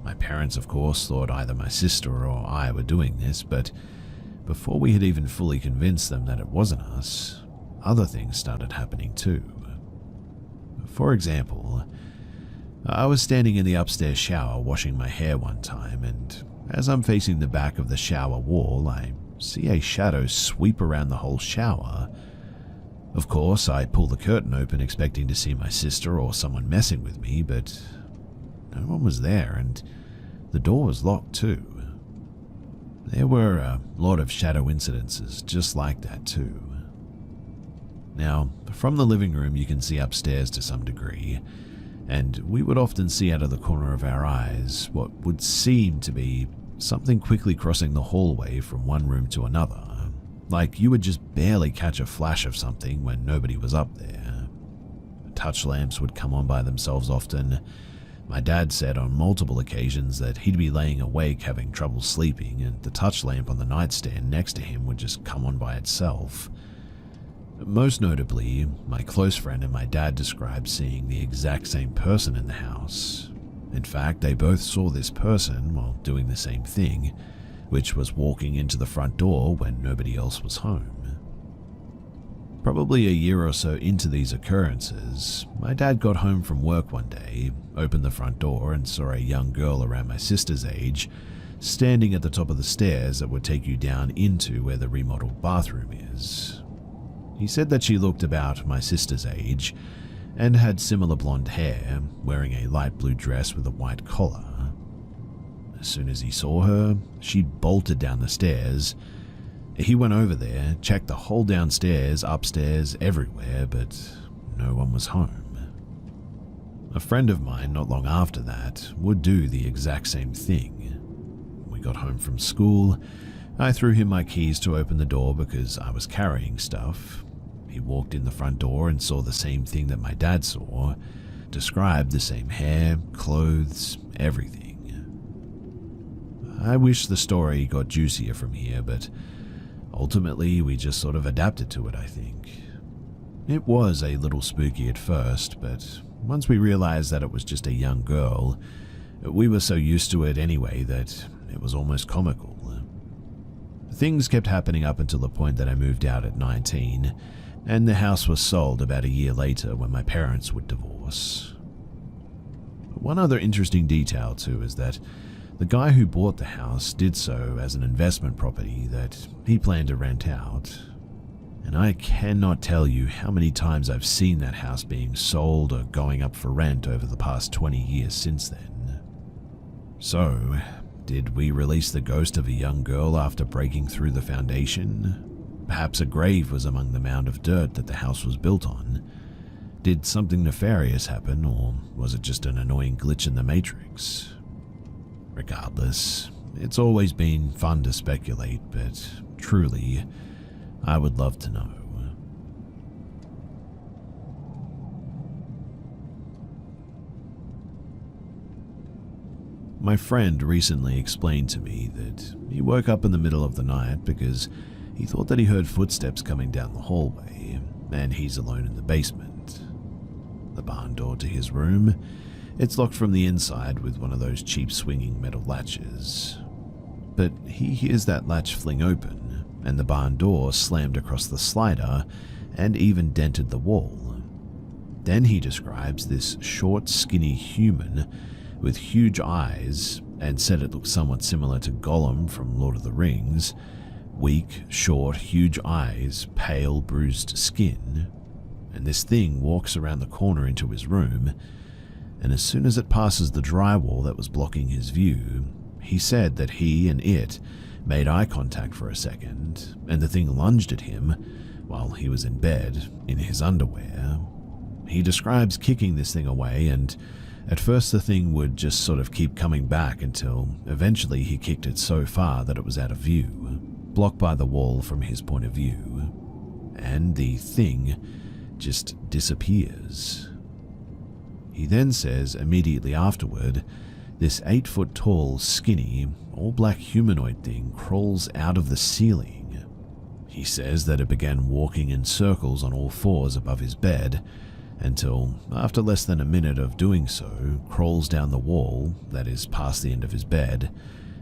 My parents, of course, thought either my sister or I were doing this, but before we had even fully convinced them that it wasn't us, other things started happening too. For example, I was standing in the upstairs shower washing my hair one time, and as I'm facing the back of the shower wall, I see a shadow sweep around the whole shower. Of course, I pull the curtain open expecting to see my sister or someone messing with me, but no one was there, and the door was locked too. There were a lot of shadow incidences just like that too. Now, from the living room you can see upstairs to some degree, and we would often see out of the corner of our eyes what would seem to be something quickly crossing the hallway from one room to another, like you would just barely catch a flash of something when nobody was up there. Touch lamps would come on by themselves often. My dad said on multiple occasions that he'd be laying awake having trouble sleeping, and the touch lamp on the nightstand next to him would just come on by itself. Most notably, my close friend and my dad described seeing the exact same person in the house. In fact, they both saw this person while doing the same thing, which was walking into the front door when nobody else was home. Probably a year or so into these occurrences, my dad got home from work one day, opened the front door, and saw a young girl around my sister's age standing at the top of the stairs that would take you down into where the remodeled bathroom is. He said that she looked about my sister's age and had similar blonde hair, wearing a light blue dress with a white collar. As soon as he saw her, she bolted down the stairs. He went over there, checked the whole downstairs, upstairs, everywhere, but no one was home. A friend of mine not long after that would do the exact same thing. We got home from school. I threw him my keys to open the door because I was carrying stuff. He walked in the front door and saw the same thing that my dad saw, described the same hair, clothes, everything. I wish the story got juicier from here, but ultimately we just sort of adapted to it, I think. It was a little spooky at first, but once we realized that it was just a young girl, we were so used to it anyway that it was almost comical. Things kept happening up until the point that I moved out at 19, and the house was sold about a year later when my parents would divorce. One other interesting detail too is that the guy who bought the house did so as an investment property that he planned to rent out. And I cannot tell you how many times I've seen that house being sold or going up for rent over the past 20 years since then. So, did we release the ghost of a young girl after breaking through the foundation? Perhaps a grave was among the mound of dirt that the house was built on. Did something nefarious happen, or was it just an annoying glitch in the Matrix? Regardless, it's always been fun to speculate, but truly, I would love to know. My friend recently explained to me that he woke up in the middle of the night because he thought that he heard footsteps coming down the hallway, and he's alone in the basement. The barn door to his room, it's locked from the inside with one of those cheap swinging metal latches. but he hears that latch fling open and the barn door slammed across the slider and even dented the wall. Then he describes this short, skinny human with huge eyes and said it looked somewhat similar to Gollum from Lord of the Rings. Weak, short, huge eyes, pale, bruised skin. And this thing walks around the corner into his room, and as soon as it passes the drywall that was blocking his view, he said that he and it made eye contact for a second, and the thing lunged at him while he was in bed in his underwear. He describes kicking this thing away, and at first the thing would just sort of keep coming back until eventually he kicked it so far that it was out of view, blocked by the wall from his point of view, and the thing just disappears. He then says immediately afterward, this 8-foot tall, skinny, all-black humanoid thing crawls out of the ceiling. He says that it began walking in circles on all fours above his bed, until, after less than a minute of doing so, crawls down the wall, that is past the end of his bed,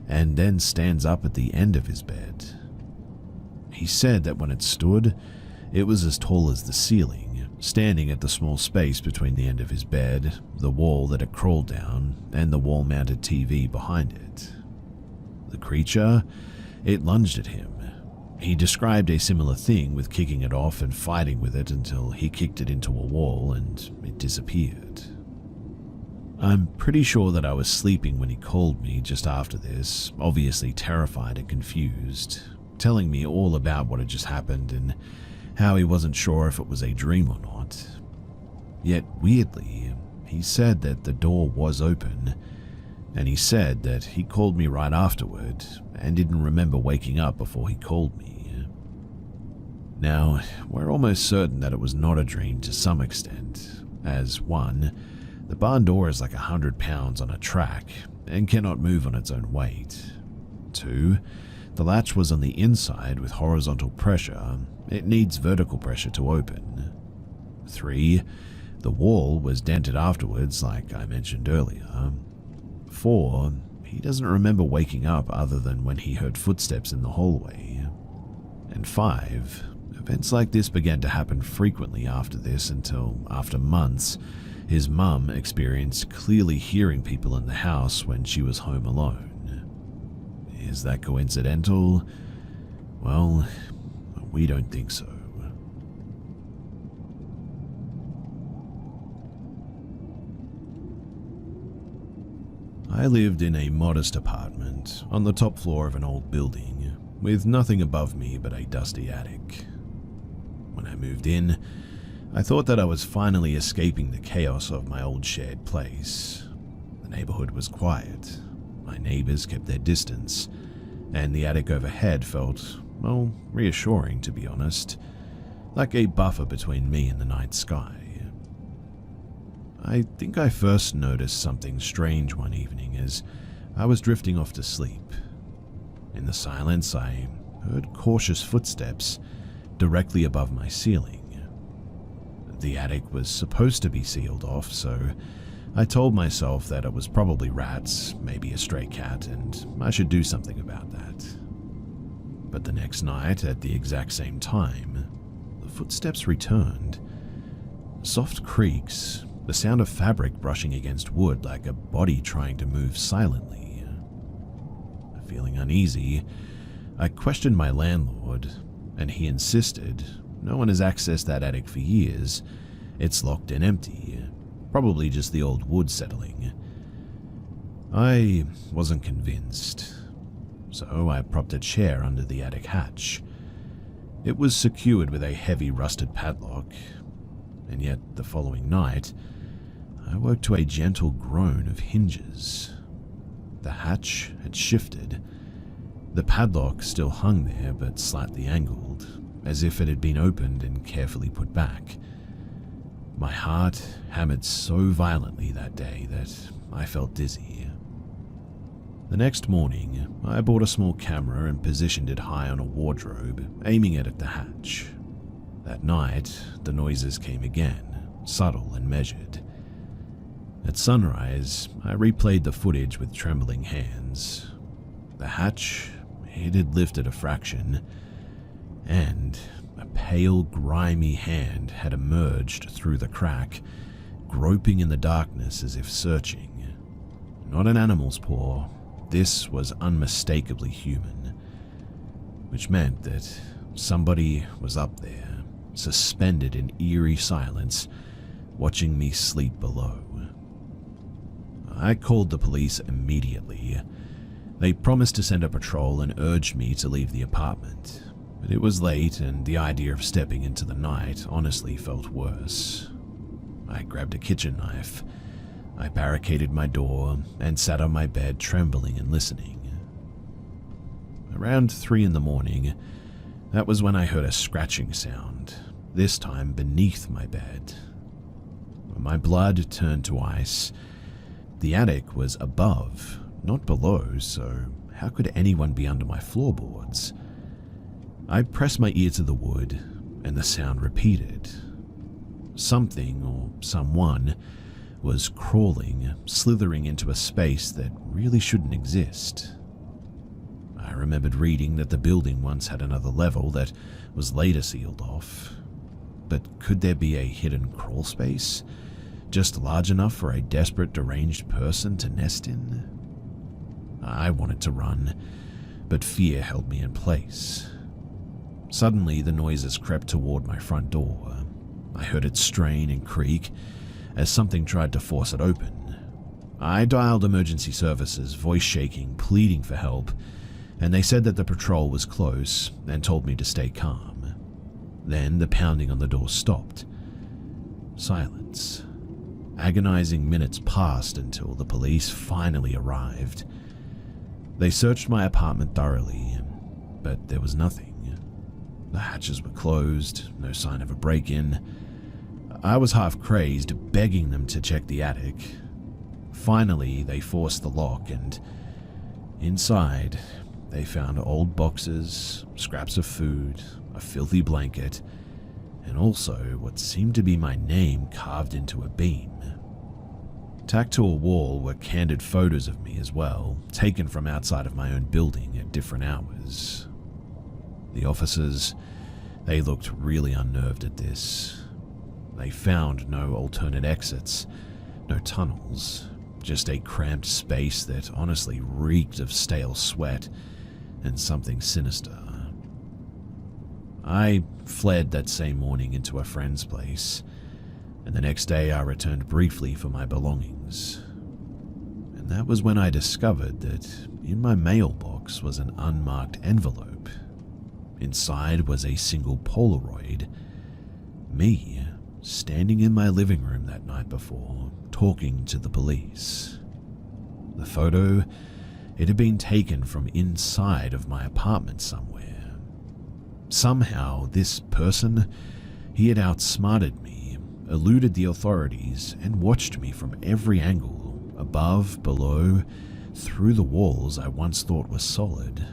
and then stands up at the end of his bed. He said that when it stood, it was as tall as the ceiling, standing at the small space between the end of his bed, the wall that it crawled down, and the wall-mounted TV behind it. The creature, it lunged at him. He described a similar thing with kicking it off and fighting with it until he kicked it into a wall and it disappeared. I'm pretty sure that I was sleeping when he called me just after this, obviously terrified and confused, telling me all about what had just happened and how he wasn't sure if it was a dream or not. Yet weirdly, he said that the door was open, and he said that he called me right afterward and didn't remember waking up before he called me. Now, we're almost certain that it was not a dream to some extent, as 1, the barn door is like 100 pounds on a track and cannot move on its own weight. 2, the latch was on the inside with horizontal pressure. It needs vertical pressure to open. 3, the wall was dented afterwards, like I mentioned earlier. 4, he doesn't remember waking up other than when he heard footsteps in the hallway. And 5, events like this began to happen frequently after this until, after months, his mum experienced clearly hearing people in the house when she was home alone. Is that coincidental? Well, we don't think so. I lived in a modest apartment on the top floor of an old building, with nothing above me but a dusty attic. When I moved in, I thought that I was finally escaping the chaos of my old shared place. The neighborhood was quiet, my neighbors kept their distance, and the attic overhead felt, well, reassuring to be honest, like a buffer between me and the night sky. I think I first noticed something strange one evening as I was drifting off to sleep. In the silence, I heard cautious footsteps directly above my ceiling. The attic was supposed to be sealed off, so I told myself that it was probably rats, maybe a stray cat, and I should do something about that. But the next night, at the exact same time, the footsteps returned. Soft creaks, the sound of fabric brushing against wood like a body trying to move silently. Feeling uneasy, I questioned my landlord, and he insisted no one has accessed that attic for years. It's locked and empty, probably just the old wood settling. I wasn't convinced, so I propped a chair under the attic hatch. It was secured with a heavy rusted padlock, and yet the following night, I woke to a gentle groan of hinges. The hatch had shifted. The padlock still hung there, but slightly angled, as if it had been opened and carefully put back. My heart hammered so violently that day that I felt dizzy. The next morning, I bought a small camera and positioned it high on a wardrobe, aiming it at the hatch. That night, the noises came again, subtle and measured. At sunrise, I replayed the footage with trembling hands. The hatch, it had lifted a fraction, and a pale, grimy hand had emerged through the crack, groping in the darkness as if searching. Not an animal's paw, this was unmistakably human, which meant that somebody was up there, suspended in eerie silence, watching me sleep below. I called the police immediately. They promised to send a patrol and urged me to leave the apartment, but it was late and the idea of stepping into the night honestly felt worse. I grabbed a kitchen knife. I barricaded my door and sat on my bed trembling and listening. Around 3 a.m, that was when I heard a scratching sound, this time beneath my bed. My blood turned to ice. The attic was above, not below, so how could anyone be under my floorboards? I pressed my ear to the wood, and the sound repeated. Something or someone was crawling, slithering into a space that really shouldn't exist. I remembered reading that the building once had another level that was later sealed off. But could there be a hidden crawl space, just large enough for a desperate, deranged person to nest in? I wanted to run, but fear held me in place. Suddenly, the noises crept toward my front door. I heard it strain and creak as something tried to force it open. I dialed emergency services, voice shaking, pleading for help, and they said that the patrol was close and told me to stay calm. Then the pounding on the door stopped. Silence. Agonizing minutes passed until the police finally arrived. They searched my apartment thoroughly, but there was nothing. The hatches were closed, no sign of a break-in. I was half crazed, begging them to check the attic. Finally, they forced the lock, and inside, they found old boxes, scraps of food, a filthy blanket, and also what seemed to be my name carved into a beam. Tacked to a wall were candid photos of me as well, taken from outside of my own building at different hours. The officers, they looked really unnerved at this. They found no alternate exits, no tunnels, just a cramped space that honestly reeked of stale sweat and something sinister. I fled that same morning into a friend's place, and the next day I returned briefly for my belongings. And that was when I discovered that in my mailbox was an unmarked envelope. Inside was a single Polaroid. Me, standing in my living room that night before, talking to the police. The photo, it had been taken from inside of my apartment somewhere. Somehow, this person, he had outsmarted me, eluded the authorities, and watched me from every angle, above, below, through the walls I once thought were solid.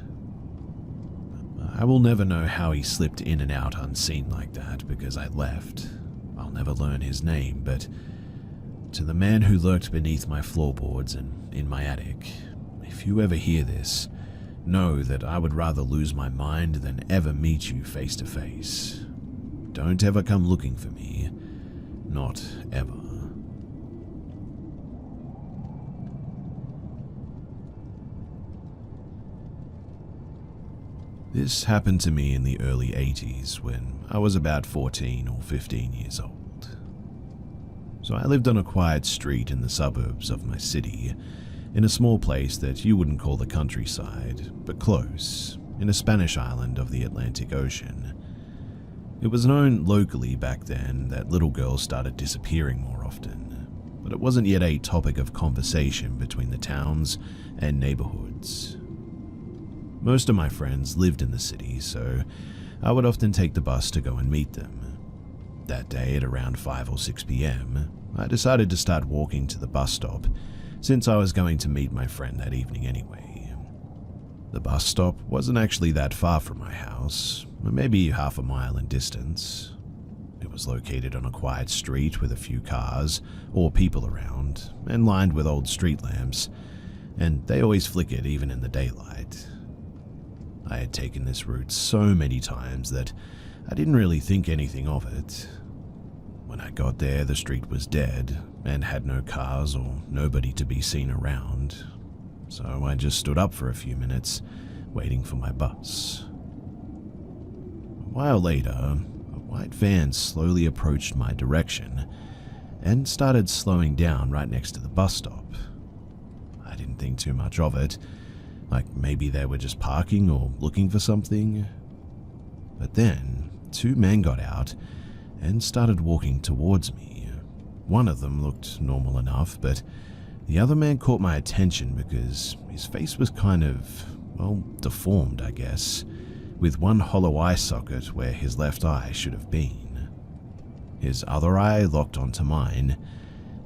I will never know how he slipped in and out unseen like that because I left. I'll never learn his name, but to the man who lurked beneath my floorboards and in my attic, if you ever hear this, know that I would rather lose my mind than ever meet you face to face. Don't ever come looking for me. Not ever. This happened to me in the early 80s when I was about 14 or 15 years old. So I lived on a quiet street in the suburbs of my city, in a small place that you wouldn't call the countryside, but close, in a Spanish island of the Atlantic Ocean. It was known locally back then that little girls started disappearing more often, but it wasn't yet a topic of conversation between the towns and neighborhoods. Most of my friends lived in the city, so I would often take the bus to go and meet them. That day at around 5 or 6 p.m, I decided to start walking to the bus stop, since I was going to meet my friend that evening anyway. The bus stop wasn't actually that far from my house, maybe half a mile in distance. It was located on a quiet street with a few cars or people around, and lined with old street lamps, and they always flickered even in the daylight. I had taken this route so many times that I didn't really think anything of it. When I got there, the street was dead and had no cars or nobody to be seen around, so I just stood up for a few minutes, waiting for my bus. A while later, a white van slowly approached my direction and started slowing down right next to the bus stop. I didn't think too much of it, like maybe they were just parking or looking for something. But then, two men got out and started walking towards me. One of them looked normal enough, but the other man caught my attention because his face was kind of, well, deformed, I guess, with one hollow eye socket where his left eye should have been. His other eye locked onto mine,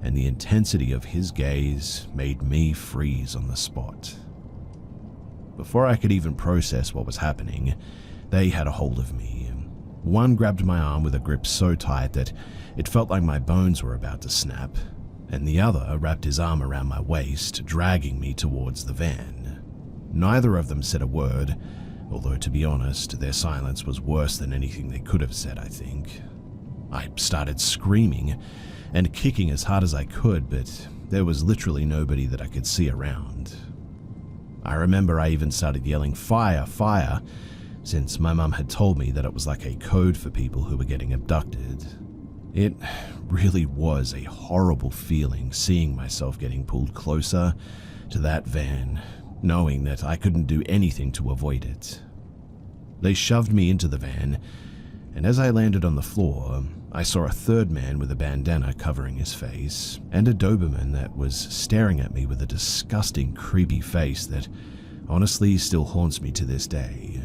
and the intensity of his gaze made me freeze on the spot. Before I could even process what was happening, they had a hold of me. One grabbed my arm with a grip so tight that it felt like my bones were about to snap, and the other wrapped his arm around my waist, dragging me towards the van. Neither of them said a word, although to be honest, their silence was worse than anything they could have said, I think. I started screaming and kicking as hard as I could, but there was literally nobody that I could see around. I remember I even started yelling, "Fire, fire," since my mum had told me that it was like a code for people who were getting abducted. It really was a horrible feeling seeing myself getting pulled closer to that van, knowing that I couldn't do anything to avoid it. They shoved me into the van, and as I landed on the floor, I saw a third man with a bandana covering his face, and a Doberman that was staring at me with a disgusting, creepy face that honestly still haunts me to this day.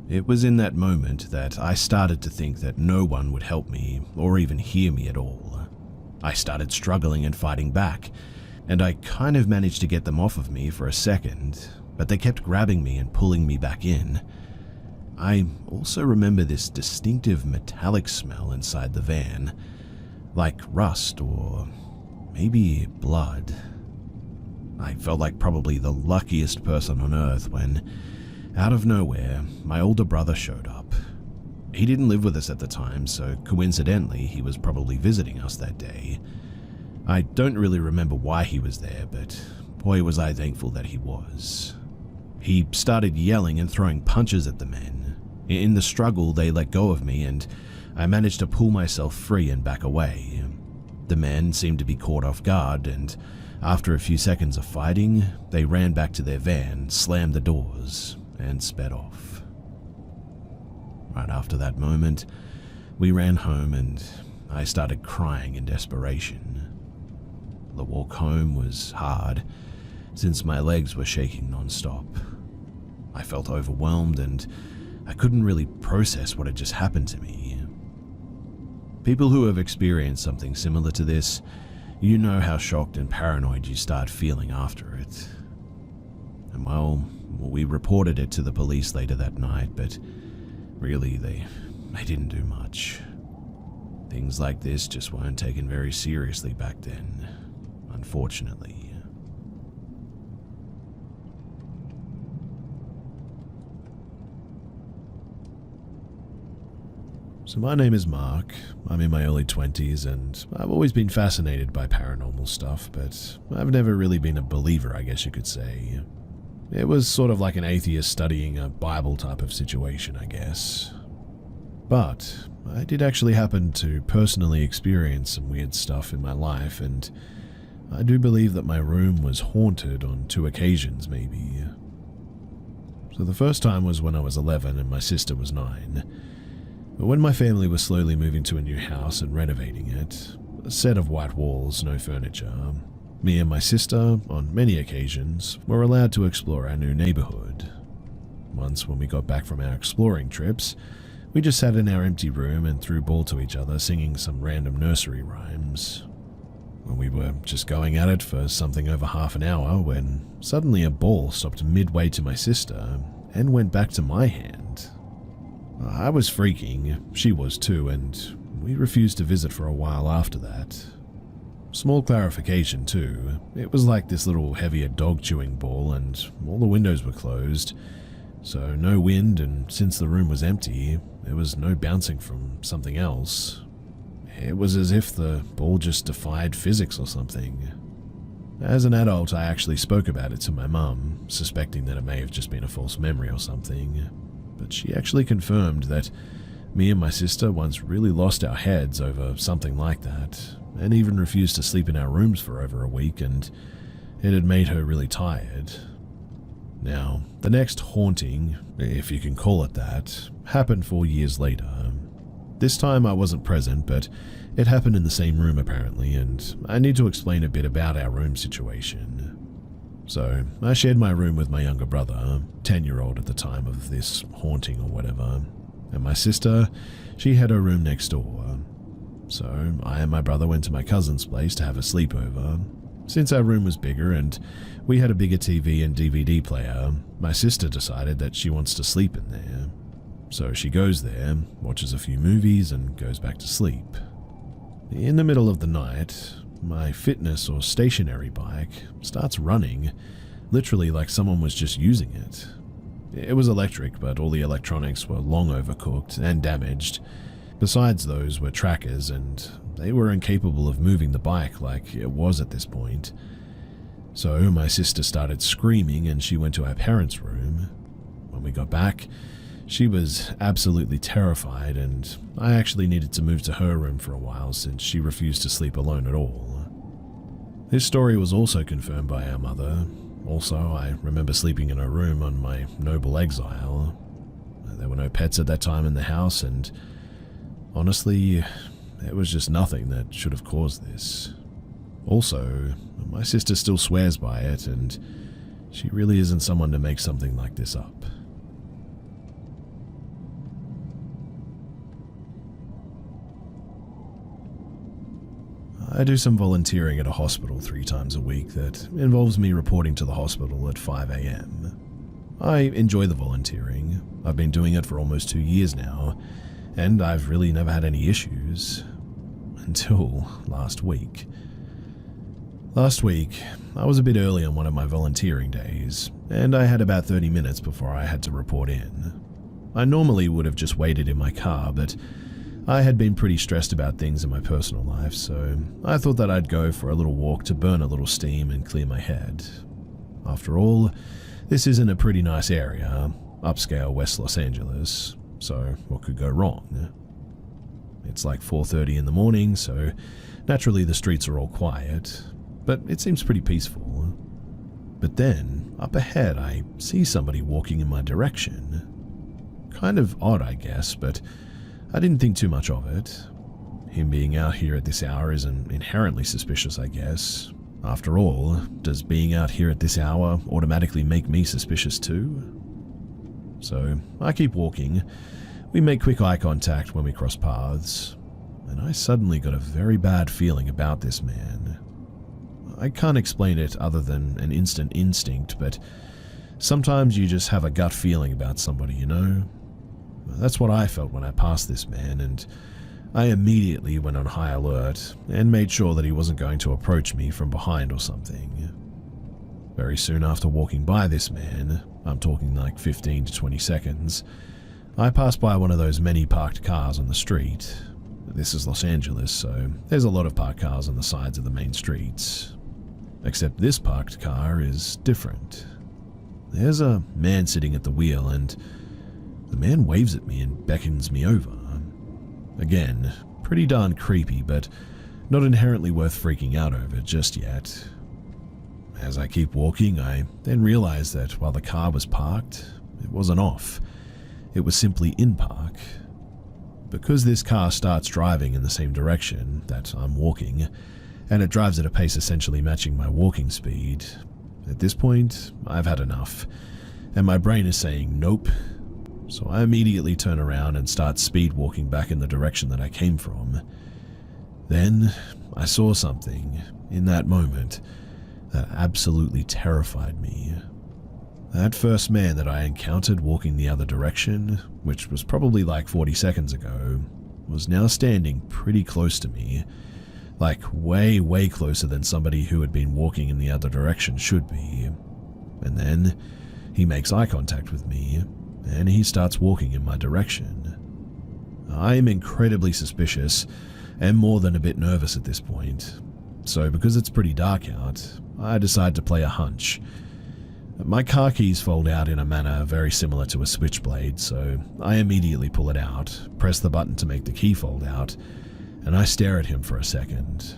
It was in that moment that I started to think that no one would help me or even hear me at all. I started struggling and fighting back, and I kind of managed to get them off of me for a second, but they kept grabbing me and pulling me back in. I also remember this distinctive metallic smell inside the van, like rust or maybe blood. I felt like probably the luckiest person on earth when, out of nowhere, my older brother showed up. He didn't live with us at the time, so coincidentally, he was probably visiting us that day. I don't really remember why he was there, but boy was I thankful that he was. He started yelling and throwing punches at the men. In the struggle, they let go of me, and I managed to pull myself free and back away. The men seemed to be caught off guard, and after a few seconds of fighting, they ran back to their van, slammed the doors, and sped off. Right after that moment, we ran home and I started crying in desperation. The walk home was hard, since my legs were shaking non-stop. I felt overwhelmed and I couldn't really process what had just happened to me. People who have experienced something similar to this, you know how shocked and paranoid you start feeling after it. And well, we reported it to the police later that night, but really they didn't do much. Things like this just weren't taken very seriously back then, unfortunately. So my name is Mark. I'm in my early 20s, and I've always been fascinated by paranormal stuff, but I've never really been a believer, I guess you could say. It was sort of like an atheist studying a Bible type of situation, I guess. But I did actually happen to personally experience some weird stuff in my life, and I do believe that my room was haunted on 2 occasions, maybe. So the first time was when I was 11 and my sister was 9. But when my family was slowly moving to a new house and renovating it, a set of white walls, no furniture, me and my sister, on many occasions, were allowed to explore our new neighborhood. Once when we got back from our exploring trips, we just sat in our empty room and threw ball to each other singing some random nursery rhymes. We were just going at it for something over half an hour when suddenly a ball stopped midway to my sister and went back to my hand. I was freaking, she was too, and we refused to visit for a while after that. Small clarification too, it was like this little heavier dog chewing ball and all the windows were closed, so no wind, and since the room was empty, there was no bouncing from something else. It was as if the ball just defied physics or something. As an adult, I actually spoke about it to my mum, suspecting that it may have just been a false memory or something, but she actually confirmed that me and my sister once really lost our heads over something like that, and even refused to sleep in our rooms for over a week, and it had made her really tired. Now, the next haunting, if you can call it that, happened 4 years later. This time I wasn't present, but it happened in the same room apparently, and I need to explain a bit about our room situation. So, I shared my room with my younger brother, 10-year-old at the time of this haunting or whatever, and my sister, she had her room next door. So, I and my brother went to my cousin's place to have a sleepover. Since our room was bigger and we had a bigger TV and DVD player, my sister decided that she wants to sleep in there. So she goes there, watches a few movies, and goes back to sleep. In the middle of the night, my fitness or stationary bike starts running, literally like someone was just using it. It was electric, but all the electronics were long overcooked and damaged. Besides those were trackers, and they were incapable of moving the bike like it was at this point. So my sister started screaming and she went to our parents' room. When we got back, she was absolutely terrified, and I actually needed to move to her room for a while since she refused to sleep alone at all. This story was also confirmed by our mother. Also, I remember sleeping in her room on my noble exile. There were no pets at that time in the house, and honestly, there was just nothing that should have caused this. Also, my sister still swears by it, and she really isn't someone to make something like this up. I do some volunteering at a hospital 3 times a week that involves me reporting to the hospital at 5 a.m. I enjoy the volunteering. I've been doing it for almost 2 years now, and I've really never had any issues. Until last week. Last week, I was a bit early on one of my volunteering days, and I had about 30 minutes before I had to report in. I normally would have just waited in my car, but I had been pretty stressed about things in my personal life, so I thought that I'd go for a little walk to burn a little steam and clear my head. After all, this is in a pretty nice area, upscale West Los Angeles, so what could go wrong? It's like 4:30 in the morning, so naturally the streets are all quiet, but it seems pretty peaceful. But then, up ahead, I see somebody walking in my direction. Kind of odd, I guess, but I didn't think too much of it. Him being out here at this hour isn't inherently suspicious, I guess. After all, does being out here at this hour automatically make me suspicious too? So, I keep walking. We make quick eye contact when we cross paths, and I suddenly got a very bad feeling about this man. I can't explain it other than an instant instinct, but sometimes you just have a gut feeling about somebody, you know? That's what I felt when I passed this man, and I immediately went on high alert and made sure that he wasn't going to approach me from behind or something. Very soon after walking by this man, I'm talking like 15 to 20 seconds, I passed by one of those many parked cars on the street. This is Los Angeles, so there's a lot of parked cars on the sides of the main streets. Except this parked car is different. There's a man sitting at the wheel, and the man waves at me and beckons me over. Again, pretty darn creepy, but not inherently worth freaking out over just yet. As I keep walking, I then realize that while the car was parked, it wasn't off. It was simply in park. Because this car starts driving in the same direction that I'm walking, and it drives at a pace essentially matching my walking speed, at this point, I've had enough, and my brain is saying nope. So I immediately turn around and start speed walking back in the direction that I came from. Then I saw something in that moment that absolutely terrified me. That first man that I encountered walking the other direction, which was probably like 40 seconds ago, was now standing pretty close to me, Like way, way closer than somebody who had been walking in the other direction should be. And then he makes eye contact with me, and he starts walking in my direction. I am incredibly suspicious and more than a bit nervous at this point. So because it's pretty dark out, I decide to play a hunch. My car keys fold out in a manner very similar to a switchblade, so I immediately pull it out, press the button to make the key fold out, and I stare at him for a second.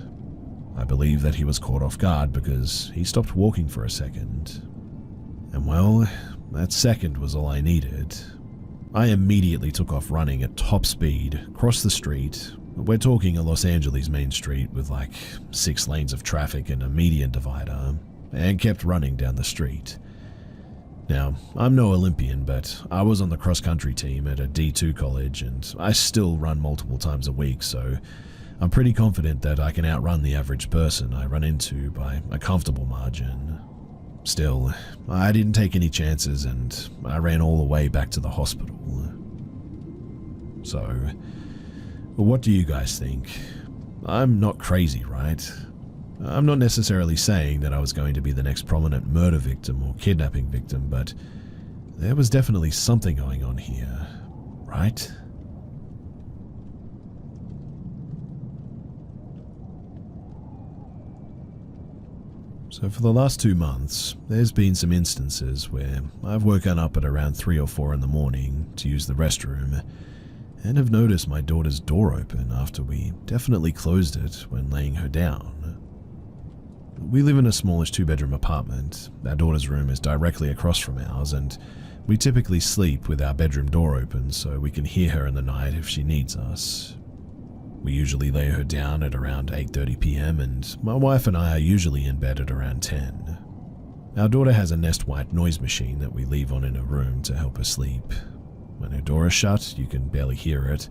I believe that he was caught off guard because he stopped walking for a second. And well, that second was all I needed. I immediately took off running at top speed, crossed the street. We're talking a Los Angeles main street with like 6 lanes of traffic and a median divider, and kept running down the street. Now, I'm no Olympian, but I was on the cross-country team at a D2 college, and I still run multiple times a week, so I'm pretty confident that I can outrun the average person I run into by a comfortable margin. Still, I didn't take any chances, and I ran all the way back to the hospital. So, what do you guys think? I'm not crazy, right? I'm not necessarily saying that I was going to be the next prominent murder victim or kidnapping victim, but there was definitely something going on here, right? So for the last 2 months, there's been some instances where I've woken up at around 3 or 4 in the morning to use the restroom, and have noticed my daughter's door open after we definitely closed it when laying her down. We live in a smallish 2-bedroom apartment. Our daughter's room is directly across from ours, and we typically sleep with our bedroom door open so we can hear her in the night if she needs us. We usually lay her down at around 8:30 p.m, and my wife and I are usually in bed at around 10. Our daughter has a Nest White noise machine that we leave on in her room to help her sleep. When her door is shut, you can barely hear it.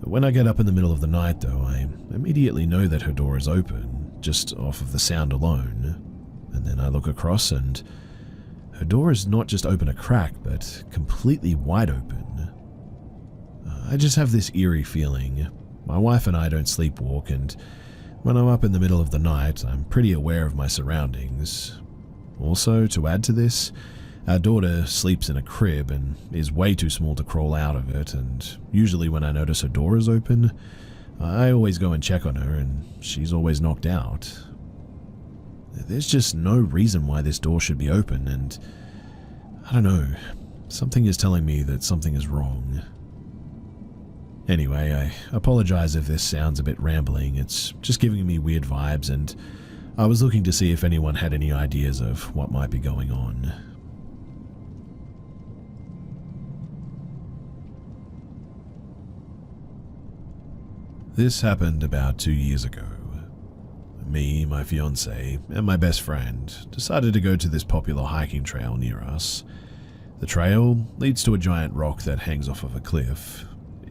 When I get up in the middle of the night, though, I immediately know that her door is open, just off of the sound alone. And then I look across, and her door is not just open a crack, but completely wide open. I just have this eerie feeling. My wife and I don't sleepwalk, and when I'm up in the middle of the night, I'm pretty aware of my surroundings. Also, to add to this, our daughter sleeps in a crib and is way too small to crawl out of it, and usually when I notice her door is open, I always go and check on her, and she's always knocked out. There's just no reason why this door should be open, and I don't know, something is telling me that something is wrong. Anyway, I apologize if this sounds a bit rambling. It's just giving me weird vibes, and I was looking to see if anyone had any ideas of what might be going on. This happened about 2 years ago. Me, my fiancée, and my best friend decided to go to this popular hiking trail near us. The trail leads to a giant rock that hangs off of a cliff.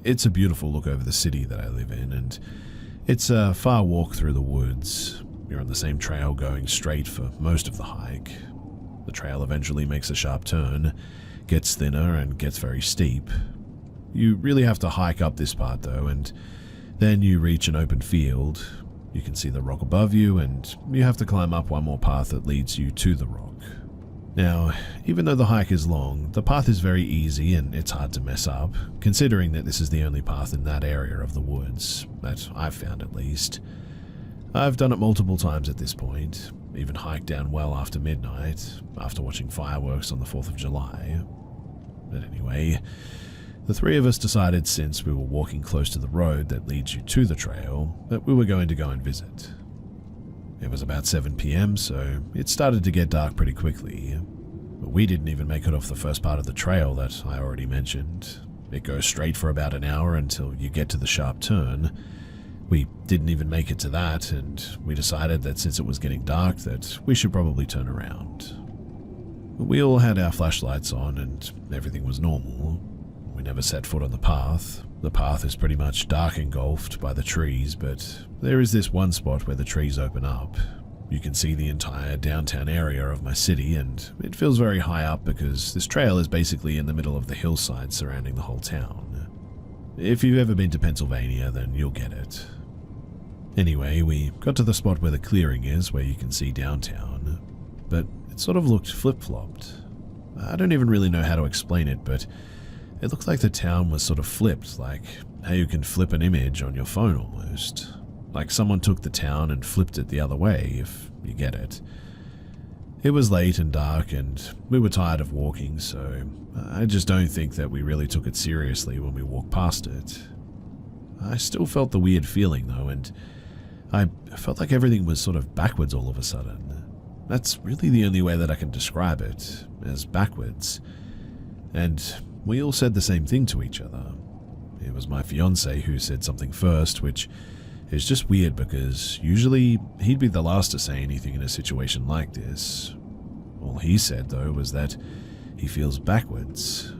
It's a beautiful look over the city that I live in, and it's a far walk through the woods. You're on the same trail going straight for most of the hike. The trail eventually makes a sharp turn, gets thinner, and gets very steep. You really have to hike up this part though, and then you reach an open field. You can see the rock above you, and you have to climb up one more path that leads you to the rock. Now, even though the hike is long, the path is very easy and it's hard to mess up, considering that this is the only path in that area of the woods, that I've found at least. I've done it multiple times at this point, even hiked down well after midnight, after watching fireworks on the 4th of July. But anyway, the 3 of us decided, since we were walking close to the road that leads you to the trail, that we were going to go and visit. It was about 7 p.m, so it started to get dark pretty quickly. But we didn't even make it off the first part of the trail that I already mentioned. It goes straight for about an hour until you get to the sharp turn. We didn't even make it to that, and we decided that since it was getting dark that we should probably turn around. We all had our flashlights on and everything was normal. We never set foot on the path. The path is pretty much dark engulfed by the trees, but there is this one spot where the trees open up. You can see the entire downtown area of my city, and it feels very high up because this trail is basically in the middle of the hillside surrounding the whole town. If you've ever been to Pennsylvania, then you'll get it. Anyway, we got to the spot where the clearing is, where you can see downtown, but it sort of looked flip-flopped. I don't even really know how to explain it, but it looked like the town was sort of flipped, like how you can flip an image on your phone almost. Like someone took the town and flipped it the other way, if you get it. It was late and dark, and we were tired of walking, so I just don't think that we really took it seriously when we walked past it. I still felt the weird feeling, though, and I felt like everything was sort of backwards all of a sudden. That's really the only way that I can describe it, as backwards. And we all said the same thing to each other. It was my fiancé who said something first, which is just weird because usually he'd be the last to say anything in a situation like this. All he said, though, was that he feels backwards.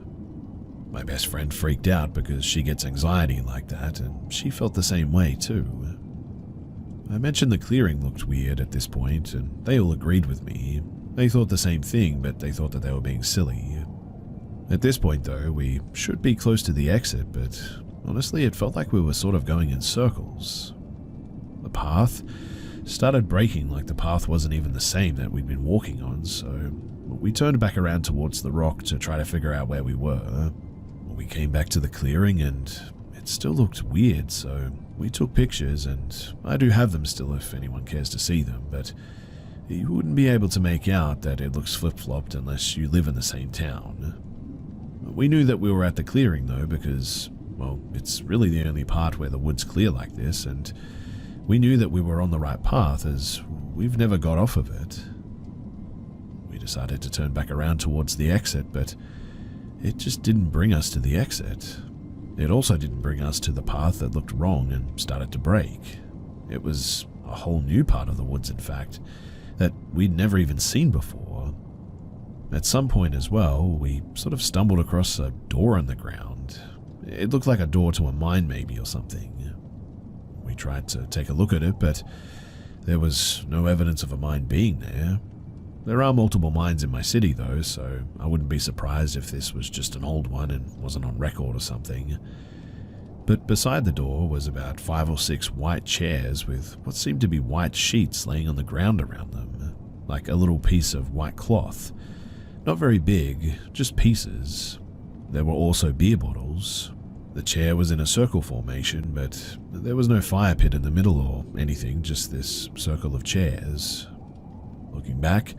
My best friend freaked out because she gets anxiety like that, and she felt the same way too. I mentioned the clearing looked weird at this point, and they all agreed with me. They thought the same thing, but they thought that they were being silly. At this point, though, we should be close to the exit, but honestly, it felt like we were sort of going in circles. The path started breaking like the path wasn't even the same that we'd been walking on, so we turned back around towards the rock to try to figure out where we were. We came back to the clearing and it still looked weird, so we took pictures, and I do have them still if anyone cares to see them, but you wouldn't be able to make out that it looks flip-flopped unless you live in the same town. We knew that we were at the clearing though because, well, it's really the only part where the wood's clear like this, and we knew that we were on the right path as we've never got off of it. We decided to turn back around towards the exit, but it just didn't bring us to the exit. It also didn't bring us to the path that looked wrong and started to break. It was a whole new part of the woods, in fact, that we'd never even seen before. At some point as well, we sort of stumbled across a door in the ground. It looked like a door to a mine maybe or something. We tried to take a look at it, but there was no evidence of a mine being there. There are multiple mines in my city though, so I wouldn't be surprised if this was just an old one and wasn't on record or something. But beside the door was about 5 or 6 white chairs with what seemed to be white sheets laying on the ground around them, like a little piece of white cloth. Not very big, just pieces. There were also beer bottles. The chair was in a circle formation, but there was no fire pit in the middle or anything, just this circle of chairs. Looking back,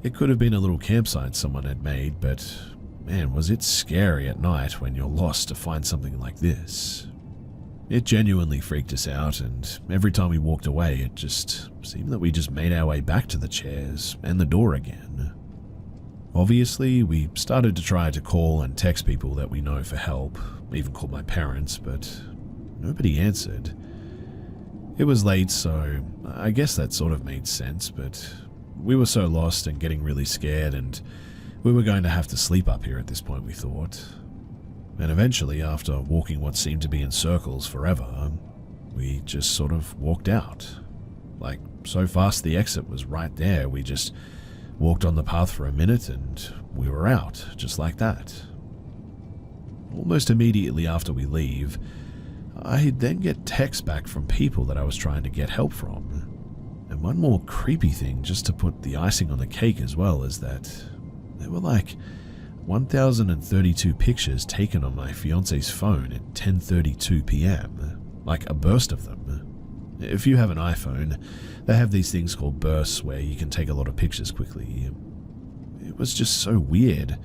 it could have been a little campsite someone had made, but man, was it scary at night when you're lost to find something like this. It genuinely freaked us out, and every time we walked away, it just seemed that we just made our way back to the chairs and the door again. Obviously, we started to try to call and text people that we know for help, even called my parents, but nobody answered. It was late, so I guess that sort of made sense, but we were so lost and getting really scared, and we were going to have to sleep up here at this point, we thought. And eventually, after walking what seemed to be in circles forever, we just sort of walked out. Like, so fast the exit was right there, we just walked on the path for a minute and we were out, just like that. Almost immediately after we leave, I then get texts back from people that I was trying to get help from. And one more creepy thing, just to put the icing on the cake as well, is that there were like 1,032 pictures taken on my fiance's phone at 10:32 p.m. Like a burst of them. If you have an iPhone, they have these things called bursts where you can take a lot of pictures quickly. It was just so weird.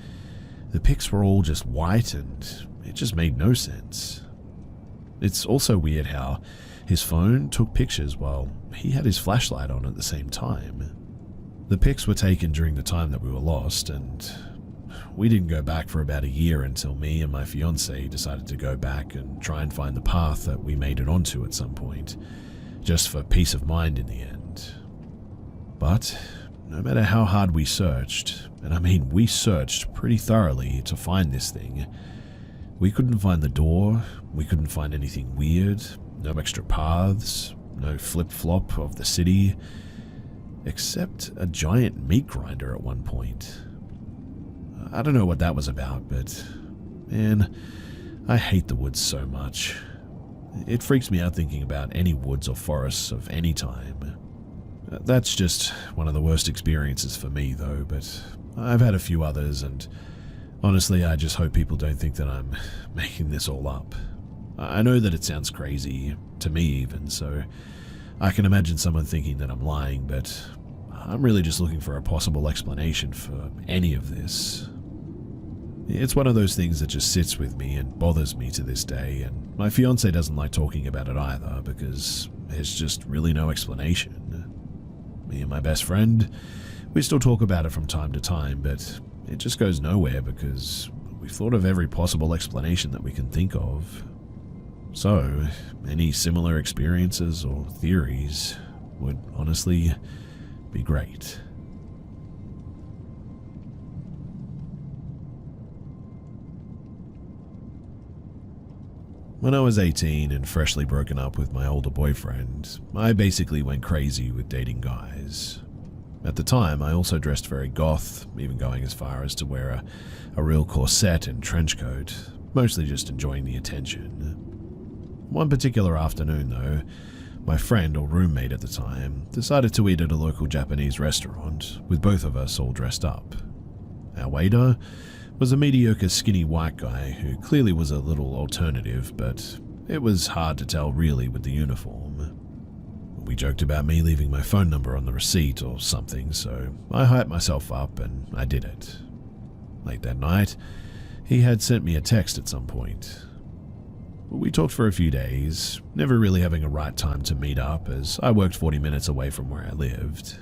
The pics were all just white and it just made no sense. It's also weird how his phone took pictures while he had his flashlight on at the same time. The pics were taken during the time that we were lost, and we didn't go back for about a year until me and my fiancé decided to go back and try and find the path that we made it onto at some point, just for peace of mind in the end. But no matter how hard we searched, and I mean we searched pretty thoroughly to find this thing, we couldn't find the door, we couldn't find anything weird, no extra paths, no flip-flop of the city, except a giant meat grinder at one point. I don't know what that was about, but man, I hate the woods so much. It freaks me out thinking about any woods or forests of any time. That's just one of the worst experiences for me, though, but I've had a few others, and honestly, I just hope people don't think that I'm making this all up. I know that it sounds crazy, to me even, so I can imagine someone thinking that I'm lying, but I'm really just looking for a possible explanation for any of this. It's one of those things that just sits with me and bothers me to this day, and my fiance doesn't like talking about it either because there's just really no explanation. Me and my best friend, we still talk about it from time to time, but it just goes nowhere because we've thought of every possible explanation that we can think of. So, any similar experiences or theories would honestly be great. When I was 18 and freshly broken up with my older boyfriend, I basically went crazy with dating guys. At the time, I also dressed very goth, even going as far as to wear a real corset and trench coat, mostly just enjoying the attention. One particular afternoon, though, my friend or roommate at the time decided to eat at a local Japanese restaurant, with both of us all dressed up. Our waiter was a mediocre skinny white guy who clearly was a little alternative, but it was hard to tell really with the uniform. We joked about me leaving my phone number on the receipt or something, so I hyped myself up and I did it. Late that night, he had sent me a text at some point. We talked for a few days, never really having a right time to meet up as I worked 40 minutes away from where I lived.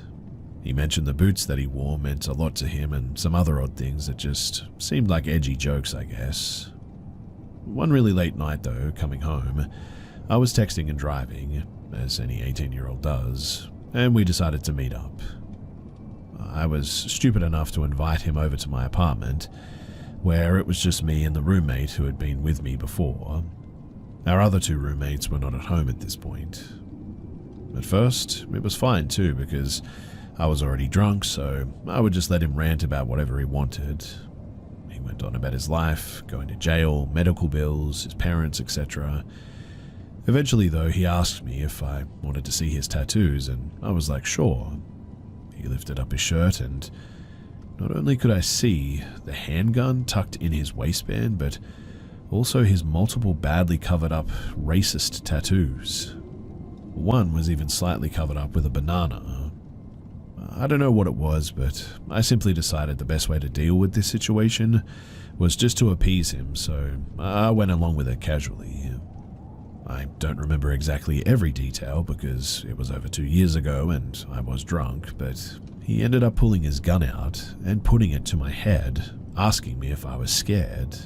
He mentioned the boots that he wore meant a lot to him and some other odd things that just seemed like edgy jokes, I guess. One really late night though, coming home, I was texting and driving, as any 18-year-old does, and we decided to meet up. I was stupid enough to invite him over to my apartment, where it was just me and the roommate who had been with me before. Our other two roommates were not at home at this point. At first, it was fine too because I was already drunk, so I would just let him rant about whatever he wanted. He went on about his life, going to jail, medical bills, his parents, etc. Eventually, though, he asked me if I wanted to see his tattoos, and I was like, sure. He lifted up his shirt, and not only could I see the handgun tucked in his waistband, but also his multiple badly covered up racist tattoos. One was even slightly covered up with a banana. I don't know what it was, but I simply decided the best way to deal with this situation was just to appease him, so I went along with it casually. I don't remember exactly every detail because it was over 2 years ago and I was drunk, but he ended up pulling his gun out and putting it to my head, asking me if I was scared.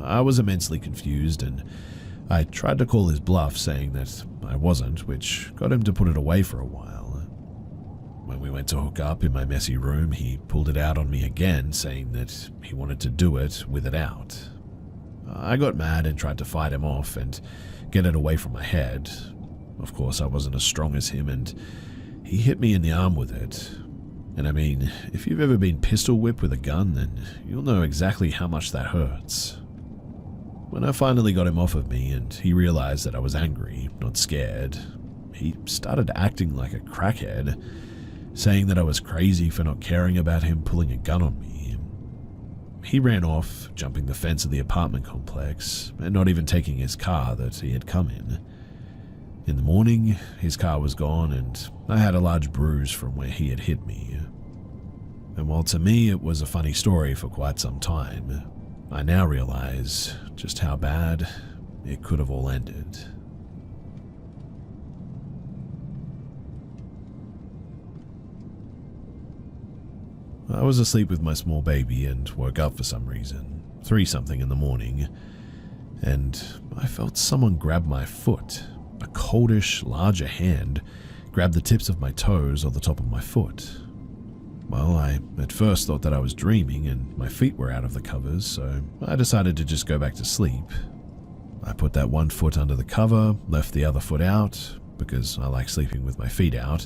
I was immensely confused and I tried to call his bluff saying that I wasn't, which got him to put it away for a while. When we went to hook up in my messy room, he pulled it out on me again, saying that he wanted to do it with it out. I got mad and tried to fight him off and get it away from my head. Of course, I wasn't as strong as him, and he hit me in the arm with it. And I mean, if you've ever been pistol whipped with a gun, then you'll know exactly how much that hurts. When I finally got him off of me and he realized that I was angry, not scared, he started acting like a crackhead, saying that I was crazy for not caring about him pulling a gun on me. He ran off, jumping the fence of the apartment complex, and not even taking his car that he had come in. In the morning, his car was gone, and I had a large bruise from where he had hit me. And while to me it was a funny story for quite some time, I now realize just how bad it could have all ended. I was asleep with my small baby and woke up for some reason, 3-something in the morning, and I felt someone grab my foot. A coldish, larger hand grabbed the tips of my toes or the top of my foot. Well, I at first thought that I was dreaming and my feet were out of the covers, so I decided to just go back to sleep. I put that one foot under the cover, left the other foot out, because I like sleeping with my feet out,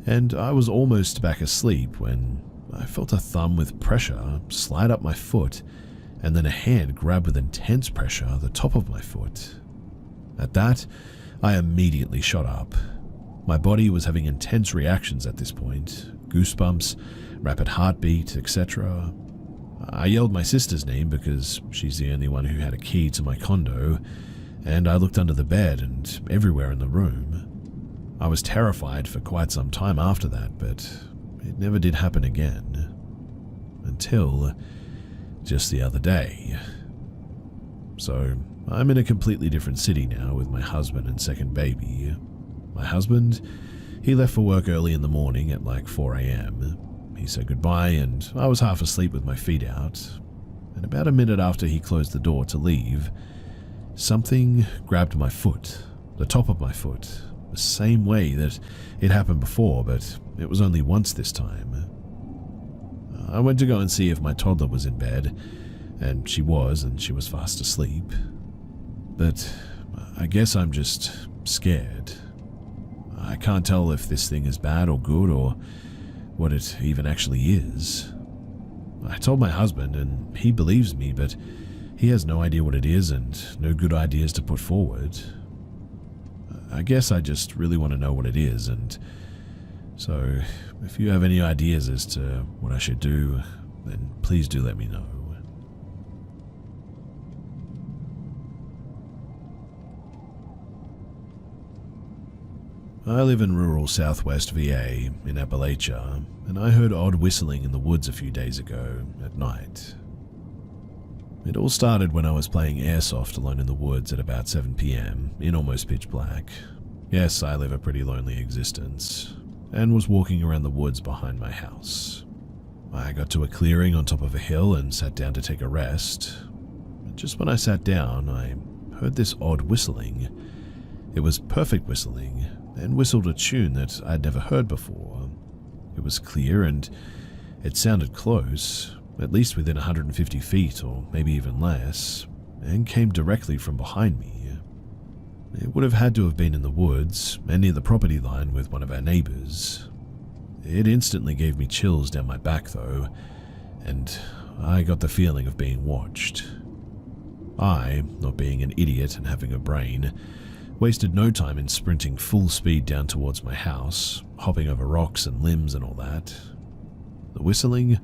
and I was almost back asleep when I felt a thumb with pressure slide up my foot, and then a hand grab with intense pressure the top of my foot. At that, I immediately shot up. My body was having intense reactions at this point, goosebumps, rapid heartbeat, etc. I yelled my sister's name because she's the only one who had a key to my condo, and I looked under the bed and everywhere in the room. I was terrified for quite some time after that, but it never did happen again. Until just the other day. So, I'm in a completely different city now with my husband and second baby. My husband, he left for work early in the morning at like 4 a.m. He said goodbye and I was half asleep with my feet out. And about a minute after he closed the door to leave, something grabbed my foot, the top of my foot, the same way that it happened before, but it was only once this time. I went to go and see if my toddler was in bed, and she was fast asleep. But I guess I'm just scared. I can't tell if this thing is bad or good or what it even actually is. I told my husband and he believes me, but he has no idea what it is and no good ideas to put forward. I guess I just really want to know what it is, and so if you have any ideas as to what I should do, then please do let me know. I live in rural southwest VA in Appalachia, and I heard odd whistling in the woods a few days ago at night. It all started when I was playing airsoft alone in the woods at about 7 p.m. in almost pitch black. Yes, I live a pretty lonely existence, and was walking around the woods behind my house. I got to a clearing on top of a hill and sat down to take a rest. Just when I sat down, I heard this odd whistling. It was perfect whistling, and whistled a tune that I'd never heard before. It was clear and it sounded close, at least within 150 feet or maybe even less, and came directly from behind me. It would have had to have been in the woods and near the property line with one of our neighbors. It instantly gave me chills down my back though, and I got the feeling of being watched. I, not being an idiot and having a brain, wasted no time in sprinting full speed down towards my house, hopping over rocks and limbs and all that. The whistling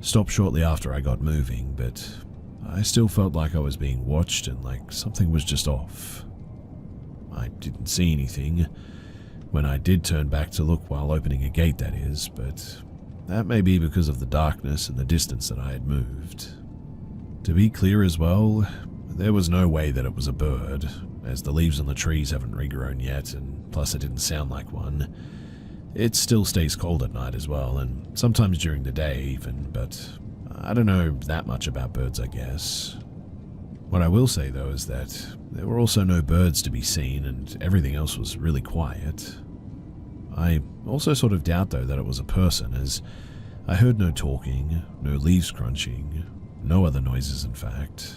stopped shortly after I got moving, but I still felt like I was being watched and like something was just off. I didn't see anything when I did turn back to look while opening a gate, that is, but that may be because of the darkness and the distance that I had moved. To be clear as well, there was no way that it was a bird, as the leaves on the trees haven't regrown yet, and plus it didn't sound like one. It still stays cold at night as well, and sometimes during the day even, but I don't know that much about birds, I guess. What I will say though is that there were also no birds to be seen, and everything else was really quiet. I also sort of doubt though that it was a person, as I heard no talking, no leaves crunching, no other noises in fact.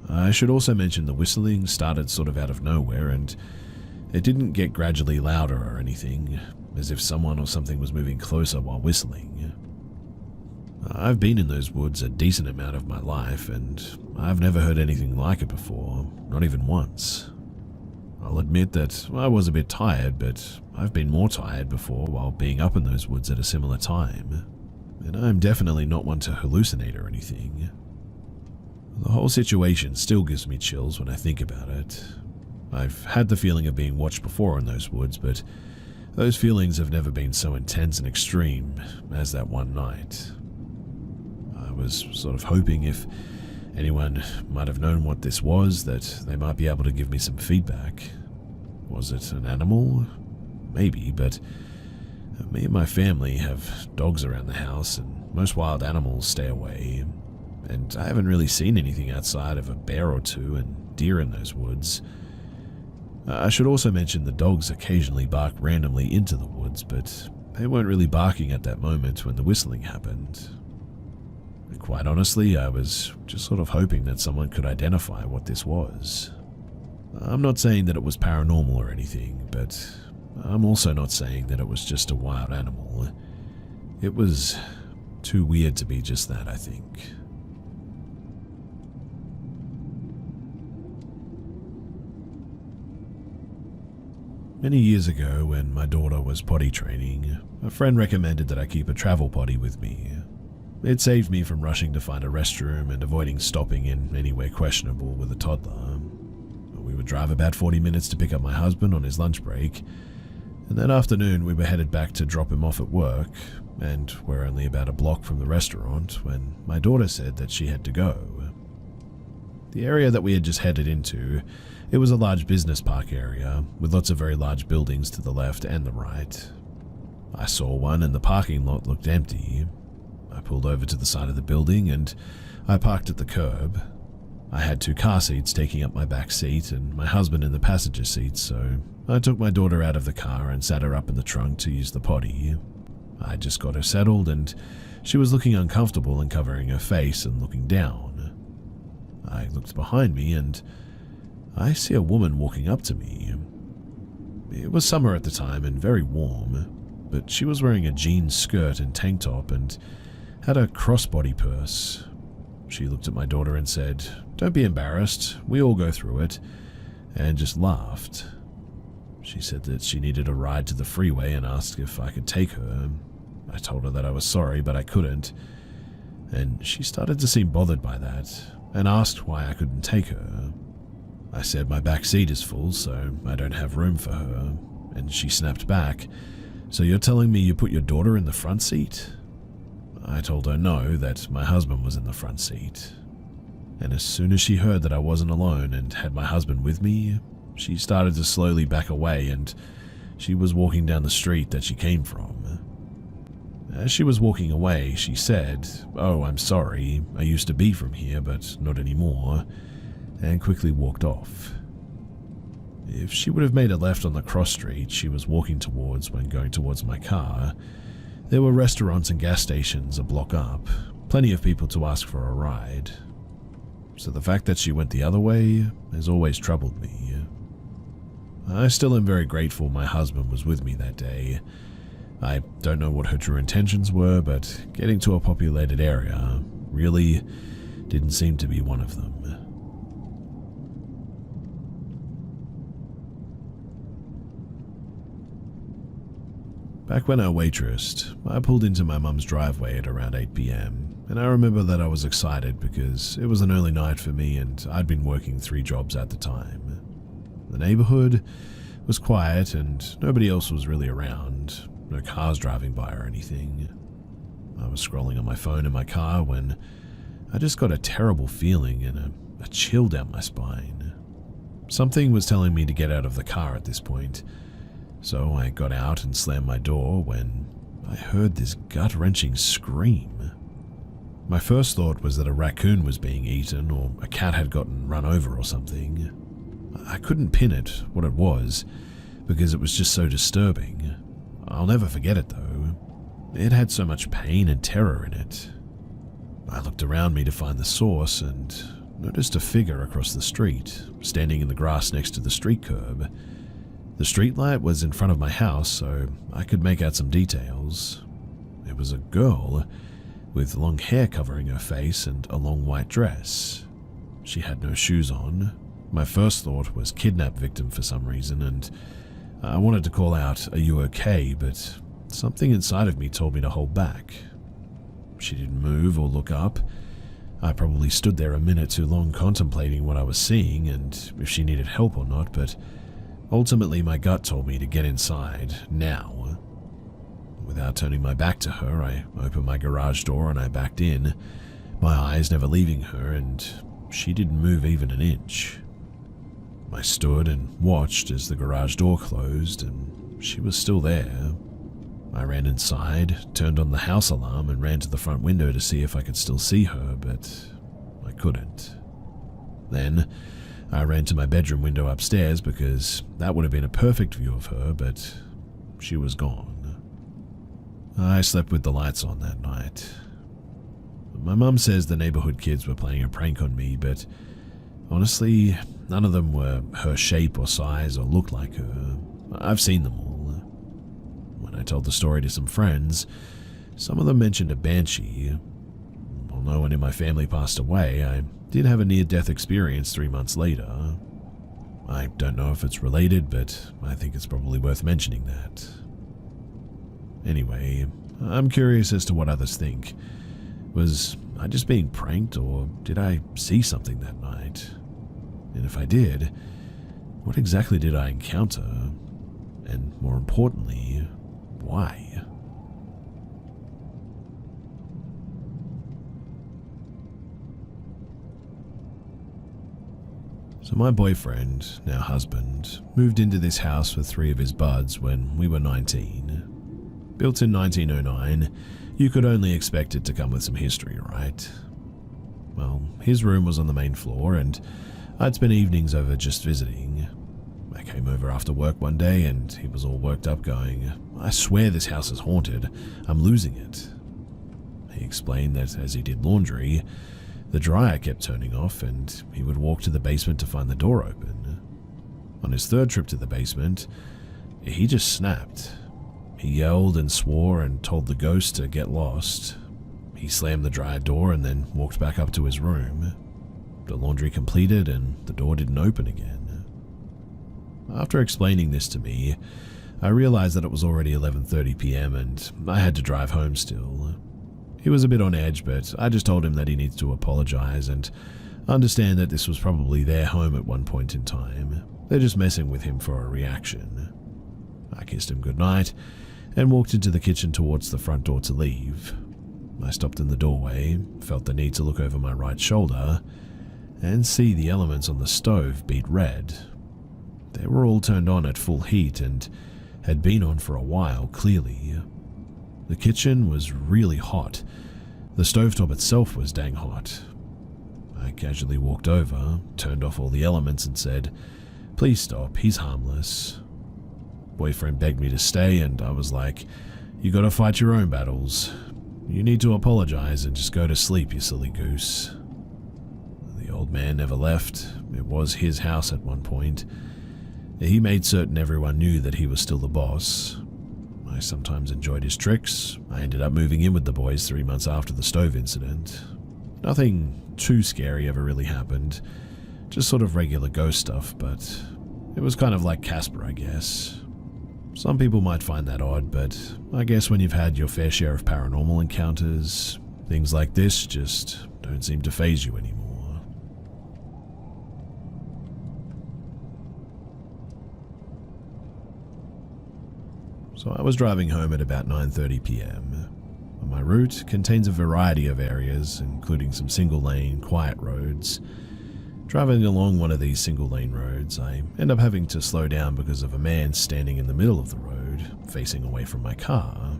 I should also mention the whistling started sort of out of nowhere, and it didn't get gradually louder or anything, as if someone or something was moving closer while whistling. I've been in those woods a decent amount of my life, and I've never heard anything like it before, not even once. I'll admit that I was a bit tired, but I've been more tired before while being up in those woods at a similar time, and I'm definitely not one to hallucinate or anything. The whole situation still gives me chills when I think about it. I've had the feeling of being watched before in those woods, but those feelings have never been so intense and extreme as that one night. I was sort of hoping if anyone might have known what this was, that they might be able to give me some feedback. Was it an animal? Maybe, but me and my family have dogs around the house, and most wild animals stay away. And I haven't really seen anything outside of a bear or two and deer in those woods. I should also mention the dogs occasionally bark randomly into the woods, but they weren't really barking at that moment when the whistling happened. And quite honestly, I was just sort of hoping that someone could identify what this was. I'm not saying that it was paranormal or anything, but I'm also not saying that it was just a wild animal. It was too weird to be just that, I think. Many years ago, when my daughter was potty training, a friend recommended that I keep a travel potty with me. It saved me from rushing to find a restroom and avoiding stopping in anywhere questionable with a toddler. We would drive about 40 minutes to pick up my husband on his lunch break, and that afternoon we were headed back to drop him off at work, and we're only about a block from the restaurant when my daughter said that she had to go. The area that we had just headed into, it was a large business park area with lots of very large buildings to the left and the right. I saw one and the parking lot looked empty. I pulled over to the side of the building and I parked at the curb. I had 2 car seats taking up my back seat and my husband in the passenger seat, so I took my daughter out of the car and sat her up in the trunk to use the potty. I just got her settled and she was looking uncomfortable and covering her face and looking down. I looked behind me and I see a woman walking up to me. It was summer at the time and very warm, but she was wearing a jeans skirt and tank top and had a crossbody purse. She looked at my daughter and said, "Don't be embarrassed, we all go through it," and just laughed. She said that she needed a ride to the freeway and asked if I could take her. I told her that I was sorry, but I couldn't, and she started to seem bothered by that and asked why I couldn't take her. I said my back seat is full, so I don't have room for her, and she snapped back, "So you're telling me you put your daughter in the front seat?" I told her no, that my husband was in the front seat. And as soon as she heard that I wasn't alone and had my husband with me, she started to slowly back away and she was walking down the street that she came from. As she was walking away, she said, "Oh, I'm sorry, I used to be from here, but not anymore," and quickly walked off. If she would have made a left on the cross street she was walking towards when going towards my car, there were restaurants and gas stations a block up, plenty of people to ask for a ride. So the fact that she went the other way has always troubled me. I still am very grateful my husband was with me that day. I don't know what her true intentions were, but getting to a populated area really didn't seem to be one of them. Back when I waitressed, I pulled into my mum's driveway at around 8 p.m, and I remember that I was excited because it was an early night for me and I'd been working 3 jobs at the time. The neighborhood was quiet and nobody else was really around, no cars driving by or anything. I was scrolling on my phone in my car when I just got a terrible feeling and a chill down my spine. Something was telling me to get out of the car at this point. So I got out and slammed my door when I heard this gut-wrenching scream. My first thought was that a raccoon was being eaten or a cat had gotten run over or something. I couldn't pin it, what it was, because it was just so disturbing. I'll never forget it though. It had so much pain and terror in it. I looked around me to find the source and noticed a figure across the street, standing in the grass next to the street curb. The streetlight was in front of my house, so I could make out some details. It was a girl with long hair covering her face and a long white dress. She had no shoes on. My first thought was kidnap victim for some reason, and I wanted to call out, "Are you okay?" but something inside of me told me to hold back. She didn't move or look up. I probably stood there a minute too long contemplating what I was seeing and if she needed help or not, but ultimately, my gut told me to get inside, now. Without turning my back to her, I opened my garage door and I backed in, my eyes never leaving her, and she didn't move even an inch. I stood and watched as the garage door closed, and she was still there. I ran inside, turned on the house alarm, and ran to the front window to see if I could still see her, but I couldn't. Then I ran to my bedroom window upstairs because that would have been a perfect view of her, but she was gone. I slept with the lights on that night. My mum says the neighborhood kids were playing a prank on me, but honestly, none of them were her shape or size or looked like her. I've seen them all. When I told the story to some friends, some of them mentioned a banshee. While no one in my family passed away, I did have a near-death experience 3 months later. I don't know if it's related, but I think it's probably worth mentioning that. Anyway, I'm curious as to what others think. Was I just being pranked, or did I see something that night? And if I did, what exactly did I encounter? And more importantly, why? So my boyfriend, now husband, moved into this house with 3 of his buds when we were 19. Built in 1909, you could only expect it to come with some history, right? Well, his room was on the main floor, and I'd spent evenings over just visiting. I came over after work one day, and he was all worked up going, "I swear this house is haunted. I'm losing it." He explained that as he did laundry, the dryer kept turning off, and he would walk to the basement to find the door open. On his 3rd trip to the basement, he just snapped. He yelled and swore and told the ghost to get lost. He slammed the dryer door and then walked back up to his room. The laundry completed and the door didn't open again. After explaining this to me, I realized that it was already 11:30 p.m. and I had to drive home still. He was a bit on edge, but I just told him that he needs to apologize and understand that this was probably their home at one point in time. They're just messing with him for a reaction. I kissed him goodnight and walked into the kitchen towards the front door to leave. I stopped in the doorway, felt the need to look over my right shoulder, and see the elements on the stove beat red. They were all turned on at full heat and had been on for a while, clearly. The kitchen was really hot. The stovetop itself was dang hot. I casually walked over, turned off all the elements and said, "Please stop, he's harmless." Boyfriend begged me to stay, and I was like, "You gotta fight your own battles. You need to apologize and just go to sleep, you silly goose." The old man never left. It was his house at one point. He made certain everyone knew that he was still the boss. I sometimes enjoyed his tricks. I ended up moving in with the boys 3 months after the stove incident. Nothing too scary ever really happened. Just sort of regular ghost stuff, but it was kind of like Casper, I guess. Some people might find that odd, but I guess when you've had your fair share of paranormal encounters, things like this just don't seem to faze you anymore. So I was driving home at about 9:30 p.m. My route contains a variety of areas, including some single-lane, quiet roads. Driving along one of these single-lane roads, I end up having to slow down because of a man standing in the middle of the road, facing away from my car.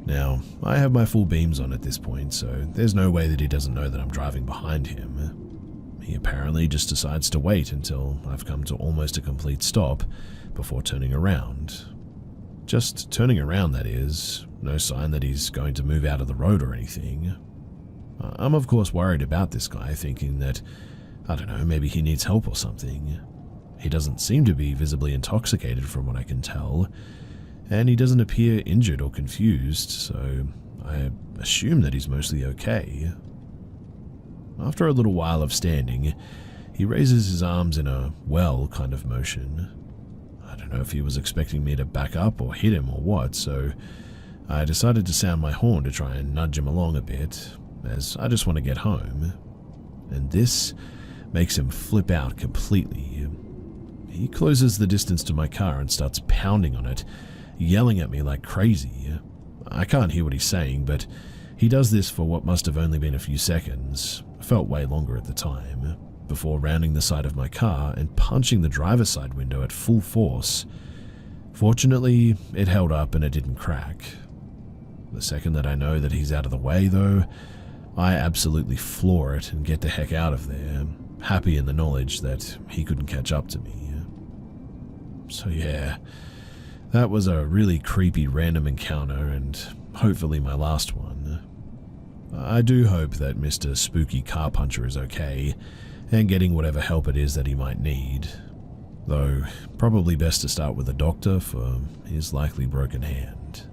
Now, I have my full beams on at this point, so there's no way that he doesn't know that I'm driving behind him. He apparently just decides to wait until I've come to almost a complete stop before turning around. Just turning around, that is. No sign that he's going to move out of the road or anything. I'm of course worried about this guy, thinking that, I don't know, maybe he needs help or something. He doesn't seem to be visibly intoxicated from what I can tell, and he doesn't appear injured or confused, so I assume that he's mostly okay. After a little while of standing, he raises his arms in a well kind of motion. I don't know if he was expecting me to back up or hit him or what, so I decided to sound my horn to try and nudge him along a bit, as I just want to get home. And this makes him flip out completely. He closes the distance to my car and starts pounding on it, yelling at me like crazy. I can't hear what he's saying, but he does this for what must have only been a few seconds, felt way longer at the time, before rounding the side of my car and punching the driver's side window at full force. Fortunately, it held up and it didn't crack. The second that I know that he's out of the way, though, I absolutely floor it and get the heck out of there, happy in the knowledge that he couldn't catch up to me. So yeah, that was a really creepy random encounter and hopefully my last one. I do hope that Mr. Spooky Car Puncher is okay and getting whatever help it is that he might need. Though, probably best to start with a doctor for his likely broken hand.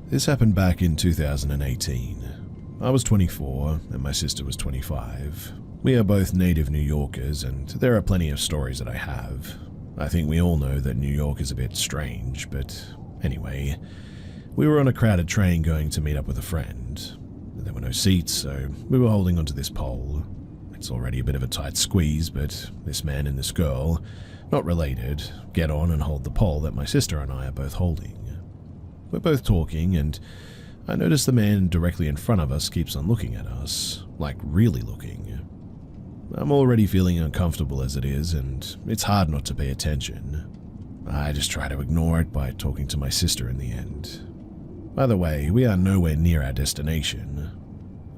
This happened back in 2018. I was 24 and my sister was 25. We are both native New Yorkers and there are plenty of stories that I have. I think we all know that New York is a bit strange, but anyway, we were on a crowded train going to meet up with a friend. There were no seats, so we were holding onto this pole. It's already a bit of a tight squeeze, but this man and this girl, not related, get on and hold the pole that my sister and I are both holding. We're both talking, and I notice the man directly in front of us keeps on looking at us, like really looking. I'm already feeling uncomfortable as it is, and it's hard not to pay attention. I just try to ignore it by talking to my sister in the end. By the way, we are nowhere near our destination.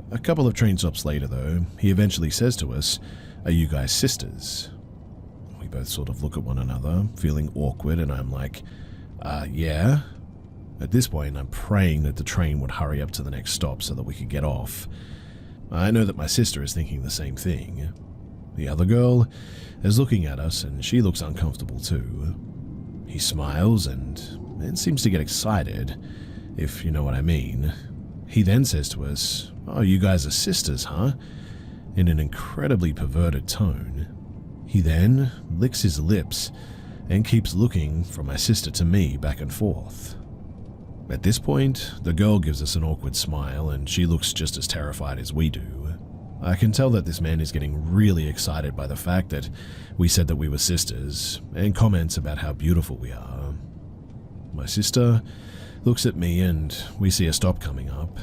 A couple of train stops later, though, he eventually says to us, "Are you guys sisters?" We both sort of look at one another, feeling awkward, and I'm like, yeah? At this point, I'm praying that the train would hurry up to the next stop so that we could get off. I know that my sister is thinking the same thing. The other girl is looking at us, and she looks uncomfortable too. He smiles and then seems to get excited, if you know what I mean. He then says to us, "Oh, you guys are sisters, huh?" in an incredibly perverted tone. He then licks his lips and keeps looking from my sister to me back and forth. At this point, the girl gives us an awkward smile and she looks just as terrified as we do. I can tell that this man is getting really excited by the fact that we said that we were sisters and comments about how beautiful we are. My sister looks at me and we see a stop coming up.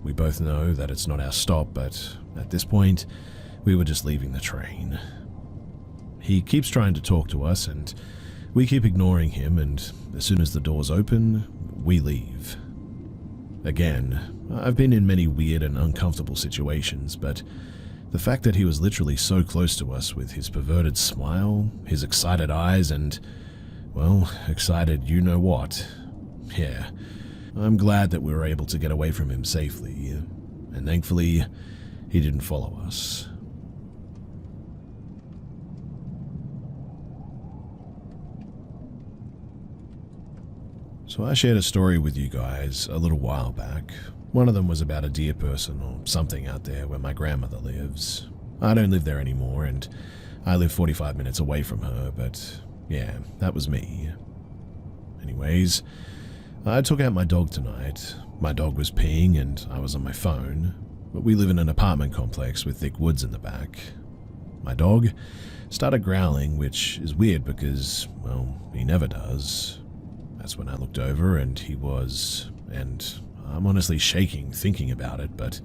We both know that it's not our stop, but at this point, we were just leaving the train. He keeps trying to talk to us and we keep ignoring him, and as soon as the doors open, we leave. Again, I've been in many weird and uncomfortable situations, but the fact that he was literally so close to us with his perverted smile, his excited eyes, and, well, excited you know what. Yeah, I'm glad that we were able to get away from him safely, and thankfully, he didn't follow us. So I shared a story with you guys a little while back. One of them was about a deer person or something out there where my grandmother lives. I don't live there anymore and I live 45 minutes away from her, but yeah, that was me. Anyways, I took out my dog tonight. My dog was peeing and I was on my phone, but we live in an apartment complex with thick woods in the back. My dog started growling, which is weird because, well, he never does. That's when I looked over and he was, and I'm honestly shaking thinking about it, but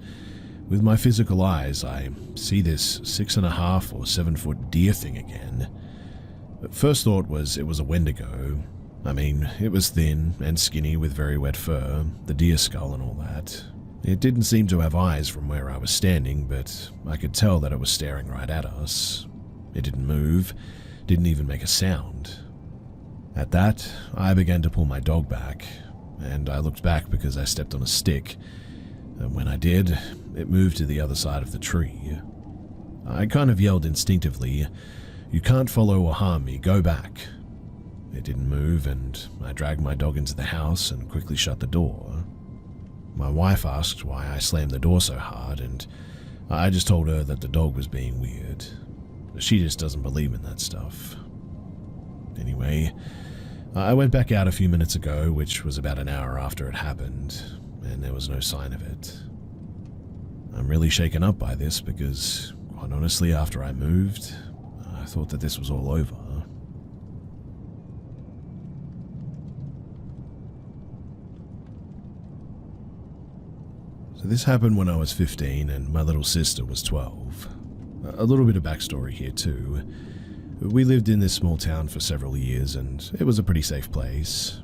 with my physical eyes, I see this 6.5 or 7 foot deer thing again. First thought was it was a Wendigo. I mean, it was thin and skinny with very wet fur, the deer skull and all that. It didn't seem to have eyes from where I was standing, but I could tell that it was staring right at us. It didn't move, didn't even make a sound. At that, I began to pull my dog back, and I looked back because I stepped on a stick, and when I did, it moved to the other side of the tree. I kind of yelled instinctively, "You can't follow or harm me, go back." It didn't move, and I dragged my dog into the house and quickly shut the door. My wife asked why I slammed the door so hard, and I just told her that the dog was being weird. She just doesn't believe in that stuff. Anyway, I went back out a few minutes ago, which was about an hour after it happened, and there was no sign of it. I'm really shaken up by this because, quite honestly, after I moved, I thought that this was all over. So this happened when I was 15 and my little sister was 12. A little bit of backstory here too. We lived in this small town for several years and it was a pretty safe place.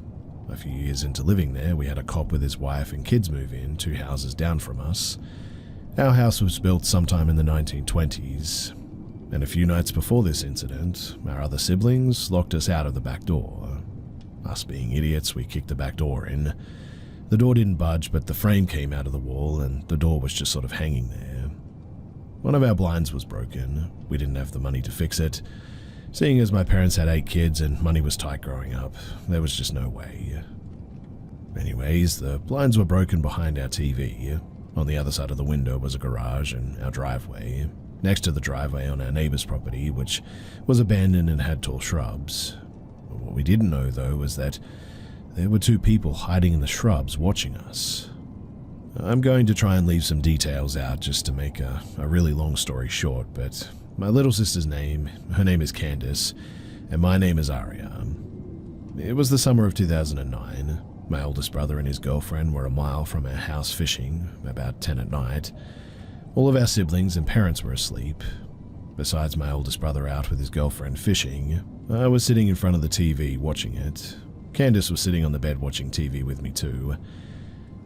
A few years into living there, we had a cop with his wife and kids move in 2 houses down from us. Our house was built sometime in the 1920s, and a few nights before this incident, our other siblings locked us out of the back door. Us being idiots, we kicked the back door in. The door didn't budge, but the frame came out of the wall and the door was just sort of hanging there. One of our blinds was broken. We didn't have the money to fix it. Seeing as my parents had 8 kids and money was tight growing up, there was just no way. Anyways, the blinds were broken behind our TV. On the other side of the window was a garage and our driveway. Next to the driveway on our neighbor's property, which was abandoned and had tall shrubs. What we didn't know, though, was that there were two people hiding in the shrubs watching us. I'm going to try and leave some details out just to make a really long story short, but my little sister's name, her name is Candace, and my name is Aria. It was the summer of 2009. My oldest brother and his girlfriend were a mile from our house fishing, about 10 at night. All of our siblings and parents were asleep. Besides my oldest brother out with his girlfriend fishing, I was sitting in front of the TV watching it. Candace was sitting on the bed watching TV with me too.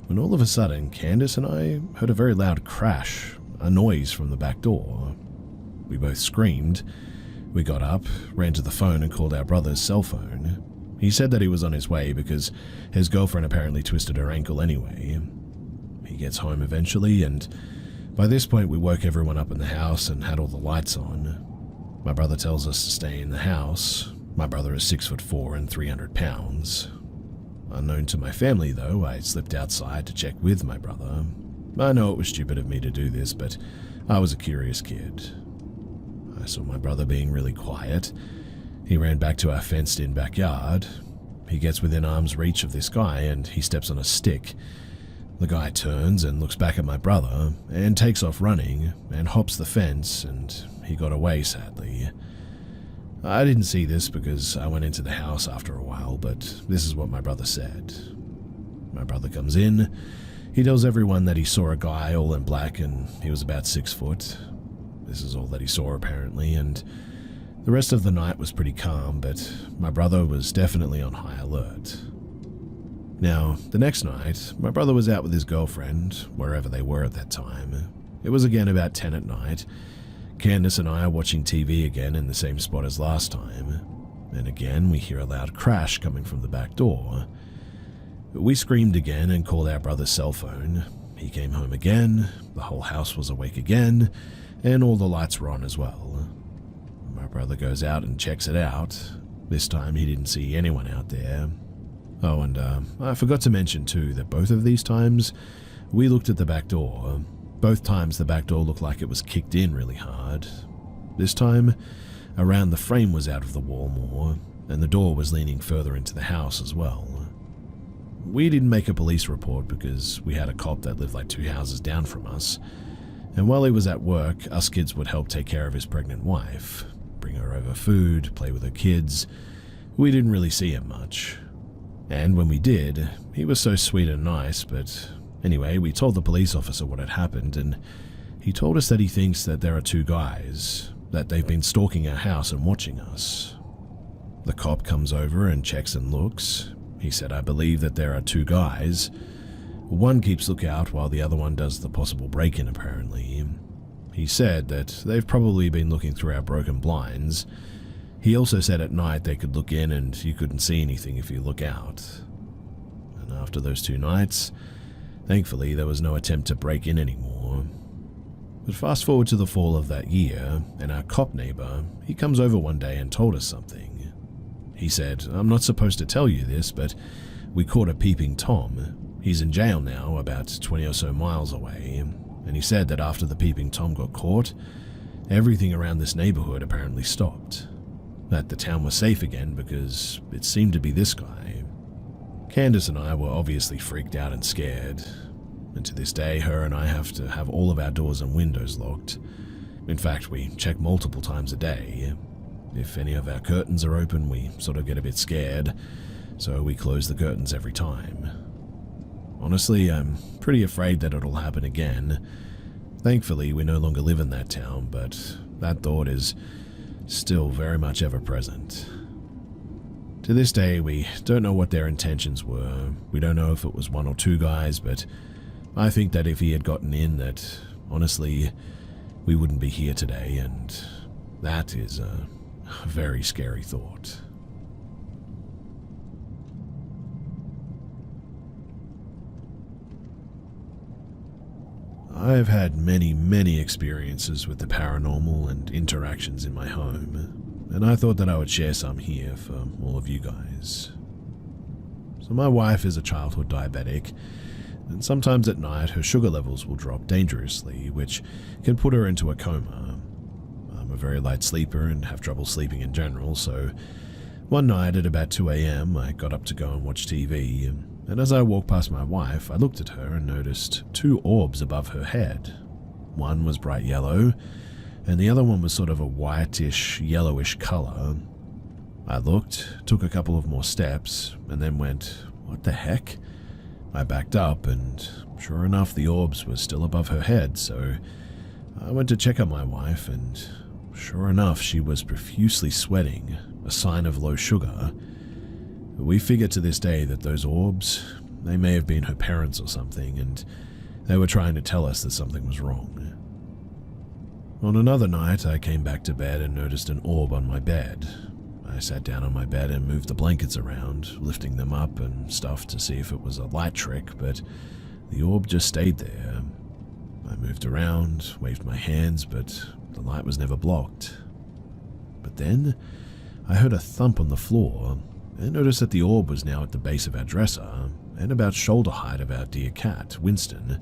When all of a sudden, Candace and I heard a very loud crash, a noise from the back door. We both screamed. We got up, ran to the phone and called our brother's cell phone. He said that he was on his way because his girlfriend apparently twisted her ankle anyway. He gets home eventually, and by this point we woke everyone up in the house and had all the lights on. My brother tells us to stay in the house. My brother is 6'4" and 300 pounds. Unknown to my family though, I slipped outside to check with my brother. I know it was stupid of me to do this, but I was a curious kid. I saw my brother being really quiet. He ran back to our fenced-in backyard. He gets within arm's reach of this guy and he steps on a stick. The guy turns and looks back at my brother and takes off running and hops the fence, and he got away sadly. I didn't see this because I went into the house after a while, but this is what my brother said. My brother comes in. He tells everyone that he saw a guy all in black and he was about 6 foot. This is all that he saw apparently, and the rest of the night was pretty calm, but my brother was definitely on high alert. Now, the next night, my brother was out with his girlfriend, wherever they were at that time. It was again about 10 at night. Candace and I are watching TV again in the same spot as last time, and again we hear a loud crash coming from the back door. We screamed again and called our brother's cell phone. He came home again, the whole house was awake again, and all the lights were on as well. My brother goes out and checks it out. This time he didn't see anyone out there. Oh, and I forgot to mention too that both of these times we looked at the back door. Both times the back door looked like it was kicked in really hard. This time, around the frame was out of the wall more, and the door was leaning further into the house as well. We didn't make a police report because we had a cop that lived like 2 houses down from us, and while he was at work, us kids would help take care of his pregnant wife, bring her over food, play with her kids. We didn't really see him much. And when we did, he was so sweet and nice, but anyway, we told the police officer what had happened, and he told us that he thinks that there are 2 guys, that they've been stalking our house and watching us. The cop comes over and checks and looks. He said, I believe that there are 2 guys. One keeps lookout while the other one does the possible break-in apparently. He said that they've probably been looking through our broken blinds. He also said at night they could look in and you couldn't see anything if you look out. And after those 2 nights, thankfully there was no attempt to break in anymore. But fast forward to the fall of that year, and our cop neighbor, he comes over one day and told us something. He said, I'm not supposed to tell you this, but we caught a peeping Tom. He's in jail now, about 20 or so miles away, and he said that after the peeping Tom got caught, everything around this neighborhood apparently stopped. That the town was safe again because it seemed to be this guy. Candace and I were obviously freaked out and scared, and to this day her and I have to have all of our doors and windows locked. In fact, we check multiple times a day. If any of our curtains are open, we sort of get a bit scared, so we close the curtains every time. Honestly, I'm pretty afraid that it'll happen again. Thankfully, we no longer live in that town, but that thought is still very much ever present. To this day, we don't know what their intentions were. We don't know if it was 1 or 2 guys, but I think that if he had gotten in, that honestly, we wouldn't be here today, and that is a very scary thought. I've had many experiences with the paranormal and interactions in my home, and I thought that I would share some here for all of you guys. So my wife is a childhood diabetic, and sometimes at night her sugar levels will drop dangerously, which can put her into a coma. I'm a very light sleeper and have trouble sleeping in general, so one night at about 2 a.m. I got up to go and watch TV, and as I walked past my wife, I looked at her and noticed two orbs above her head. One was bright yellow, and the other one was sort of a whitish, yellowish color. I looked, took a couple of more steps, and then went, "What the heck?" I backed up, and sure enough, the orbs were still above her head, so I went to check on my wife, and sure enough, she was profusely sweating, a sign of low sugar. We figure to this day that those orbs, they may have been her parents or something, and they were trying to tell us that something was wrong. On another night, I came back to bed and noticed an orb on my bed. I sat down on my bed and moved the blankets around, lifting them up and stuff to see if it was a light trick, but the orb just stayed there. I moved around, waved my hands, but the light was never blocked. But then I heard a thump on the floor and noticed that the orb was now at the base of our dresser and about shoulder height of our dear cat, Winston,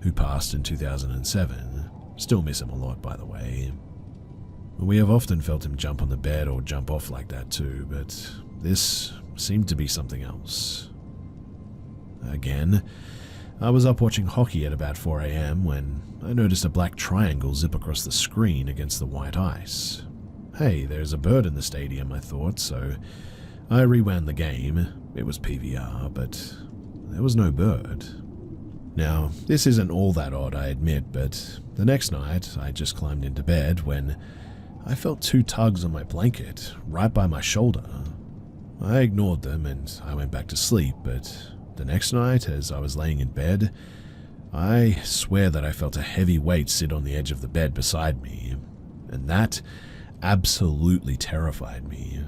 who passed in 2007. Still miss him a lot, by the way. We have often felt him jump on the bed or jump off like that too, but this seemed to be something else. Again, I was up watching hockey at about 4 a.m. when I noticed a black triangle zip across the screen against the white ice. Hey, there's a bird in the stadium, I thought, so I rewound the game. It was PVR, but there was no bird. Now, this isn't all that odd, I admit, but the next night I just climbed into bed when I felt two tugs on my blanket right by my shoulder. I ignored them and I went back to sleep, but the next night as I was laying in bed, I swear that I felt a heavy weight sit on the edge of the bed beside me, and that absolutely terrified me.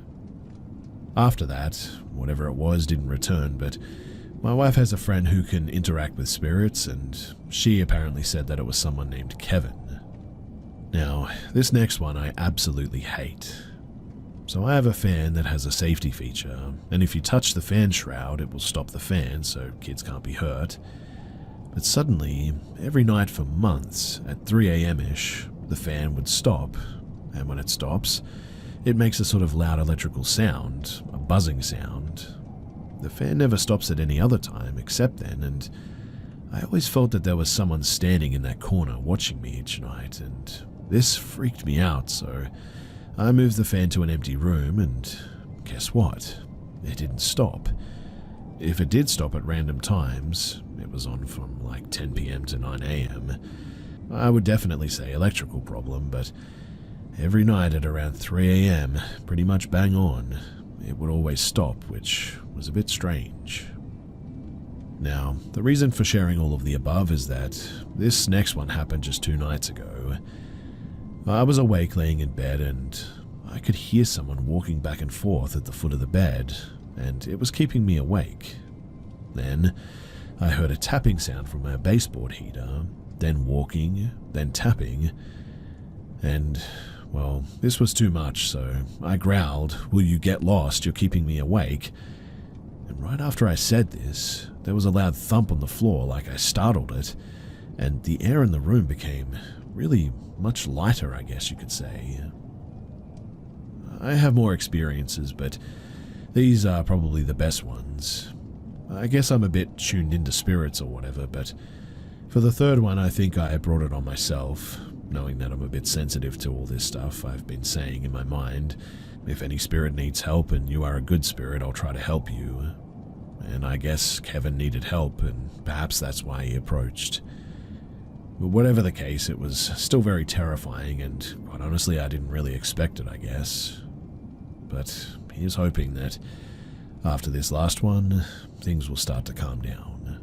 After that, whatever it was didn't return, but my wife has a friend who can interact with spirits, and she apparently said that it was someone named Kevin. Now, this next one I absolutely hate. So I have a fan that has a safety feature, and if you touch the fan shroud, it will stop the fan so kids can't be hurt. But suddenly, every night for months, at 3 a.m.-ish, the fan would stop, and when it stops, it makes a sort of loud electrical sound, a buzzing sound. The fan never stops at any other time except then, and I always felt that there was someone standing in that corner watching me each night, and this freaked me out, so I moved the fan to an empty room, and guess what? It didn't stop. If it did stop at random times, it was on from like 10 p.m. to 9 a.m., I would definitely say electrical problem, but every night at around 3 a.m., pretty much bang on, it would always stop, which was a bit strange. Now, the reason for sharing all of the above is that this next one happened just 2 nights ago. I was awake laying in bed and I could hear someone walking back and forth at the foot of the bed, and it was keeping me awake. Then I heard a tapping sound from our baseboard heater, then walking, then tapping, and well, this was too much, so I growled, "Will you get lost? You're keeping me awake." And right after I said this, there was a loud thump on the floor like I startled it, and the air in the room became really much lighter, I guess you could say. I have more experiences, but these are probably the best ones. I guess I'm a bit tuned into spirits or whatever, but for the third one I think I brought it on myself, knowing that I'm a bit sensitive to all this stuff I've been saying in my mind. If any spirit needs help and you are a good spirit, I'll try to help you. And I guess Kevin needed help, and perhaps that's why he approached. But whatever the case, it was still very terrifying, and quite honestly I didn't really expect it, I guess. But here's hoping that after this last one, things will start to calm down.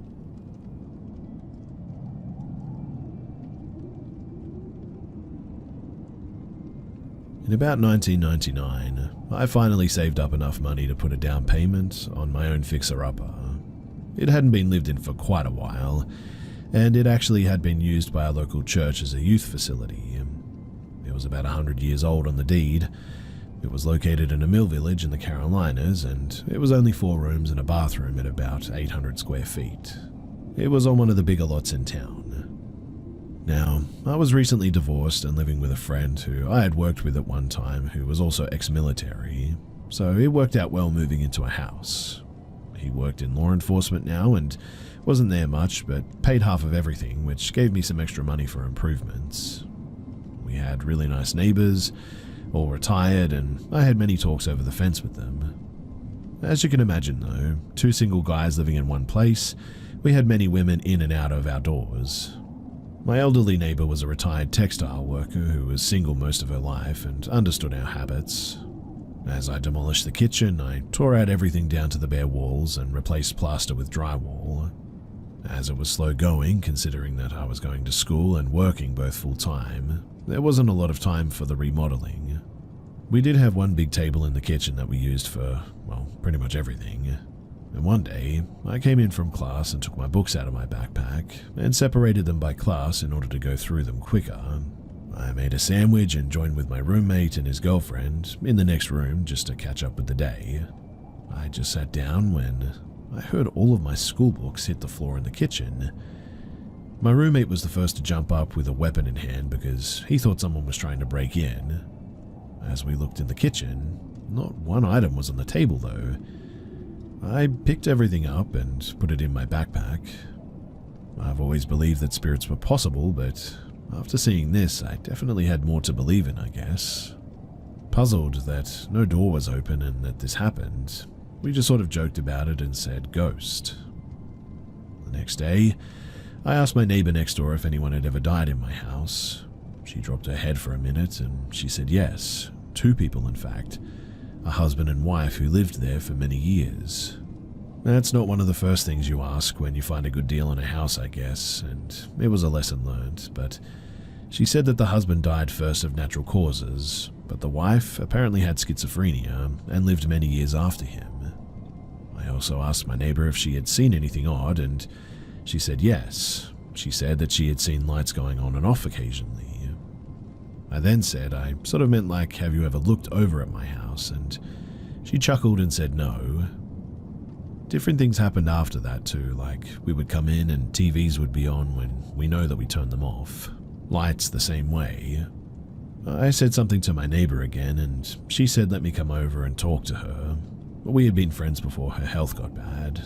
In about 1999, I finally saved up enough money to put a down payment on my own fixer-upper. It hadn't been lived in for quite a while, and it actually had been used by a local church as a youth facility. It was about 100 years old on the deed, It was located in a mill village in the Carolinas, and it was only 4 rooms and a bathroom at about 800 square feet. It was on one of the bigger lots in town. Now, I was recently divorced and living with a friend who I had worked with at one time who was also ex-military, so it worked out well moving into a house. He worked in law enforcement now and wasn't there much, but paid half of everything, which gave me some extra money for improvements. We had really nice neighbors, all retired, and I had many talks over the fence with them. As you can imagine though, 2 single guys living in one place, we had many women in and out of our doors. My elderly neighbor was a retired textile worker who was single most of her life and understood our habits. As I demolished the kitchen, I tore out everything down to the bare walls and replaced plaster with drywall. As it was slow going, considering that I was going to school and working both full-time, there wasn't a lot of time for the remodeling. We did have one big table in the kitchen that we used for, well, pretty much everything. And one day, I came in from class and took my books out of my backpack and separated them by class in order to go through them quicker. I made a sandwich and joined with my roommate and his girlfriend in the next room just to catch up with the day. I just sat down when I heard all of my school books hit the floor in the kitchen. My roommate was the first to jump up with a weapon in hand because he thought someone was trying to break in. As we looked in the kitchen, not one item was on the table though. I picked everything up and put it in my backpack. I've always believed that spirits were possible, but after seeing this, I definitely had more to believe in, I guess. Puzzled that no door was open and that this happened, we just sort of joked about it and said ghost. The next day, I asked my neighbor next door if anyone had ever died in my house. She dropped her head for a minute and she said yes, 2 people in fact. A husband and wife who lived there for many years. That's not one of the first things you ask when you find a good deal on a house, I guess, and it was a lesson learned, but she said that the husband died first of natural causes, but the wife apparently had schizophrenia and lived many years after him. I also asked my neighbor if she had seen anything odd, and she said yes. She said that she had seen lights going on and off occasionally. I then said I sort of meant like, have you ever looked over at my house? And she chuckled and said no. Different things happened after that too, like we would come in and TVs would be on when we know that we turned them off. Lights the same way. I said something to my neighbor again and she said let me come over and talk to her. We had been friends before her health got bad.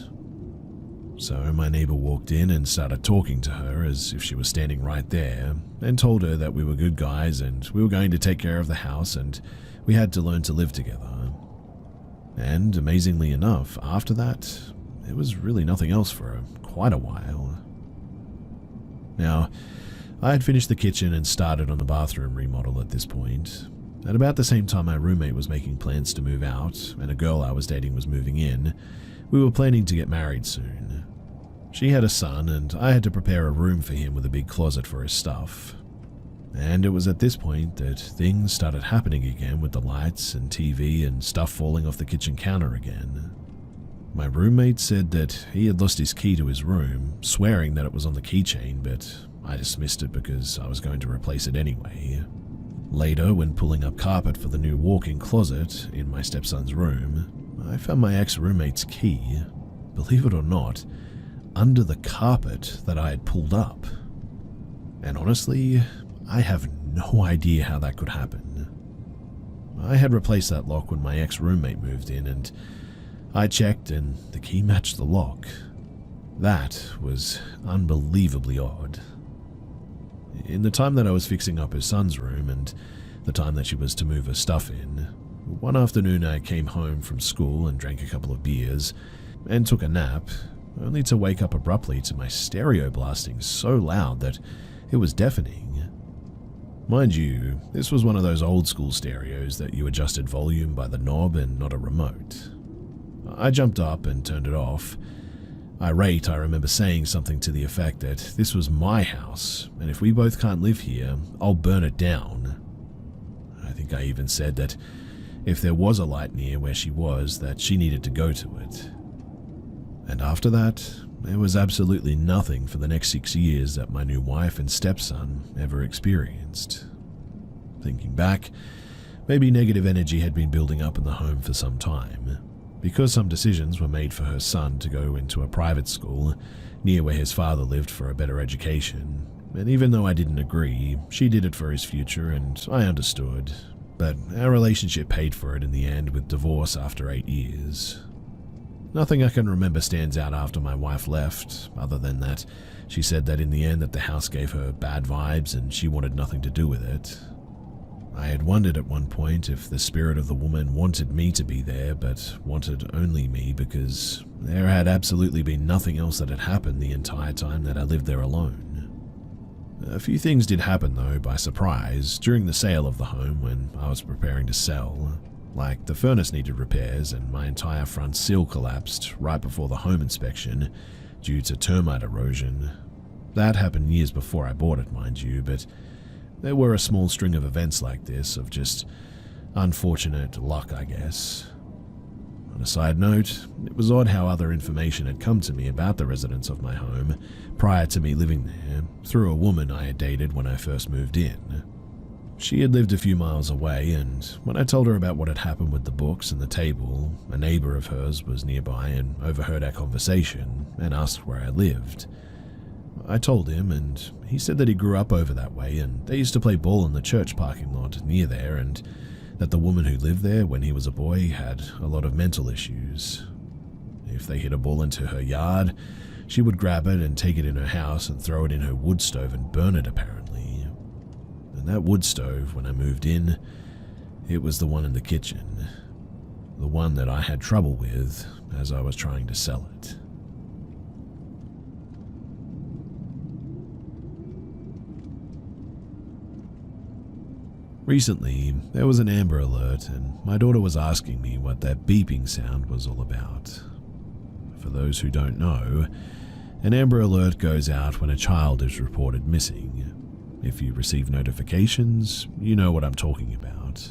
So my neighbor walked in and started talking to her as if she was standing right there and told her that we were good guys and we were going to take care of the house and we had to learn to live together. And amazingly enough, after that, there was really nothing else for quite a while. Now, I had finished the kitchen and started on the bathroom remodel at this point. At about the same time my roommate was making plans to move out and a girl I was dating was moving in, we were planning to get married soon. She had a son and I had to prepare a room for him with a big closet for his stuff. And it was at this point that things started happening again with the lights and TV and stuff falling off the kitchen counter again. My roommate said that he had lost his key to his room, swearing that it was on the keychain, but I dismissed it because I was going to replace it anyway. Later, when pulling up carpet for the new walk-in closet in my stepson's room, I found my ex-roommate's key, believe it or not, under the carpet that I had pulled up. And honestly, I have no idea how that could happen. I had replaced that lock when my ex-roommate moved in and I checked and the key matched the lock. That was unbelievably odd. In the time that I was fixing up her son's room and the time that she was to move her stuff in, one afternoon I came home from school and drank a couple of beers and took a nap, only to wake up abruptly to my stereo blasting so loud that it was deafening. Mind you, this was one of those old school stereos that you adjusted volume by the knob and not a remote. I jumped up and turned it off. Irate, I remember saying something to the effect that this was my house, and if we both can't live here, I'll burn it down. I think I even said that if there was a light near where she was, that she needed to go to it. And after that, there was absolutely nothing for the next 6 years that my new wife and stepson ever experienced. Thinking back, Maybe negative energy had been building up in the home for some time, because some decisions were made for her son to go into a private school near where his father lived for a better education. And even though I didn't agree, she did it for his future and I understood. But our relationship paid for it in the end with divorce after 8 years. Nothing I can remember stands out after my wife left, other than that she said that in the end that the house gave her bad vibes and she wanted nothing to do with it. I had wondered at one point if the spirit of the woman wanted me to be there, but wanted only me because there had absolutely been nothing else that had happened the entire time that I lived there alone. A few things did happen though by surprise during the sale of the home when I was preparing to sell. Like the furnace needed repairs and my entire front sill collapsed right before the home inspection due to termite erosion. That happened years before I bought it, mind you, but there were a small string of events like this of just unfortunate luck, I guess. On a side note, it was odd how other information had come to me about the residents of my home prior to me living there through a woman I had dated when I first moved in. She had lived a few miles away, and when I told her about what had happened with the books and the table, a neighbor of hers was nearby and overheard our conversation and asked where I lived. I told him, and he said that he grew up over that way and they used to play ball in the church parking lot near there, and that the woman who lived there when he was a boy had a lot of mental issues. If they hit a ball into her yard, she would grab it and take it in her house and throw it in her wood stove and burn it, apparently. And that wood stove, when I moved in, it was the one in the kitchen. The one that I had trouble with as I was trying to sell it. Recently, there was an Amber Alert and my daughter was asking me what that beeping sound was all about. For those who don't know, an Amber Alert goes out when a child is reported missing. If you receive notifications, you know what I'm talking about.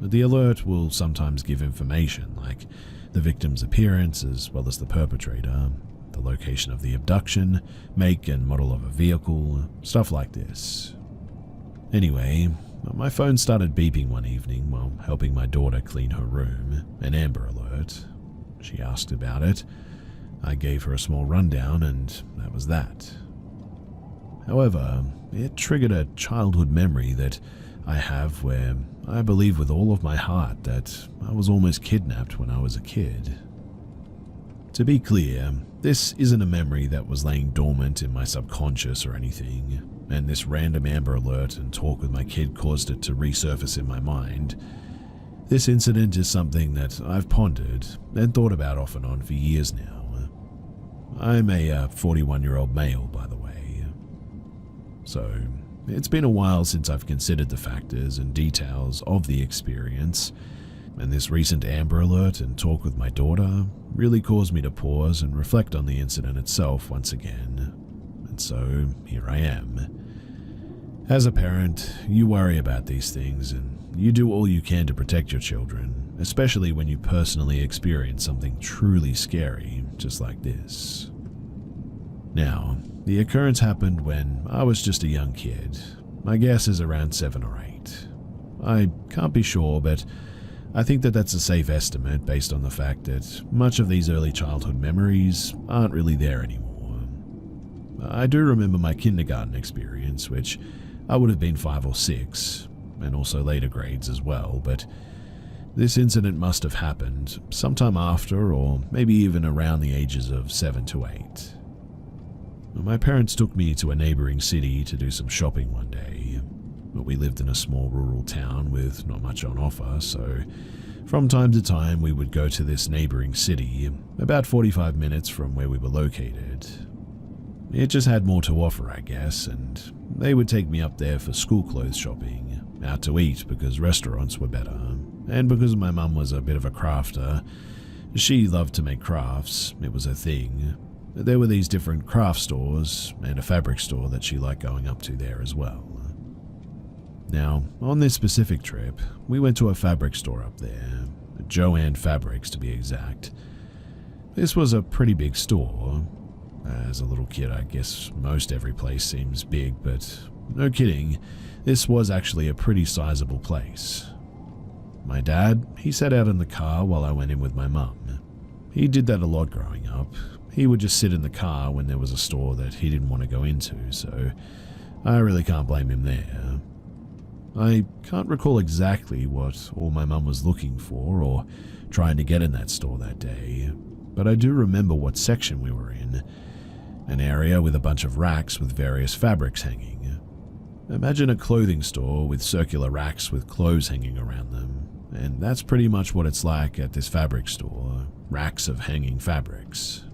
The alert will sometimes give information like the victim's appearance as well as the perpetrator, the location of the abduction, make and model of a vehicle, stuff like this. Anyway, my phone started beeping one evening while helping my daughter clean her room, an Amber Alert. She asked about it. I gave her a small rundown and that was that. However, it triggered a childhood memory that I have where I believe with all of my heart that I was almost kidnapped when I was a kid. To be clear, this isn't a memory that was laying dormant in my subconscious or anything, and this random Amber Alert and talk with my kid caused it to resurface in my mind. This incident is something that I've pondered and thought about off and on for years now. I'm a 41-year-old male, by the way. So, it's been a while since I've considered the factors and details of the experience, and this recent Amber Alert and talk with my daughter really caused me to pause and reflect on the incident itself once again. And so, here I am. As a parent, you worry about these things and you do all you can to protect your children, especially when you personally experience something truly scary, just like this. Now, the occurrence happened when I was just a young kid. My guess is around 7 or 8. I can't be sure, but I think that that's a safe estimate based on the fact that much of these early childhood memories aren't really there anymore. I do remember my kindergarten experience, which I would have been 5 or 6, and also later grades as well, but this incident must have happened sometime after or maybe even around the ages of 7 to 8. My parents took me to a neighboring city to do some shopping one day, but we lived in a small rural town with not much on offer, so from time to time we would go to this neighboring city, about 45 minutes from where we were located. It just had more to offer, I guess, and they would take me up there for school clothes shopping, out to eat because restaurants were better, and because my mum was a bit of a crafter. She loved to make crafts, it was her thing. There were these different craft stores and a fabric store that she liked going up to there as well. Now, on this specific trip, we went to a fabric store up there, Joanne Fabrics to be exact. This was a pretty big store. As a little kid, I guess most every place seems big, but no kidding, this was actually a pretty sizable place. My dad, he sat out in the car while I went in with my mum. He did that a lot growing up. He would just sit in the car when there was a store that he didn't want to go into, so I really can't blame him there. I can't recall exactly what all my mum was looking for or trying to get in that store that day, but I do remember what section we were in, an area with a bunch of racks with various fabrics hanging. Imagine a clothing store with circular racks with clothes hanging around them, and that's pretty much what it's like at this fabric store, racks of hanging fabrics.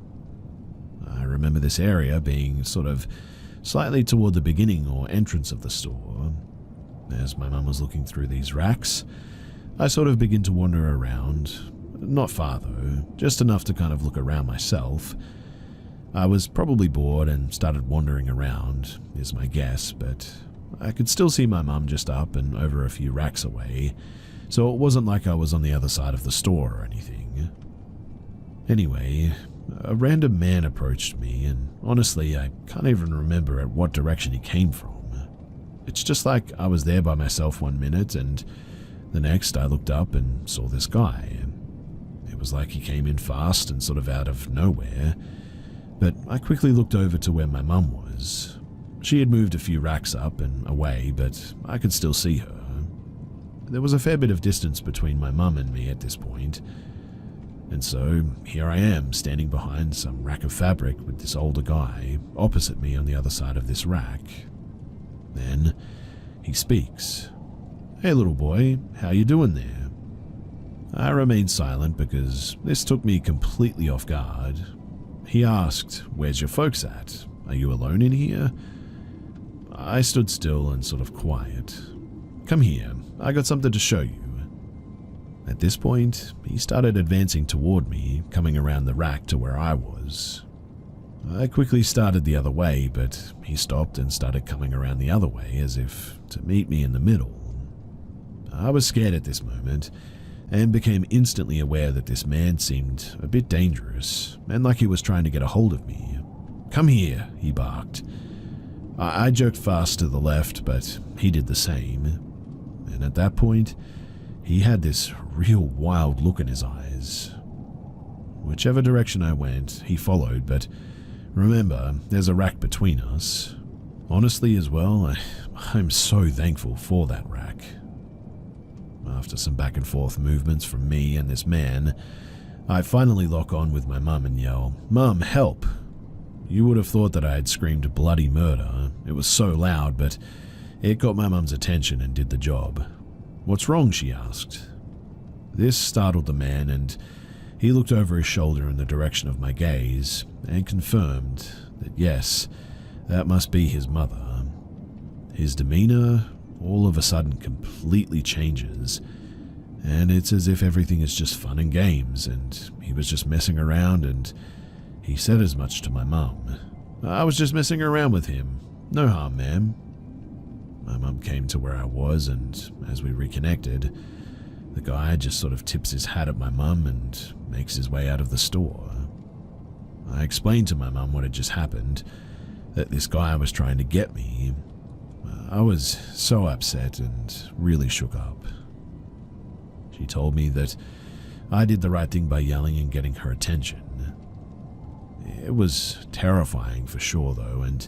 I remember this area being sort of slightly toward the beginning or entrance of the store. As my mum was looking through these racks, I sort of began to wander around. Not far though, just enough to kind of look around myself. I was probably bored and started wandering around, is my guess, but I could still see my mum just up and over a few racks away, so it wasn't like I was on the other side of the store or anything. Anyway, a random man approached me, and honestly, I can't even remember at what direction he came from. It's just like I was there by myself one minute, and the next I looked up and saw this guy. It was like he came in fast and sort of out of nowhere, but I quickly looked over to where my mum was. She had moved a few racks up and away, but I could still see her. There was a fair bit of distance between my mum and me at this point, and so here I am standing behind some rack of fabric with this older guy opposite me on the other side of this rack. Then he speaks. "Hey little boy, how you doing there?" I remained silent because this took me completely off guard. He asked, "Where's your folks at? Are you alone in here?" I stood still and sort of quiet. "Come here, I got something to show you." At this point, he started advancing toward me, coming around the rack to where I was. I quickly started the other way, but he stopped and started coming around the other way as if to meet me in the middle. I was scared at this moment and became instantly aware that this man seemed a bit dangerous and like he was trying to get a hold of me. "Come here," he barked. I jerked fast to the left, but he did the same. And at that point, he had this real wild look in his eyes. Whichever direction I went, he followed, but remember, there's a rack between us. Honestly as well, I'm so thankful for that rack. After some back and forth movements from me and this man, I finally lock on with my mum and yell, "Mum, help!" You would have thought that I had screamed bloody murder. It was so loud, but it got my mum's attention and did the job. "What's wrong?" she asked. This startled the man, and he looked over his shoulder in the direction of my gaze and confirmed that yes, that must be his mother. His demeanor all of a sudden completely changes, and it's as if everything is just fun and games, and he was just messing around, and he said as much to my mum. "I was just messing around with him. No harm, ma'am." My mum came to where I was, and as we reconnected, the guy just sort of tips his hat at my mum and makes his way out of the store. I explained to my mum what had just happened, that this guy was trying to get me. I was so upset and really shook up. She told me that I did the right thing by yelling and getting her attention. It was terrifying for sure though, and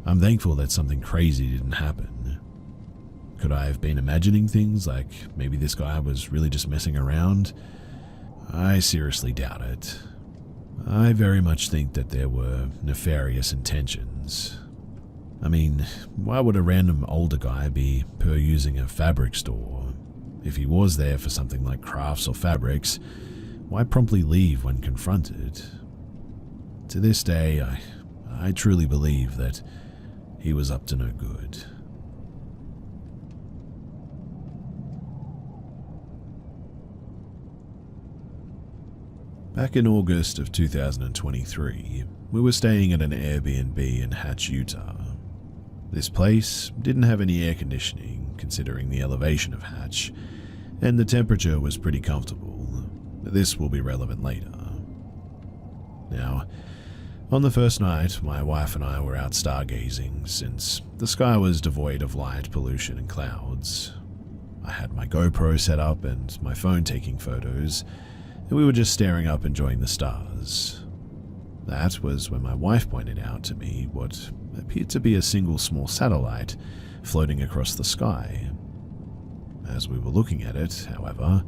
I'm thankful that something crazy didn't happen. Could I have been imagining things like maybe this guy was really just messing around? I seriously doubt it. I very much think that there were nefarious intentions. I mean, why would a random older guy be perusing a fabric store? If he was there for something like crafts or fabrics, why promptly leave when confronted? To this day, I truly believe that he was up to no good. Back in August of 2023, we were staying at an Airbnb in Hatch, Utah. This place didn't have any air conditioning, considering the elevation of Hatch, and the temperature was pretty comfortable. This will be relevant later. Now, on the first night, my wife and I were out stargazing since the sky was devoid of light pollution and clouds. I had my GoPro set up and my phone taking photos, and we were just staring up enjoying the stars. That was when my wife pointed out to me what appeared to be a single small satellite floating across the sky. As we were looking at it, however,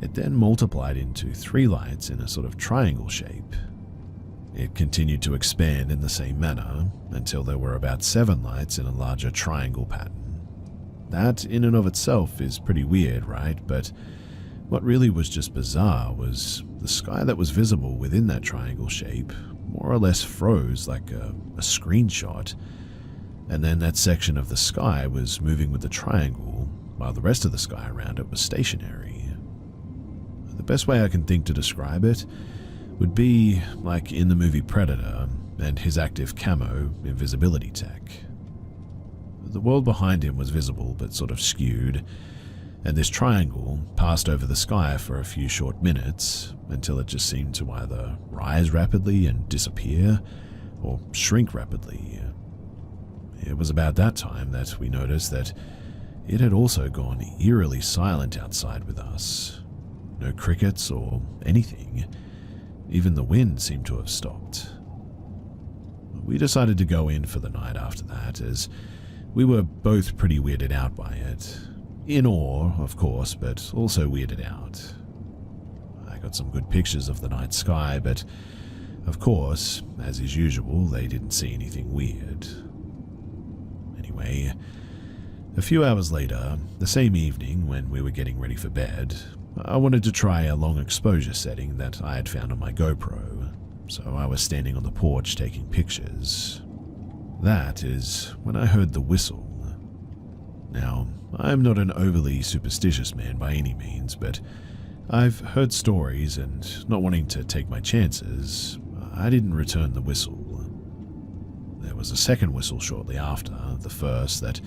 it then multiplied into 3 lights in a sort of triangle shape. It continued to expand in the same manner until there were about 7 lights in a larger triangle pattern. That in and of itself is pretty weird, right? But what really was just bizarre was the sky that was visible within that triangle shape more or less froze like a screenshot, and then that section of the sky was moving with the triangle while the rest of the sky around it was stationary. The best way I can think to describe it would be like in the movie Predator and his active camo invisibility tech. The world behind him was visible but sort of skewed, and this triangle passed over the sky for a few short minutes until it just seemed to either rise rapidly and disappear or shrink rapidly. It was about that time that we noticed that it had also gone eerily silent outside with us. No crickets or anything. Even the wind seemed to have stopped. We decided to go in for the night after that, as we were both pretty weirded out by it. In awe, of course, but also weirded out. I got some good pictures of the night sky, but of course, as is usual, they didn't see anything weird. Anyway, a few hours later, the same evening when we were getting ready for bed, I wanted to try a long exposure setting that I had found on my GoPro, so I was standing on the porch taking pictures. That is when I heard the whistle. Now, I'm not an overly superstitious man by any means, but I've heard stories, and not wanting to take my chances, I didn't return the whistle. There was a second whistle shortly after the first that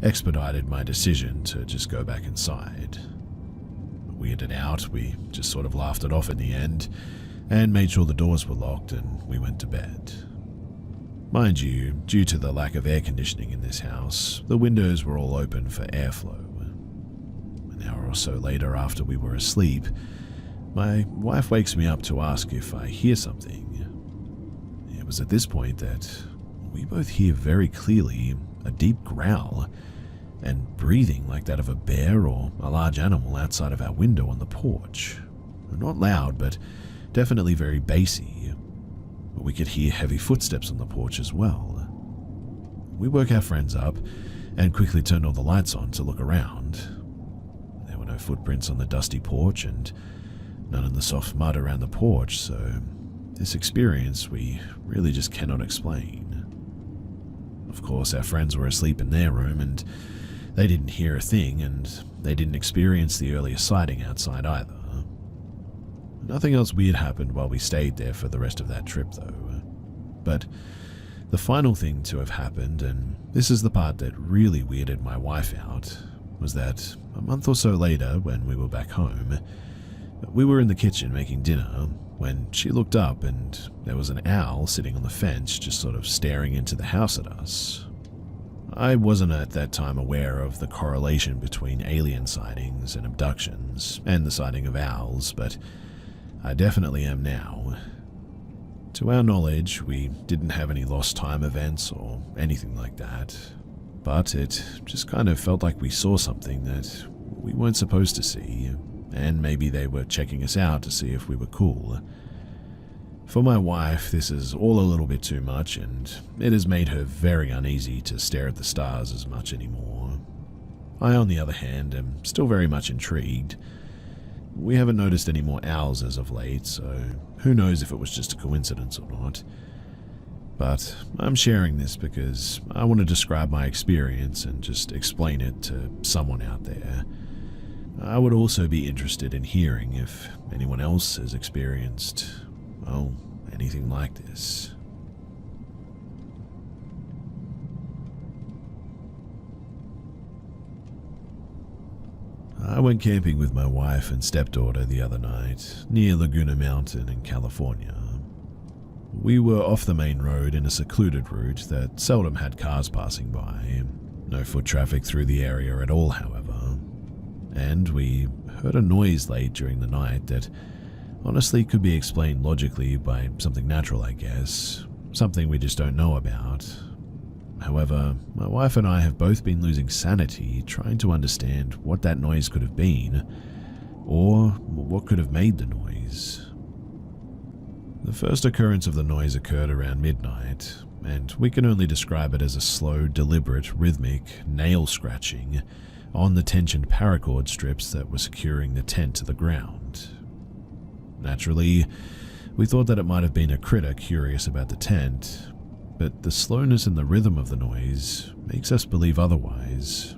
expedited my decision to just go back inside. Weirded out, we just sort of laughed it off in the end and made sure the doors were locked, and we went to bed. Mind you, due to the lack of air conditioning in this house, the windows were all open for airflow. An hour or so later, after we were asleep, my wife wakes me up to ask if I hear something. It was at this point that we both hear very clearly a deep growl and breathing like that of a bear or a large animal outside of our window on the porch. Not loud, but definitely very bassy. But we could hear heavy footsteps on the porch as well. We woke our friends up and quickly turned all the lights on to look around. There were no footprints on the dusty porch and none in the soft mud around the porch, so this experience we really just cannot explain. Of course, our friends were asleep in their room and they didn't hear a thing, and they didn't experience the earlier sighting outside either. Nothing else weird happened while we stayed there for the rest of that trip though. But the final thing to have happened, and this is the part that really weirded my wife out, was that a month or so later, when we were back home, we were in the kitchen making dinner when she looked up and there was an owl sitting on the fence just sort of staring into the house at us. I wasn't at that time aware of the correlation between alien sightings and abductions and the sighting of owls, but I definitely am now. To our knowledge, we didn't have any lost time events or anything like that, but it just kind of felt like we saw something that we weren't supposed to see, and maybe they were checking us out to see if we were cool. For my wife, this is all a little bit too much, and it has made her very uneasy to stare at the stars as much anymore. I, on the other hand, am still very much intrigued. We haven't noticed any more owls as of late, so who knows if it was just a coincidence or not. But I'm sharing this because I want to describe my experience and just explain it to someone out there. I would also be interested in hearing if anyone else has experienced, well, anything like this. I went camping with my wife and stepdaughter the other night near Laguna Mountain in California. We were off the main road in a secluded route that seldom had cars passing by. No foot traffic through the area at all, however. and we heard a noise late during the night that honestly could be explained logically by something natural, I guess, something we just don't know about. However, my wife and I have both been losing sanity trying to understand what that noise could have been, or what could have made the noise. The first occurrence of the noise occurred around midnight, and we can only describe it as a slow, deliberate, rhythmic nail scratching on the tensioned paracord strips that were securing the tent to the ground. Naturally, we thought that it might have been a critter curious about the tent, but the slowness and the rhythm of the noise makes us believe otherwise,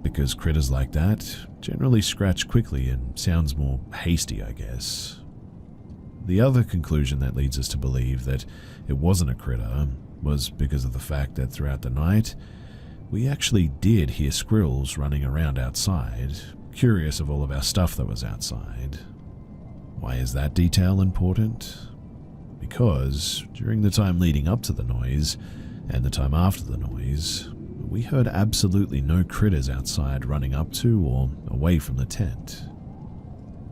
because critters like that generally scratch quickly and sounds more hasty, I guess. The other conclusion that leads us to believe that it wasn't a critter was because of the fact that throughout the night, we actually did hear squirrels running around outside, curious of all of our stuff that was outside. Why is that detail important? Because during the time leading up to the noise, and the time after the noise, we heard absolutely no critters outside running up to or away from the tent.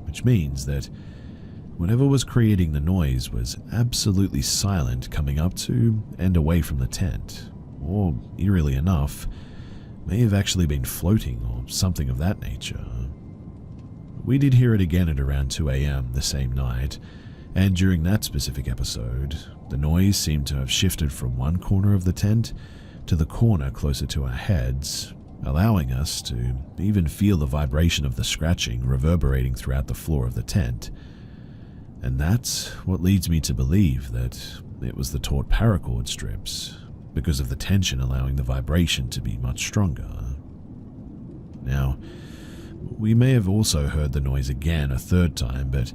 Which means that whatever was creating the noise was absolutely silent coming up to and away from the tent, or, eerily enough, may have actually been floating or something of that nature. We did hear it again at around 2 a.m. the same night, and during that specific episode, the noise seemed to have shifted from one corner of the tent to the corner closer to our heads, allowing us to even feel the vibration of the scratching reverberating throughout the floor of the tent. And that's what leads me to believe that it was the taut paracord strips, because of the tension allowing the vibration to be much stronger. Now, we may have also heard the noise again a third time, but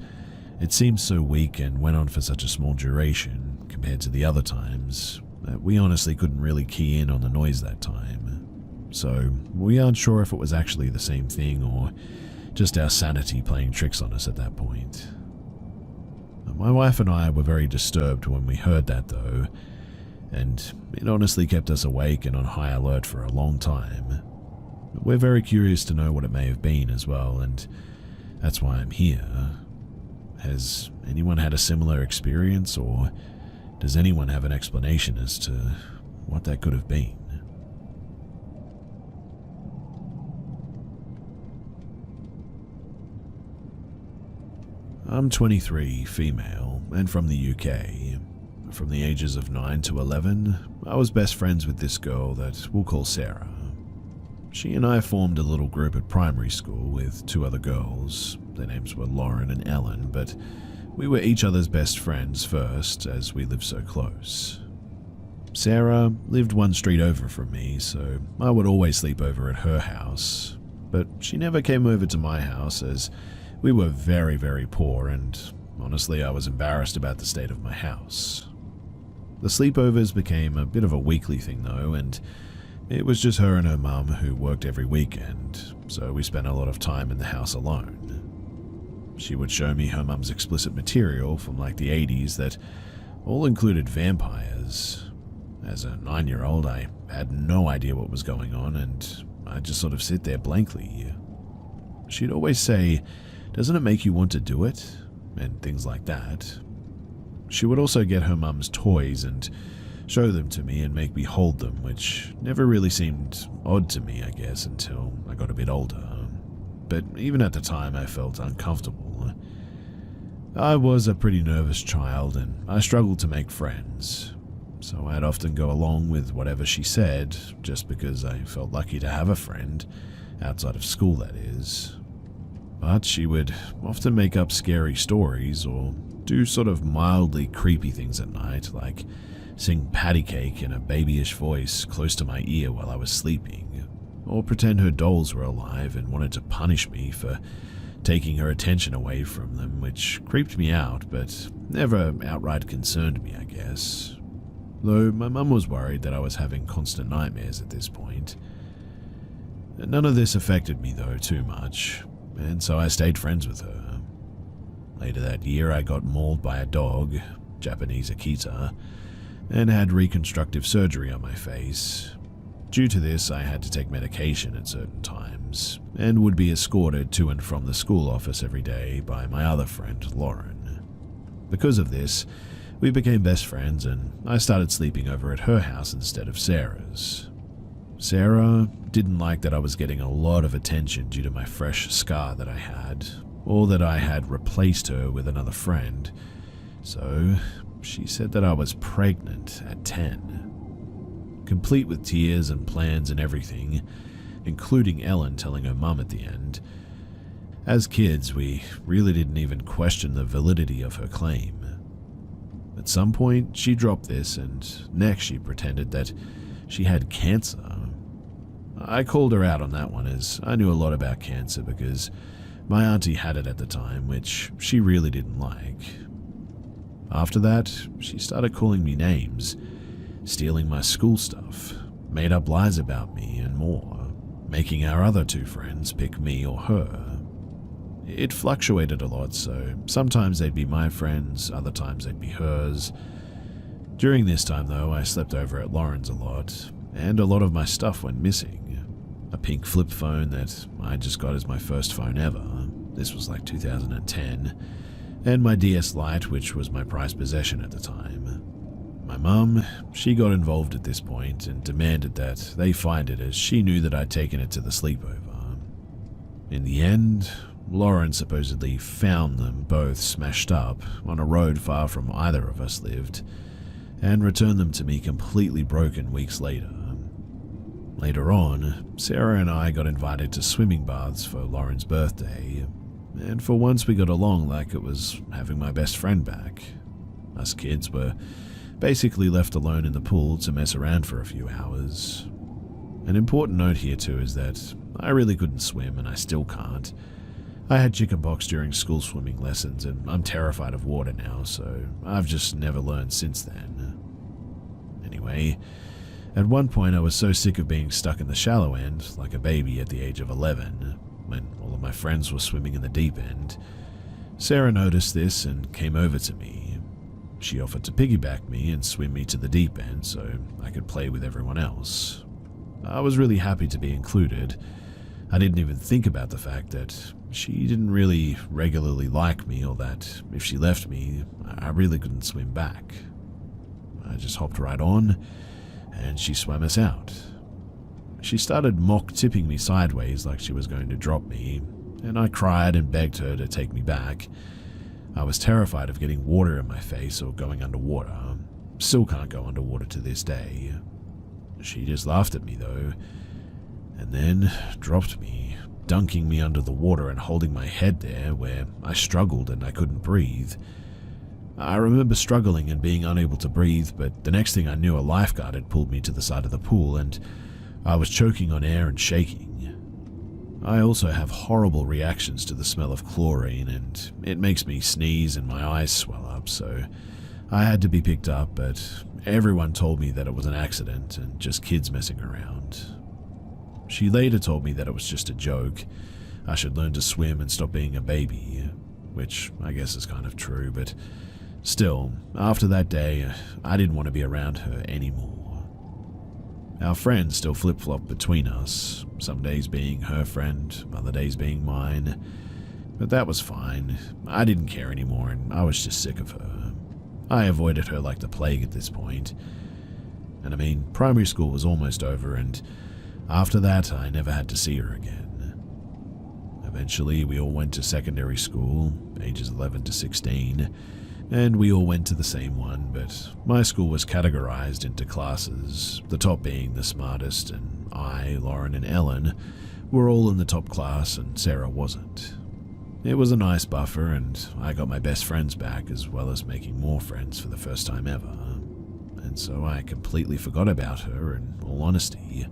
it seemed so weak and went on for such a small duration compared to the other times that we honestly couldn't really key in on the noise that time. So we aren't sure if it was actually the same thing or just our sanity playing tricks on us at that point. My wife and I were very disturbed when we heard that though, and it honestly kept us awake and on high alert for a long time. We're very curious to know what it may have been as well, and that's why I'm here. Has anyone had a similar experience, or does anyone have an explanation as to what that could have been? I'm 23, female, and from the UK. From the ages of 9 to 11, I was best friends with this girl that we'll call Sarah. She and I formed a little group at primary school with two other girls. Their names were Lauren and Ellen, but we were each other's best friends first, as we lived so close. Sarah lived one street over from me, so I would always sleep over at her house, but she never came over to my house as we were very, very poor, and honestly I was embarrassed about the state of my house. The sleepovers became a bit of a weekly thing though, and it was just her and her mum who worked every weekend, so we spent a lot of time in the house alone. She would show me her mum's explicit material from like the 80s that all included vampires. As a 9-year-old, I had no idea what was going on, and I'd just sort of sit there blankly. She'd always say, "Doesn't it make you want to do it?" and things like that. She would also get her mum's toys and show them to me and make me hold them, which never really seemed odd to me, I guess, until I got a bit older. But even at the time, I felt uncomfortable. I was a pretty nervous child, and I struggled to make friends, so I'd often go along with whatever she said, just because I felt lucky to have a friend, outside of school that is. But she would often make up scary stories or do sort of mildly creepy things at night, like sing patty cake in a babyish voice close to my ear while I was sleeping, or pretend her dolls were alive and wanted to punish me for taking her attention away from them, which creeped me out but never outright concerned me, I guess. Though my mum was worried that I was having constant nightmares at this point. None of this affected me though too much, and so I stayed friends with her. Later that year I got mauled by a dog, Japanese Akita, and had reconstructive surgery on my face. Due to this, I had to take medication at certain times, and would be escorted to and from the school office every day by my other friend, Lauren. Because of this, we became best friends, and I started sleeping over at her house instead of Sarah's. Sarah didn't like that I was getting a lot of attention due to my fresh scar that I had, or that I had replaced her with another friend, so she said that I was pregnant at 10. Complete with tears and plans and everything, including Ellen telling her mum at the end. As kids, we really didn't even question the validity of her claim. At some point, she dropped this, and next she pretended that she had cancer. I called her out on that one, as I knew a lot about cancer because my auntie had it at the time, which she really didn't like. After that, she started calling me names, stealing my school stuff, made up lies about me, and more, making our other two friends pick me or her. It fluctuated a lot, so sometimes they'd be my friends, other times they'd be hers. During this time, though, I slept over at Lauren's a lot, and a lot of my stuff went missing. A pink flip phone that I just got as my first phone ever. This was like 2010. And my DS Lite, which was my prized possession at the time. My mum, she got involved at this point and demanded that they find it, as she knew that I'd taken it to the sleepover. In the end, Lauren supposedly found them both smashed up on a road far from either of us lived, and returned them to me completely broken weeks later. Later on, Sarah and I got invited to swimming baths for Lauren's birthday, and for once we got along like it was having my best friend back. Us kids were basically left alone in the pool to mess around for a few hours. An important note here too is that I really couldn't swim, and I still can't. I had chickenpox during school swimming lessons, and I'm terrified of water now, so I've just never learned since then. Anyway, at one point I was so sick of being stuck in the shallow end, like a baby at the age of 11, when all of my friends were swimming in the deep end. Sarah noticed this and came over to me. She offered to piggyback me and swim me to the deep end so I could play with everyone else. I was really happy to be included. I didn't even think about the fact that she didn't really regularly like me, or that if she left me, I really couldn't swim back. I just hopped right on, and she swam us out. She started mock tipping me sideways like she was going to drop me, and I cried and begged her to take me back. I was terrified of getting water in my face or going underwater. Still can't go underwater to this day. She just laughed at me though, and then dropped me, dunking me under the water and holding my head there where I struggled and I couldn't breathe. I remember struggling and being unable to breathe, but the next thing I knew, a lifeguard had pulled me to the side of the pool and I was choking on air and shaking. I also have horrible reactions to the smell of chlorine, and it makes me sneeze and my eyes swell up, so I had to be picked up, but everyone told me that it was an accident and just kids messing around. She later told me that it was just a joke. I should learn to swim and stop being a baby, which I guess is kind of true, but still, after that day, I didn't want to be around her anymore. Our friends still flip-flop between us, some days being her friend, other days being mine, but that was fine. I didn't care anymore, and I was just sick of her. I avoided her like the plague at this point. And I mean, primary school was almost over, and after that, I never had to see her again. Eventually, we all went to secondary school, ages 11 to 16, and we all went to the same one, but my school was categorized into classes, the top being the smartest, and I, Lauren, and Ellen were all in the top class, and Sarah wasn't. It was a nice buffer, and I got my best friends back, as well as making more friends for the first time ever, and so I completely forgot about her, in all honesty.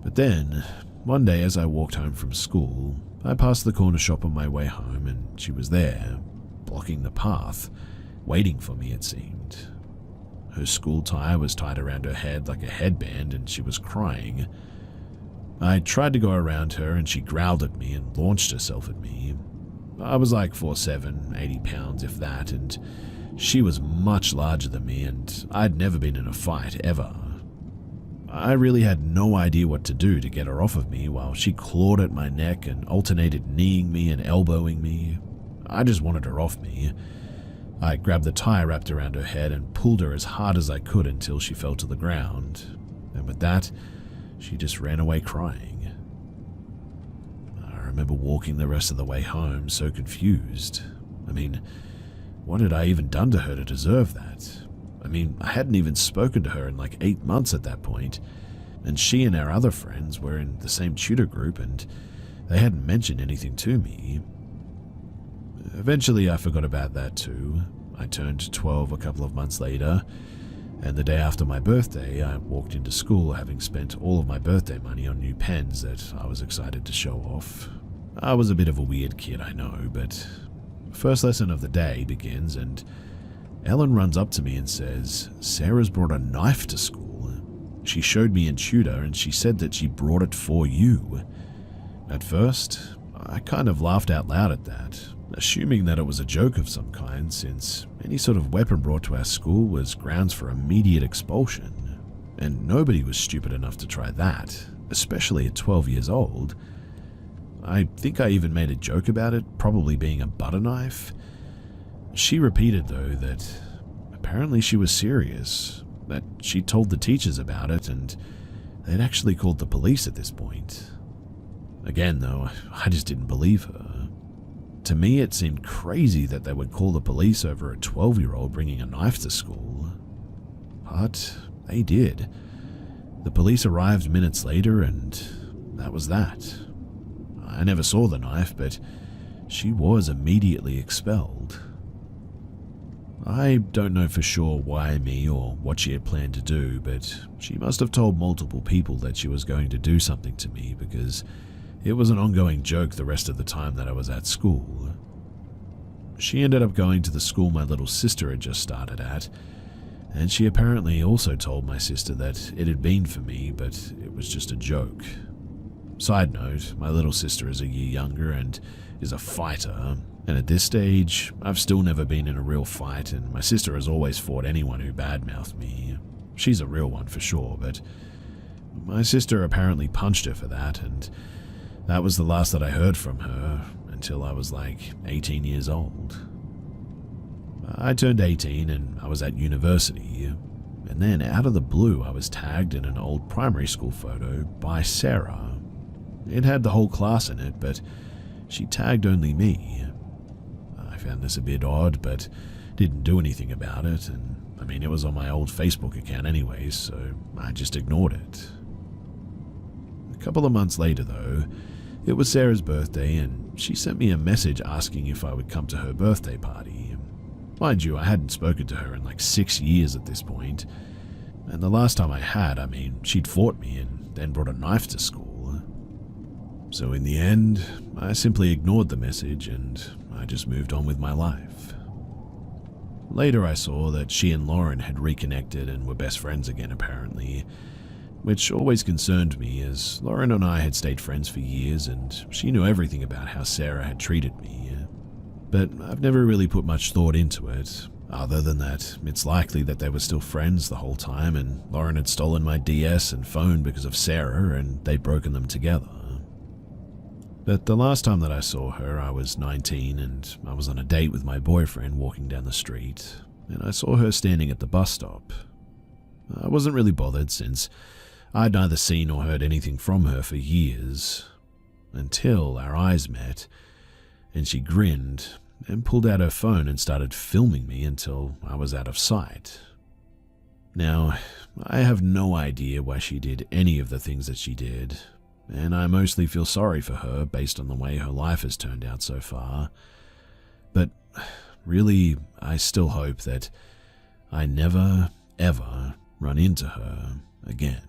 But then, one day as I walked home from school, I passed the corner shop on my way home, and she was there, blocking the path, waiting for me, it seemed. Her school tie was tied around her head like a headband, and she was crying. I tried to go around her, and she growled at me and launched herself at me. I was like 4'7", 80 pounds, if that, and she was much larger than me, and I'd never been in a fight, ever. I really had no idea what to do to get her off of me while she clawed at my neck and alternated kneeing me and elbowing me. I just wanted her off me. I grabbed the tie wrapped around her head and pulled her as hard as I could until she fell to the ground. And with that, she just ran away crying. I remember walking the rest of the way home so confused. I mean, what had I even done to her to deserve that? I mean, I hadn't even spoken to her in like 8 months at that point, and she and our other friends were in the same tutor group and they hadn't mentioned anything to me. Eventually I forgot about that too. I turned 12 a couple of months later, and the day after my birthday I walked into school having spent all of my birthday money on new pens that I was excited to show off. I was a bit of a weird kid, I know, but first lesson of the day begins and Ellen runs up to me and says, "Sarah's brought a knife to school. She showed me in tutor and she said that she brought it for you." At first, I kind of laughed out loud at that, assuming that it was a joke of some kind since any sort of weapon brought to our school was grounds for immediate expulsion, and nobody was stupid enough to try that, especially at 12 years old. I think I even made a joke about it probably being a butter knife. She repeated, though, that apparently she was serious, that she told the teachers about it, and they'd actually called the police at this point. Again, though, I just didn't believe her. To me, it seemed crazy that they would call the police over a 12-year-old bringing a knife to school. But they did. The police arrived minutes later, and that was that. I never saw the knife, but she was immediately expelled. I don't know for sure why me or what she had planned to do, but she must have told multiple people that she was going to do something to me because it was an ongoing joke the rest of the time that I was at school. She ended up going to the school my little sister had just started at, and she apparently also told my sister that it had been for me, but it was just a joke. Side note, my little sister is a year younger and is a fighter, and at this stage, I've still never been in a real fight, and my sister has always fought anyone who badmouthed me. She's a real one for sure, but my sister apparently punched her for that, and that was the last that I heard from her until I was like 18 years old. I turned 18 and I was at university, and then out of the blue I was tagged in an old primary school photo by Sarah. It had the whole class in it, but she tagged only me. I found this a bit odd, but didn't do anything about it, and I mean, it was on my old Facebook account anyways, so I just ignored it. A couple of months later, though, it was Sarah's birthday, and she sent me a message asking if I would come to her birthday party. Mind you, I hadn't spoken to her in like 6 years at this point, and the last time I had, I mean, she'd fought me and then brought a knife to school. So in the end, I simply ignored the message and I just moved on with my life. Later I saw that she and Lauren had reconnected and were best friends again apparently, which always concerned me as Lauren and I had stayed friends for years and she knew everything about how Sarah had treated me. But I've never really put much thought into it, other than that it's likely that they were still friends the whole time and Lauren had stolen my DS and phone because of Sarah and they'd broken them together. But the last time that I saw her, I was 19 and I was on a date with my boyfriend walking down the street, and I saw her standing at the bus stop. I wasn't really bothered since I'd neither seen or heard anything from her for years, until our eyes met, and she grinned and pulled out her phone and started filming me until I was out of sight. Now, I have no idea why she did any of the things that she did, and I mostly feel sorry for her based on the way her life has turned out so far. But really, I still hope that I never, ever run into her again.